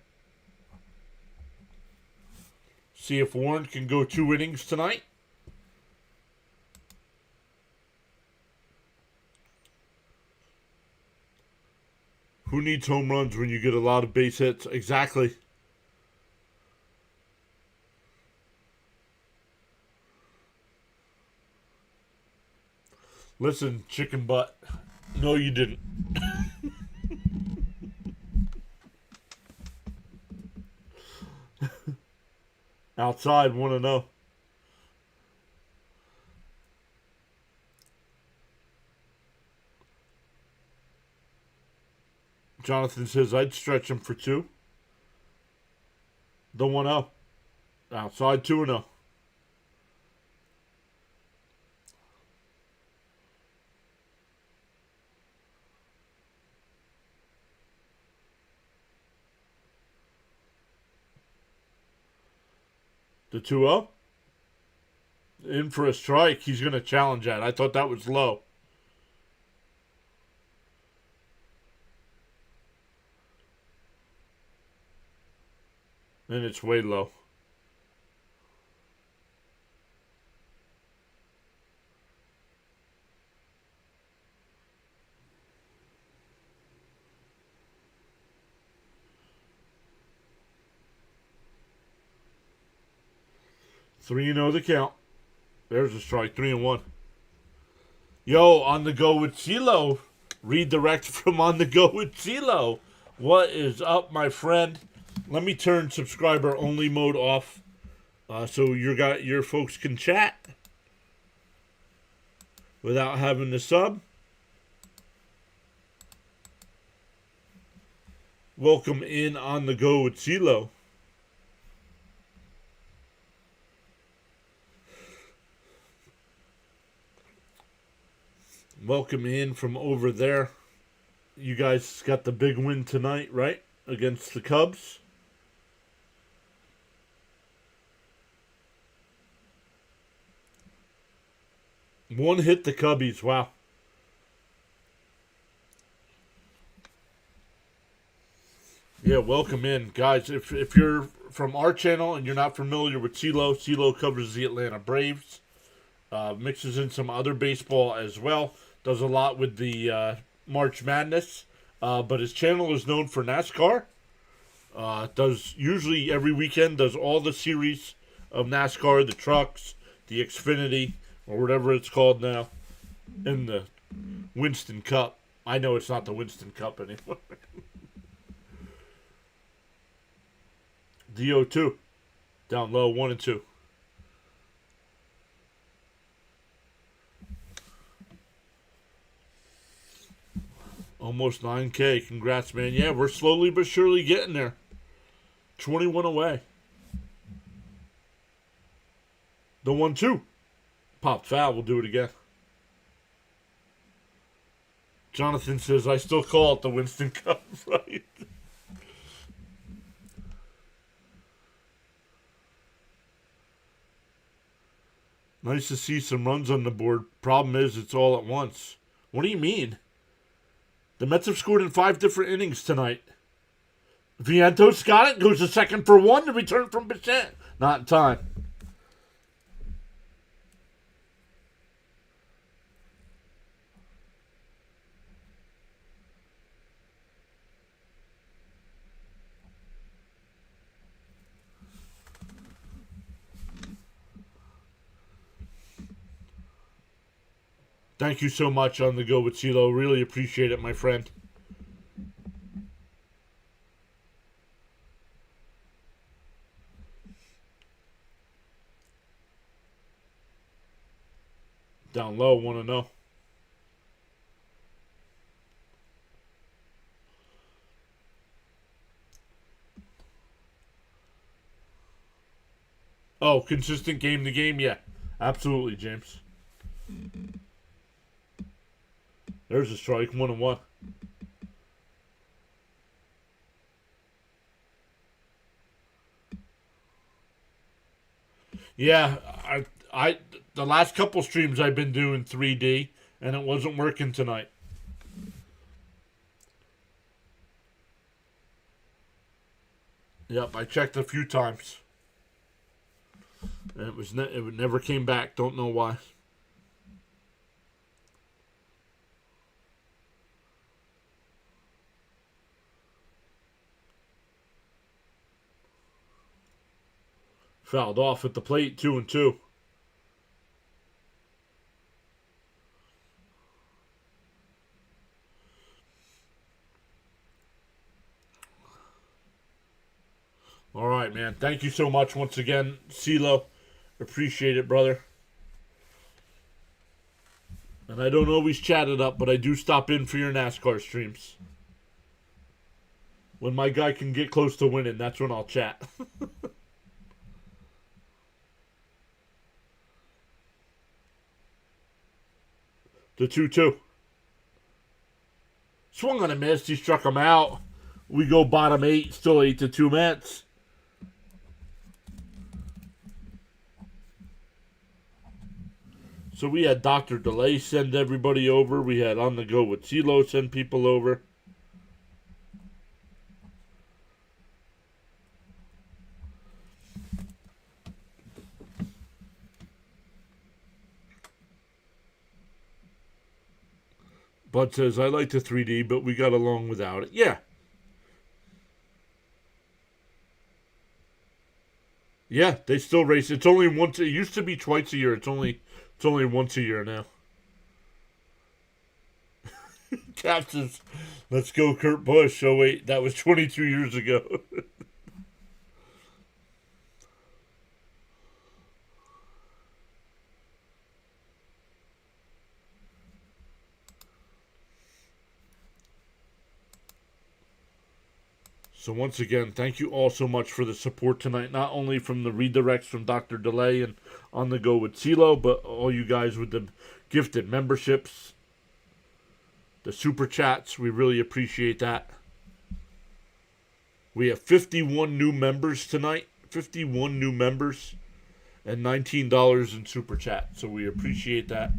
See if Warren can go 2 innings tonight. Who needs home runs when you get a lot of base hits? Exactly. Listen, chicken butt. No, you didn't. Outside, 1-0. Jonathan says I'd stretch him for 2. The 1-0. Outside, 2-0. The 2-0. In for a strike. He's going to challenge that. I thought that was low. And it's way low. Three and 0 the count. There's a strike. 3-1. Yo, on the go with CeeLo. Redirect from on the go with CeeLo. What is up, my friend? Let me turn subscriber only mode off, so your folks can chat without having to sub. Welcome in on the go with CeeLo. Welcome in from over there. You guys got the big win tonight, right? Against the Cubs. One hit the Cubbies. Wow. Yeah, welcome in. Guys, if you're from our channel and you're not familiar with CeeLo covers the Atlanta Braves. Mixes in some other baseball as well. Does a lot with the March Madness. But his channel is known for NASCAR. Does usually every weekend, does all the series of NASCAR, the trucks, the Xfinity, or whatever it's called now, in the Winston Cup. I know it's not the Winston Cup anymore. DO2. Down low, 1-2. Almost 9K. Congrats, man. Yeah, we're slowly but surely getting there. 21 away. The 1-2. Popped foul. We'll do it again. Jonathan says, I still call it the Winston Cup, right? Nice to see some runs on the board. Problem is, it's all at once. What do you mean? The Mets have scored in 5 different innings tonight. Vientos got it. Goes to second for 1 to return from Bichette. Not in time. Thank you so much on the go with CeeLo. Really appreciate it, my friend. Down low, 1-0. Oh, consistent game to game? Yeah, absolutely, James. There's a strike, 1-1. Yeah, I the last couple streams I've been doing 3D, and it wasn't working tonight. Yep, I checked a few times. And it never came back. Don't know why. Fouled off at the plate, 2-2. All right, man. Thank you so much once again, CeeLo. Appreciate it, brother. And I don't always chat it up, but I do stop in for your NASCAR streams. When my guy can get close to winning, that's when I'll chat. The 2-2. Swung on a miss. He struck him out. We go bottom 8, still 8-2 Mets. So we had Dr. Delay send everybody over. We had On the Go with CeeLo send people over. Bud says, I like the 3D, but we got along without it. Yeah. Yeah, they still race. It's only once. It used to be twice a year. It's only once a year now. Cap says, let's go Kurt Busch. Oh, wait, that was 22 years ago. So once again, thank you all so much for the support tonight. Not only from the redirects from Dr. Delay and On the Go with CeeLo, but all you guys with the gifted memberships, the super chats. We really appreciate that. We have 51 new members tonight. 51 new members and $19 in super chat. So we appreciate that.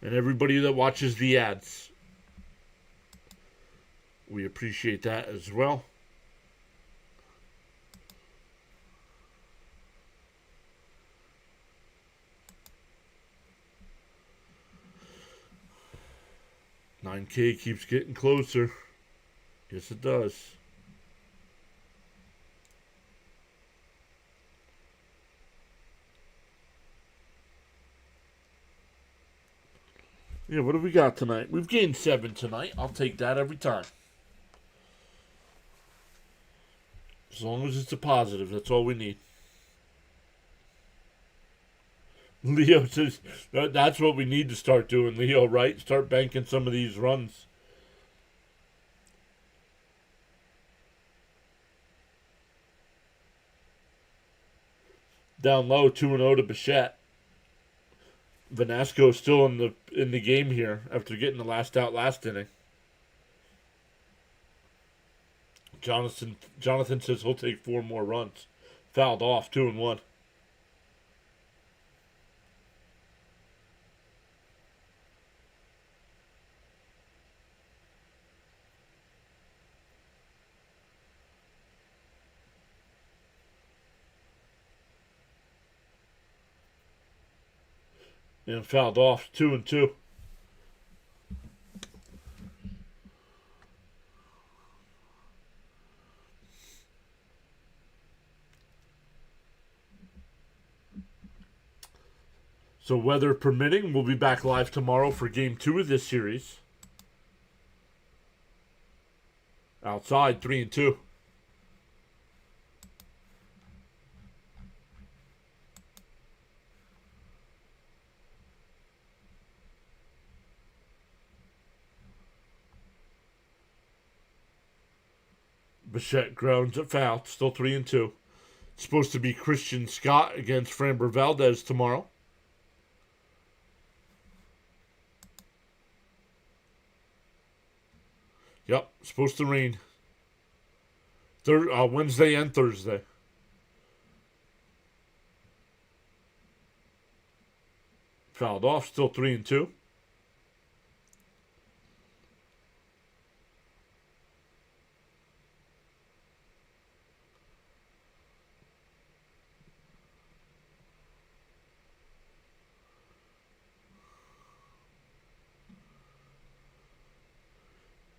And everybody that watches the ads, we appreciate that as well. $9K keeps getting closer. Yes, it does. Yeah, what do we got tonight? We've gained 7 tonight. I'll take that every time. As long as it's a positive, that's all we need. Leo says that's what we need to start doing, Leo, right? Start banking some of these runs. Down low, 2-0 to Bichette. Vanasco still in the game here after getting the last out last inning. Jonathan says he'll take 4 more runs. Fouled off, 2-1. And fouled off, 2-2. So weather permitting, we'll be back live tomorrow for Game 2 of this series. Outside, 3-2. Bichette grounds at foul, still 3-2. It's supposed to be Christian Scott against Framber Valdez tomorrow. Yep, supposed to rain. Wednesday and Thursday. Fouled off, still 3-2.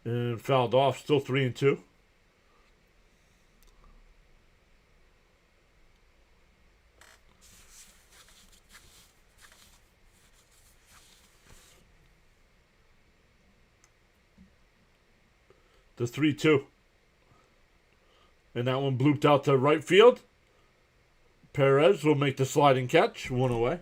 And fouled off. Still 3-2. The 3-2. And that one blooped out to right field. Perez will make the sliding catch. One away.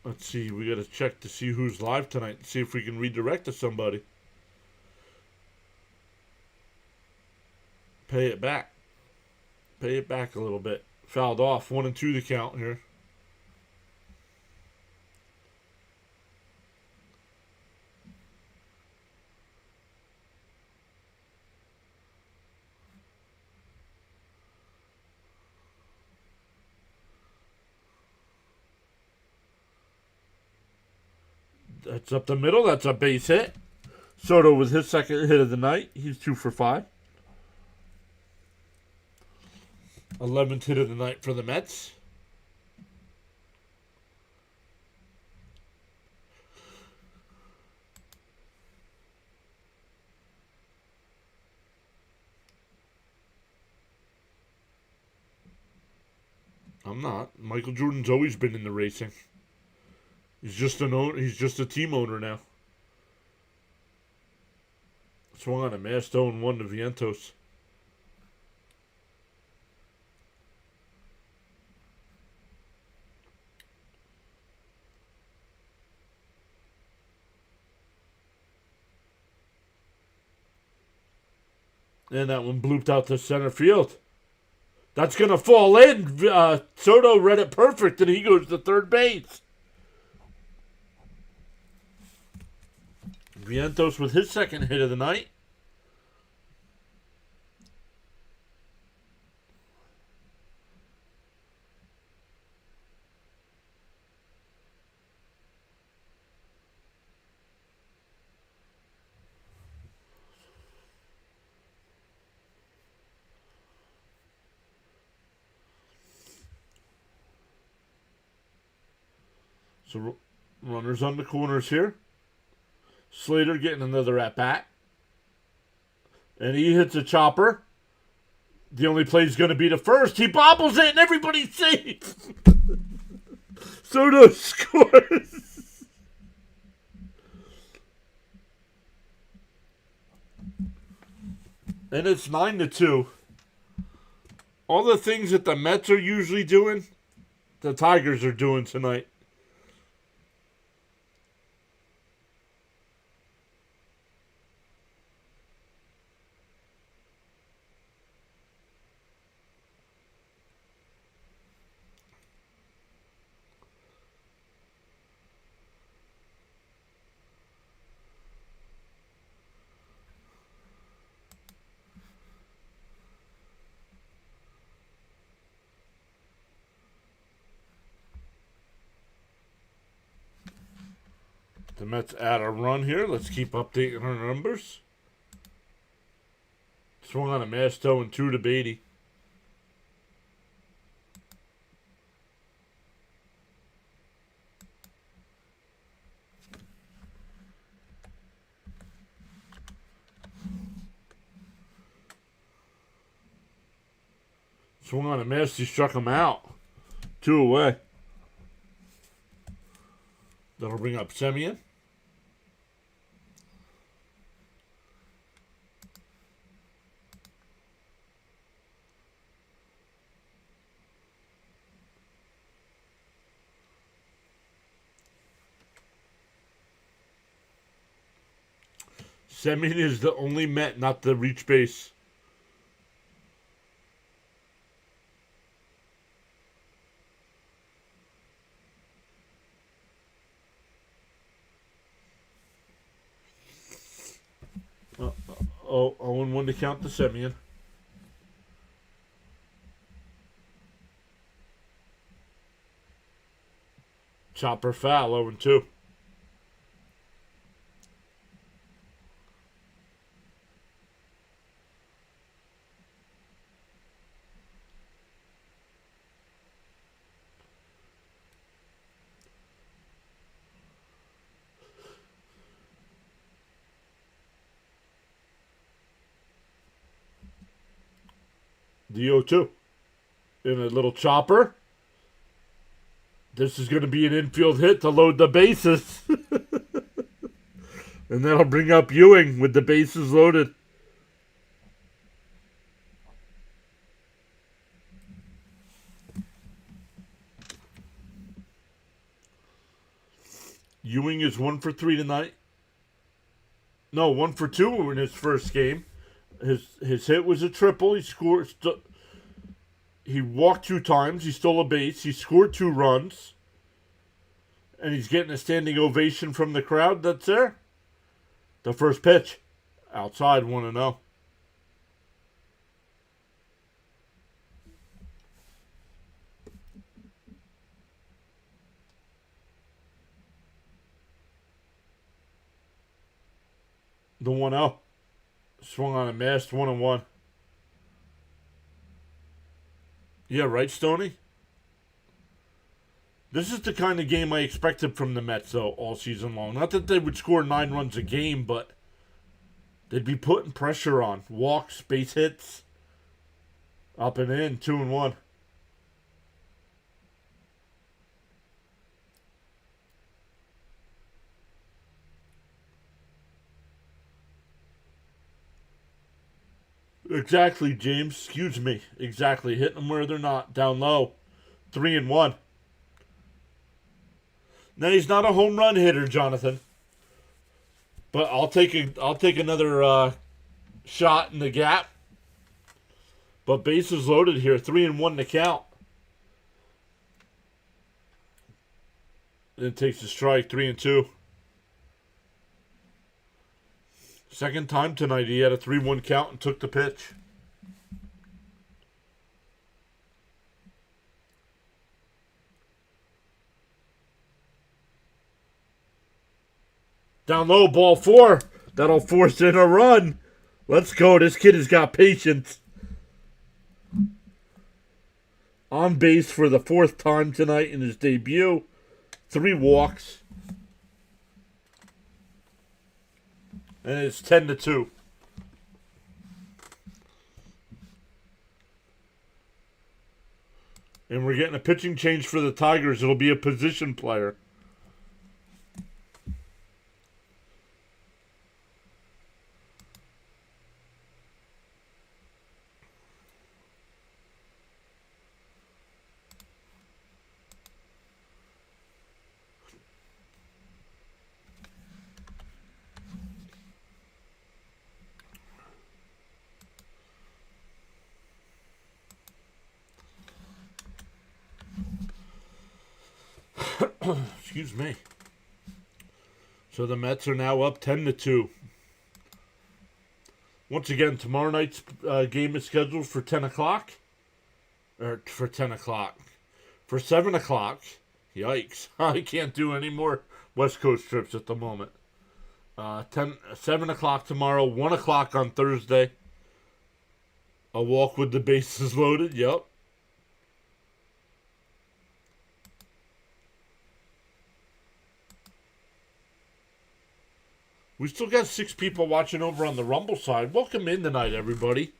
Let's see. We got to check to see who's live tonight. See if we can redirect to somebody. Pay it back. Pay it back a little bit. Fouled off. 1-2 the count here. That's up the middle. That's a base hit. Soto with his second hit of the night. He's 2 for 5. 11th hit of the night for the Mets. I'm not. Michael Jordan's always been in the racing. He's just a team owner now. Swung on a Masto and 1 to Vientos. And that one blooped out to center field. That's going to fall in. Soto read it perfect, and he goes to third base. Vientos with his second hit of the night. So runners on the corners here. Slater getting another at-bat. And he hits a chopper. The only play is going to be the first. He bobbles it and everybody's safe. Soto scores. And it's 9-2. All the things that the Mets are usually doing, the Tigers are doing tonight. The Mets add a run here. Let's keep updating our numbers. Swung on a Masto and 2 to Beatty. Swung on a miss. He struck him out. 2 away. That'll bring up Semien. Semien is the only Met not to reach base. Oh, 0-1 to count to Semien. Chopper foul, 0-2. The 0-2. In a little chopper. This is going to be an infield hit to load the bases. And that'll bring up Ewing with the bases loaded. Ewing is 1 for 3 tonight. No, 1 for 2 in his first game. His hit was a triple. He scored. He walked 2 times. He stole a base. He scored 2 runs. And he's getting a standing ovation from the crowd that's there. The first pitch. Outside, 1-0. The 1-0. Swung on a mast, 1-1. Yeah, right, Stoney? This is the kind of game I expected from the Mets, though, all season long. Not that they would score 9 runs a game, but they'd be putting pressure on. Walks, base hits, up and in, 2-1. Exactly, James. Excuse me. Exactly. Hitting them where they're not. Down low. 3-1. Now he's not a home run hitter, Jonathan. But I'll take another shot in the gap. But bases loaded here. 3-1 to count. Then takes a strike. 3-2. Second time tonight he had a 3-1 count and took the pitch. Down low, ball 4. That'll force in a run. Let's go. This kid has got patience. On base for the 4th time tonight in his debut. 3 walks. And it's 10-2. And we're getting a pitching change for the Tigers. It'll be a position player. Excuse me. So the Mets are now up 10-2. Once again, tomorrow night's game is scheduled for 10 o'clock. Or for 10 o'clock. For 7 o'clock. Yikes. I can't do any more West Coast trips at the moment. 7 o'clock tomorrow, 1 o'clock on Thursday. A walk with the bases loaded. Yep. We still got 6 people watching over on the Rumble side. Welcome in tonight, everybody.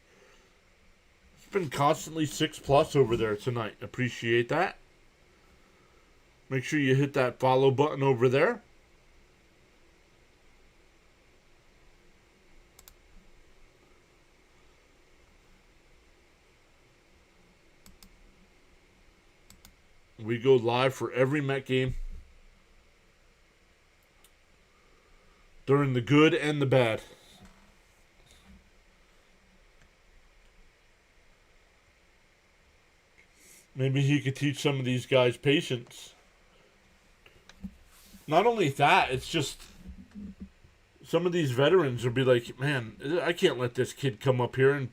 It's been constantly 6+ over there tonight. Appreciate that. Make sure you hit that follow button over there. We go live for every Met game. During the good and the bad. Maybe he could teach some of these guys patience. Not only that, it's just some of these veterans will be like, man, I can't let this kid come up here and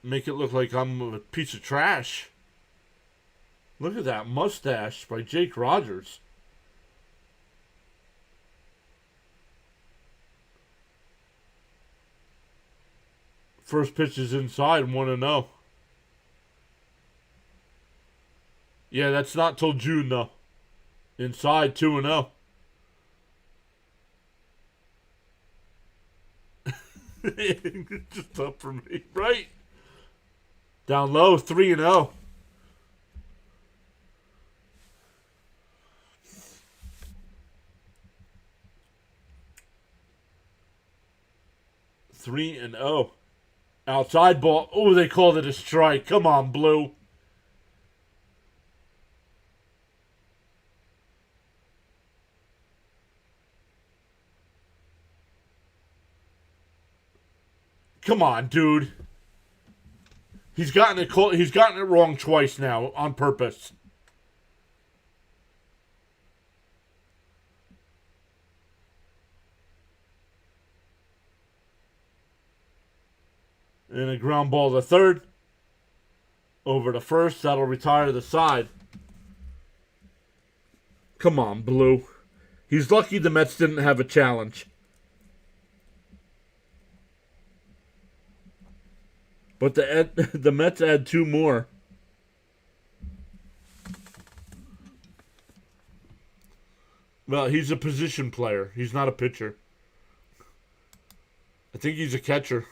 make it look like I'm a piece of trash. Look at that mustache by Jake Rogers. First pitch is inside, 1-0. Yeah, that's not till June, though. Inside, 2-0. Just up for me, right? Down low, 3-0. Three and oh. Outside ball. Oh, they called it a strike. Come on, Blue. Come on, dude. He's gotten it wrong twice now on purpose. And a ground ball to third. Over to first. That'll retire the side. Come on, Blue. He's lucky the Mets didn't have a challenge. But the Mets add two more. Well, he's a position player. He's not a pitcher. I think he's a catcher.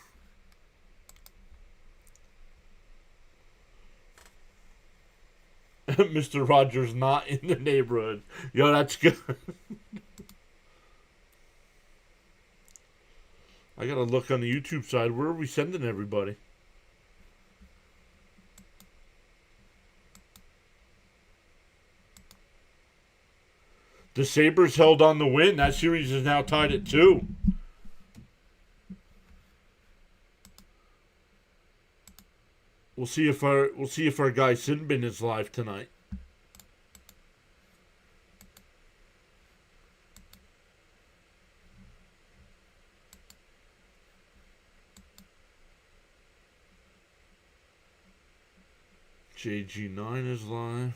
Mr. Rogers not in the neighborhood. Yo, that's good. I gotta look on the YouTube side. Where are we sending everybody? The Sabres held on the win. That series is now tied at 2. We'll see if our guy Sinbin is live tonight. JG9 is live.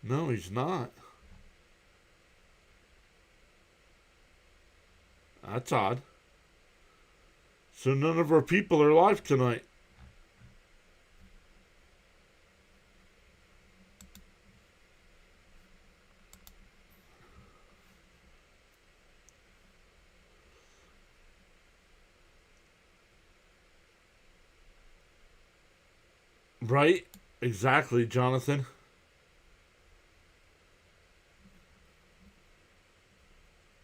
No, he's not. That's odd. So none of our people are live tonight. Right? Exactly, Jonathan.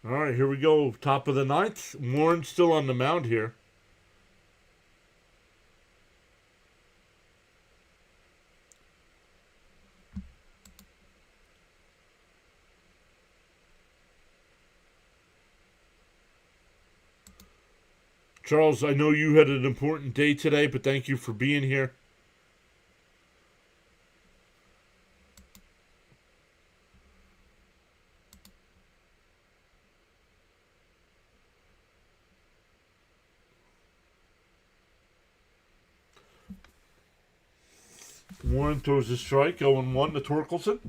All right, here we go. Top of the ninth. Warren's still on the mound here. Charles, I know you had an important day today, but thank you for being here. Warren throws a strike, 0-1 to Torkelson.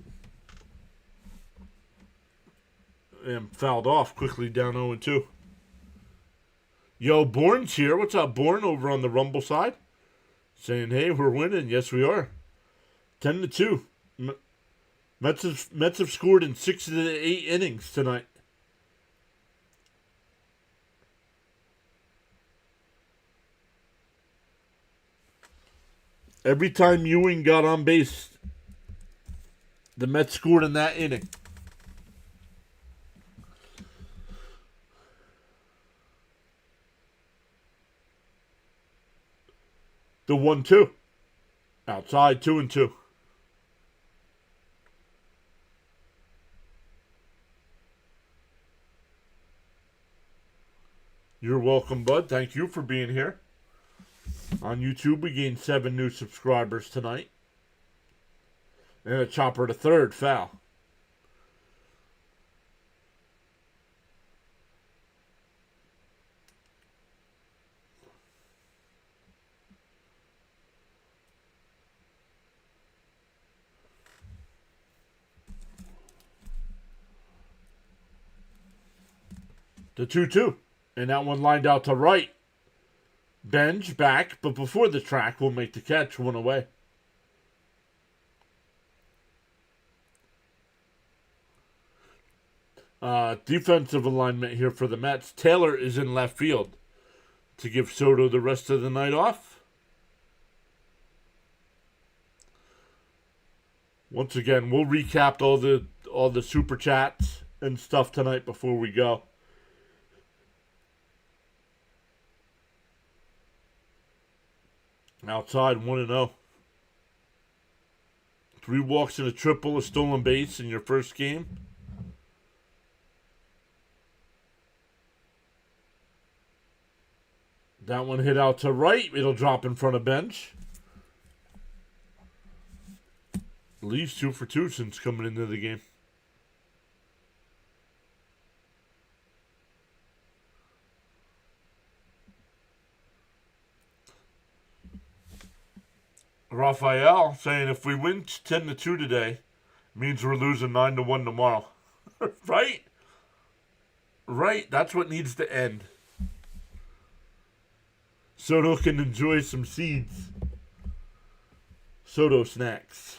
And fouled off quickly, down 0-2. Yo, Bourne's here. What's up, Bourne, over on the Rumble side? Saying, hey, we're winning. Yes, we are. 10-2. Mets have scored in 6 of the 8 innings tonight. Every time Ewing got on base, the Mets scored in that inning. The 1-2. Outside, 2-2. You're welcome, bud. Thank you for being here. On YouTube, we gained 7 new subscribers tonight. And a chopper to third, foul. The 2-2. And that one lined out to right. Benj back, but before the track will make the catch, one away. Defensive alignment here for the Mets. Taylor is in left field to give Soto the rest of the night off. Once again, we'll recap all the super chats and stuff tonight before we go. Outside 1-0. 3 walks and a triple, a stolen base in your first game. That one hit out to right. It'll drop in front of bench. Leaves 2 for 2 since coming into the game. Raphael saying if we win 10-2 today, means we're losing 9-1 tomorrow. Right? Right. That's what needs to end. Soto can enjoy some seeds. Soto snacks.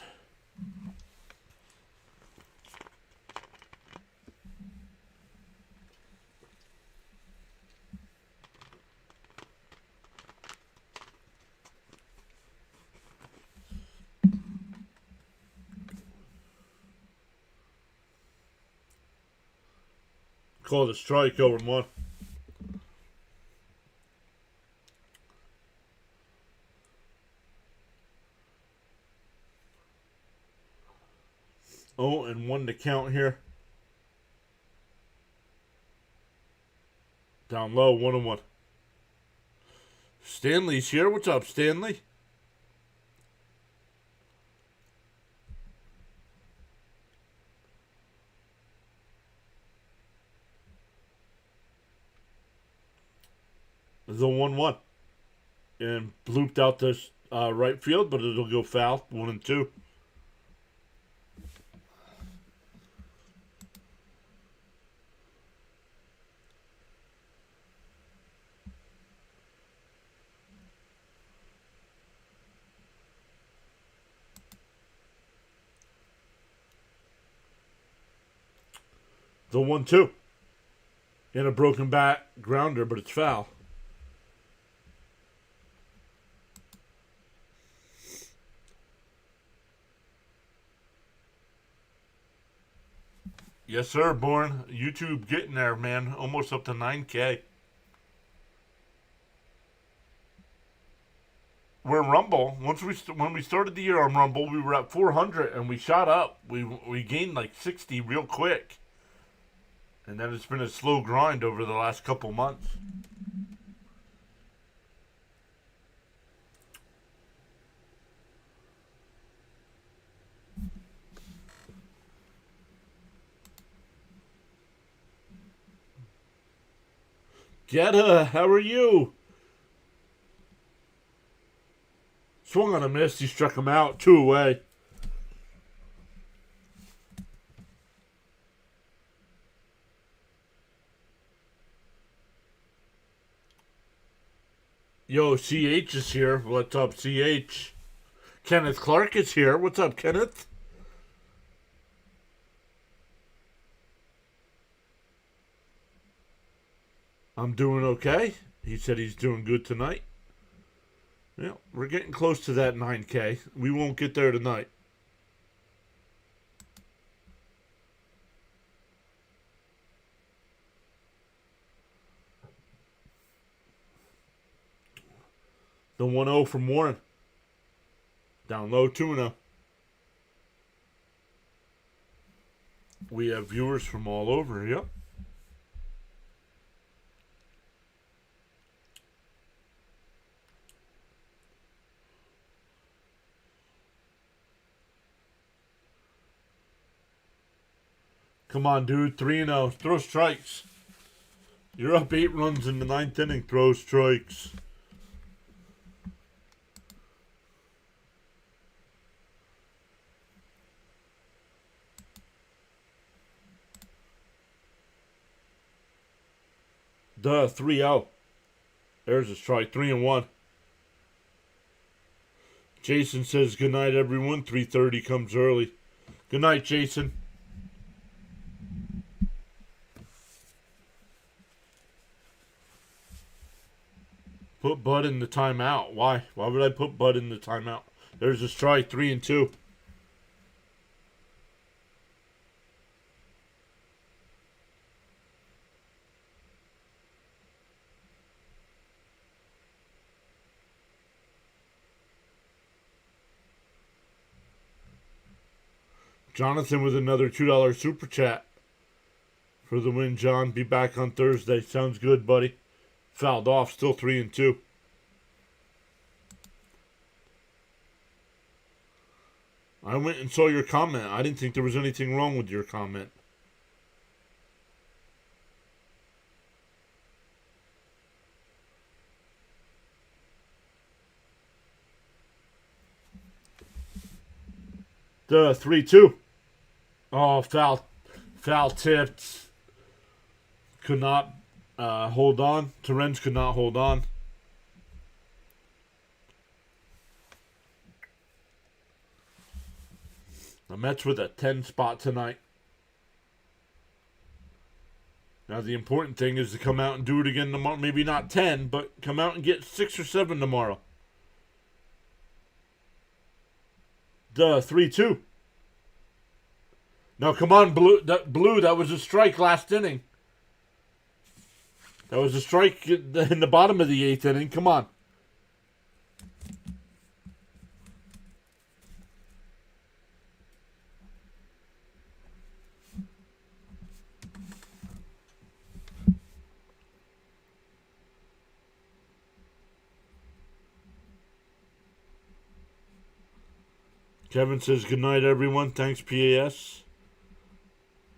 Called a strike, 0-1. Oh, and 1 to count here. Down low, 1-1. Stanley's here. What's up, Stanley? The 1-1. And blooped out this right field, but it'll go foul. 1-2. The 1-2. And a broken bat grounder, but it's foul. Yes, sir, Born. YouTube getting there, man. Almost up to 9K. We're Rumble. When we started the year on Rumble, we were at 400, and we shot up. We gained like 60 real quick. And then it's been a slow grind over the last couple months. Getta, how are you? Swung on a miss. He struck him out. 2 away. Yo, CH is here. What's up, CH? Kenneth Clark is here. What's up, Kenneth? I'm doing okay. He said he's doing good tonight. Yeah, we're getting close to that 9K. We won't get there tonight. The 1-0 from Warren. Down low, 2-0. We have viewers from all over, yep. Come on, dude. 3-0. Throw strikes. You're up 8 runs in the 9th inning. Throw strikes. Duh, 3-0. There's a strike. 3-1. Jason says good night, everyone. 3:30 comes early. Good night, Jason. Put Bud in the timeout. Why? Why would I put Bud in the timeout? There's a strike. 3-2. Jonathan with another $2 super chat for the win, John. Be back on Thursday. Sounds good, buddy. Fouled off. Still 3-2. I went and saw your comment. I didn't think there was anything wrong with your comment. The 3-2. Oh, foul tipped. Could not hold on. Terrence could not hold on. The Mets with a 10 spot tonight. Now the important thing is to come out and do it again tomorrow. Maybe not 10, but come out and get 6 or 7 tomorrow. The 3-2. Now come on, Blue. That was a strike last inning. That was a strike in the bottom of the 8th inning. Come on. Kevin says good night, everyone. Thanks, PAS.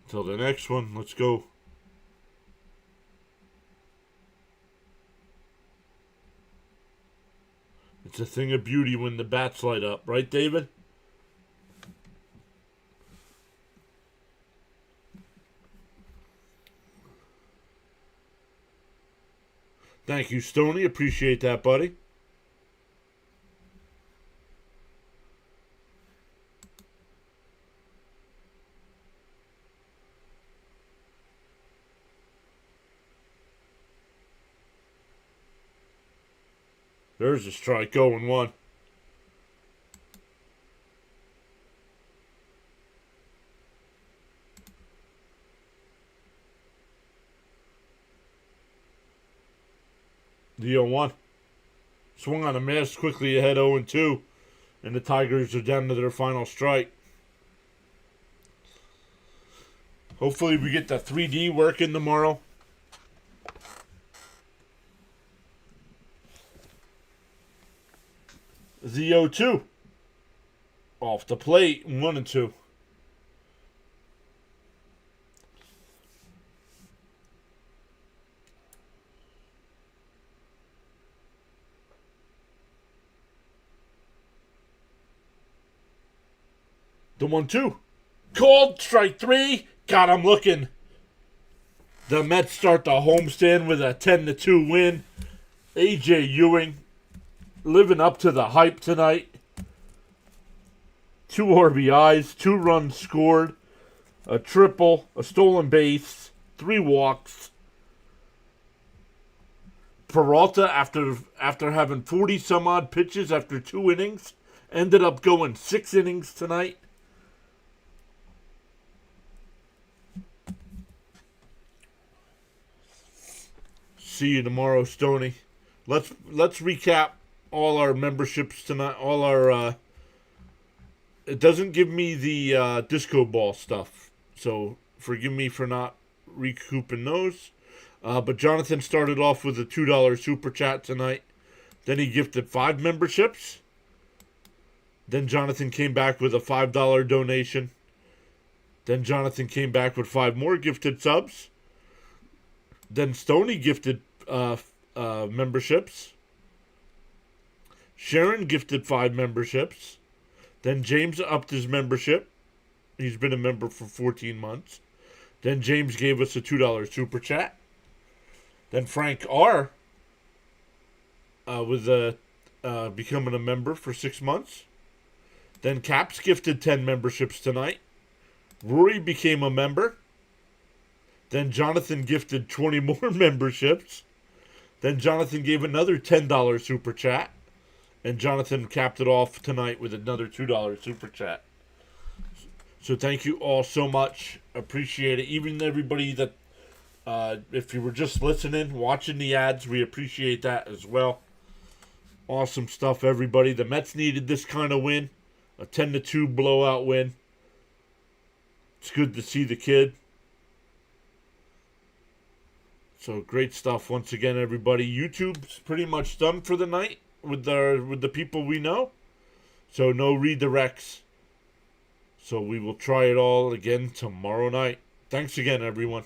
Until the next one, let's go. It's a thing of beauty when the bats light up, right, David? Thank you, Stoney. Appreciate that, buddy. There's a strike. 0-1. The 0-1. Swung on a miss, quickly ahead 0-2. And the Tigers are down to their final strike. Hopefully we get the 3D working tomorrow. The 0-2. Off the plate, 1-2. The 1-2. Called, strike 3. God, I'm looking. The Mets start the homestand with a 10-2 win. A.J. Ewing living up to the hype tonight. 2 RBIs, 2 runs scored, a triple, a stolen base, 3 walks. Peralta, after having 40 some odd pitches after 2 innings, ended up going 6 innings tonight. See you tomorrow, Stoney. Let's recap all our memberships tonight. All our it doesn't give me the disco ball stuff, so forgive me for not recouping those. But Jonathan started off with a $2 super chat tonight. Then he gifted 5 memberships. Then Jonathan came back with a $5 donation. Then Jonathan came back with 5 more gifted subs. Then Stoney gifted memberships. Sharon gifted 5 memberships. Then James upped his membership. He's been a member for 14 months. Then James gave us a $2 super chat. Then Frank R. was becoming a member for 6 months. Then Caps gifted 10 memberships tonight. Rory became a member. Then Jonathan gifted 20 more memberships. Then Jonathan gave another $10 super chat. And Jonathan capped it off tonight with another $2 super chat. So thank you all so much. Appreciate it. Even everybody that, if you were just listening, watching the ads, we appreciate that as well. Awesome stuff, everybody. The Mets needed this kind of win. A 10-2 blowout win. It's good to see the kid. So great stuff once again, everybody. YouTube's pretty much done for the night with the people we know. So no redirects. So we will try it all again tomorrow night. Thanks again, everyone.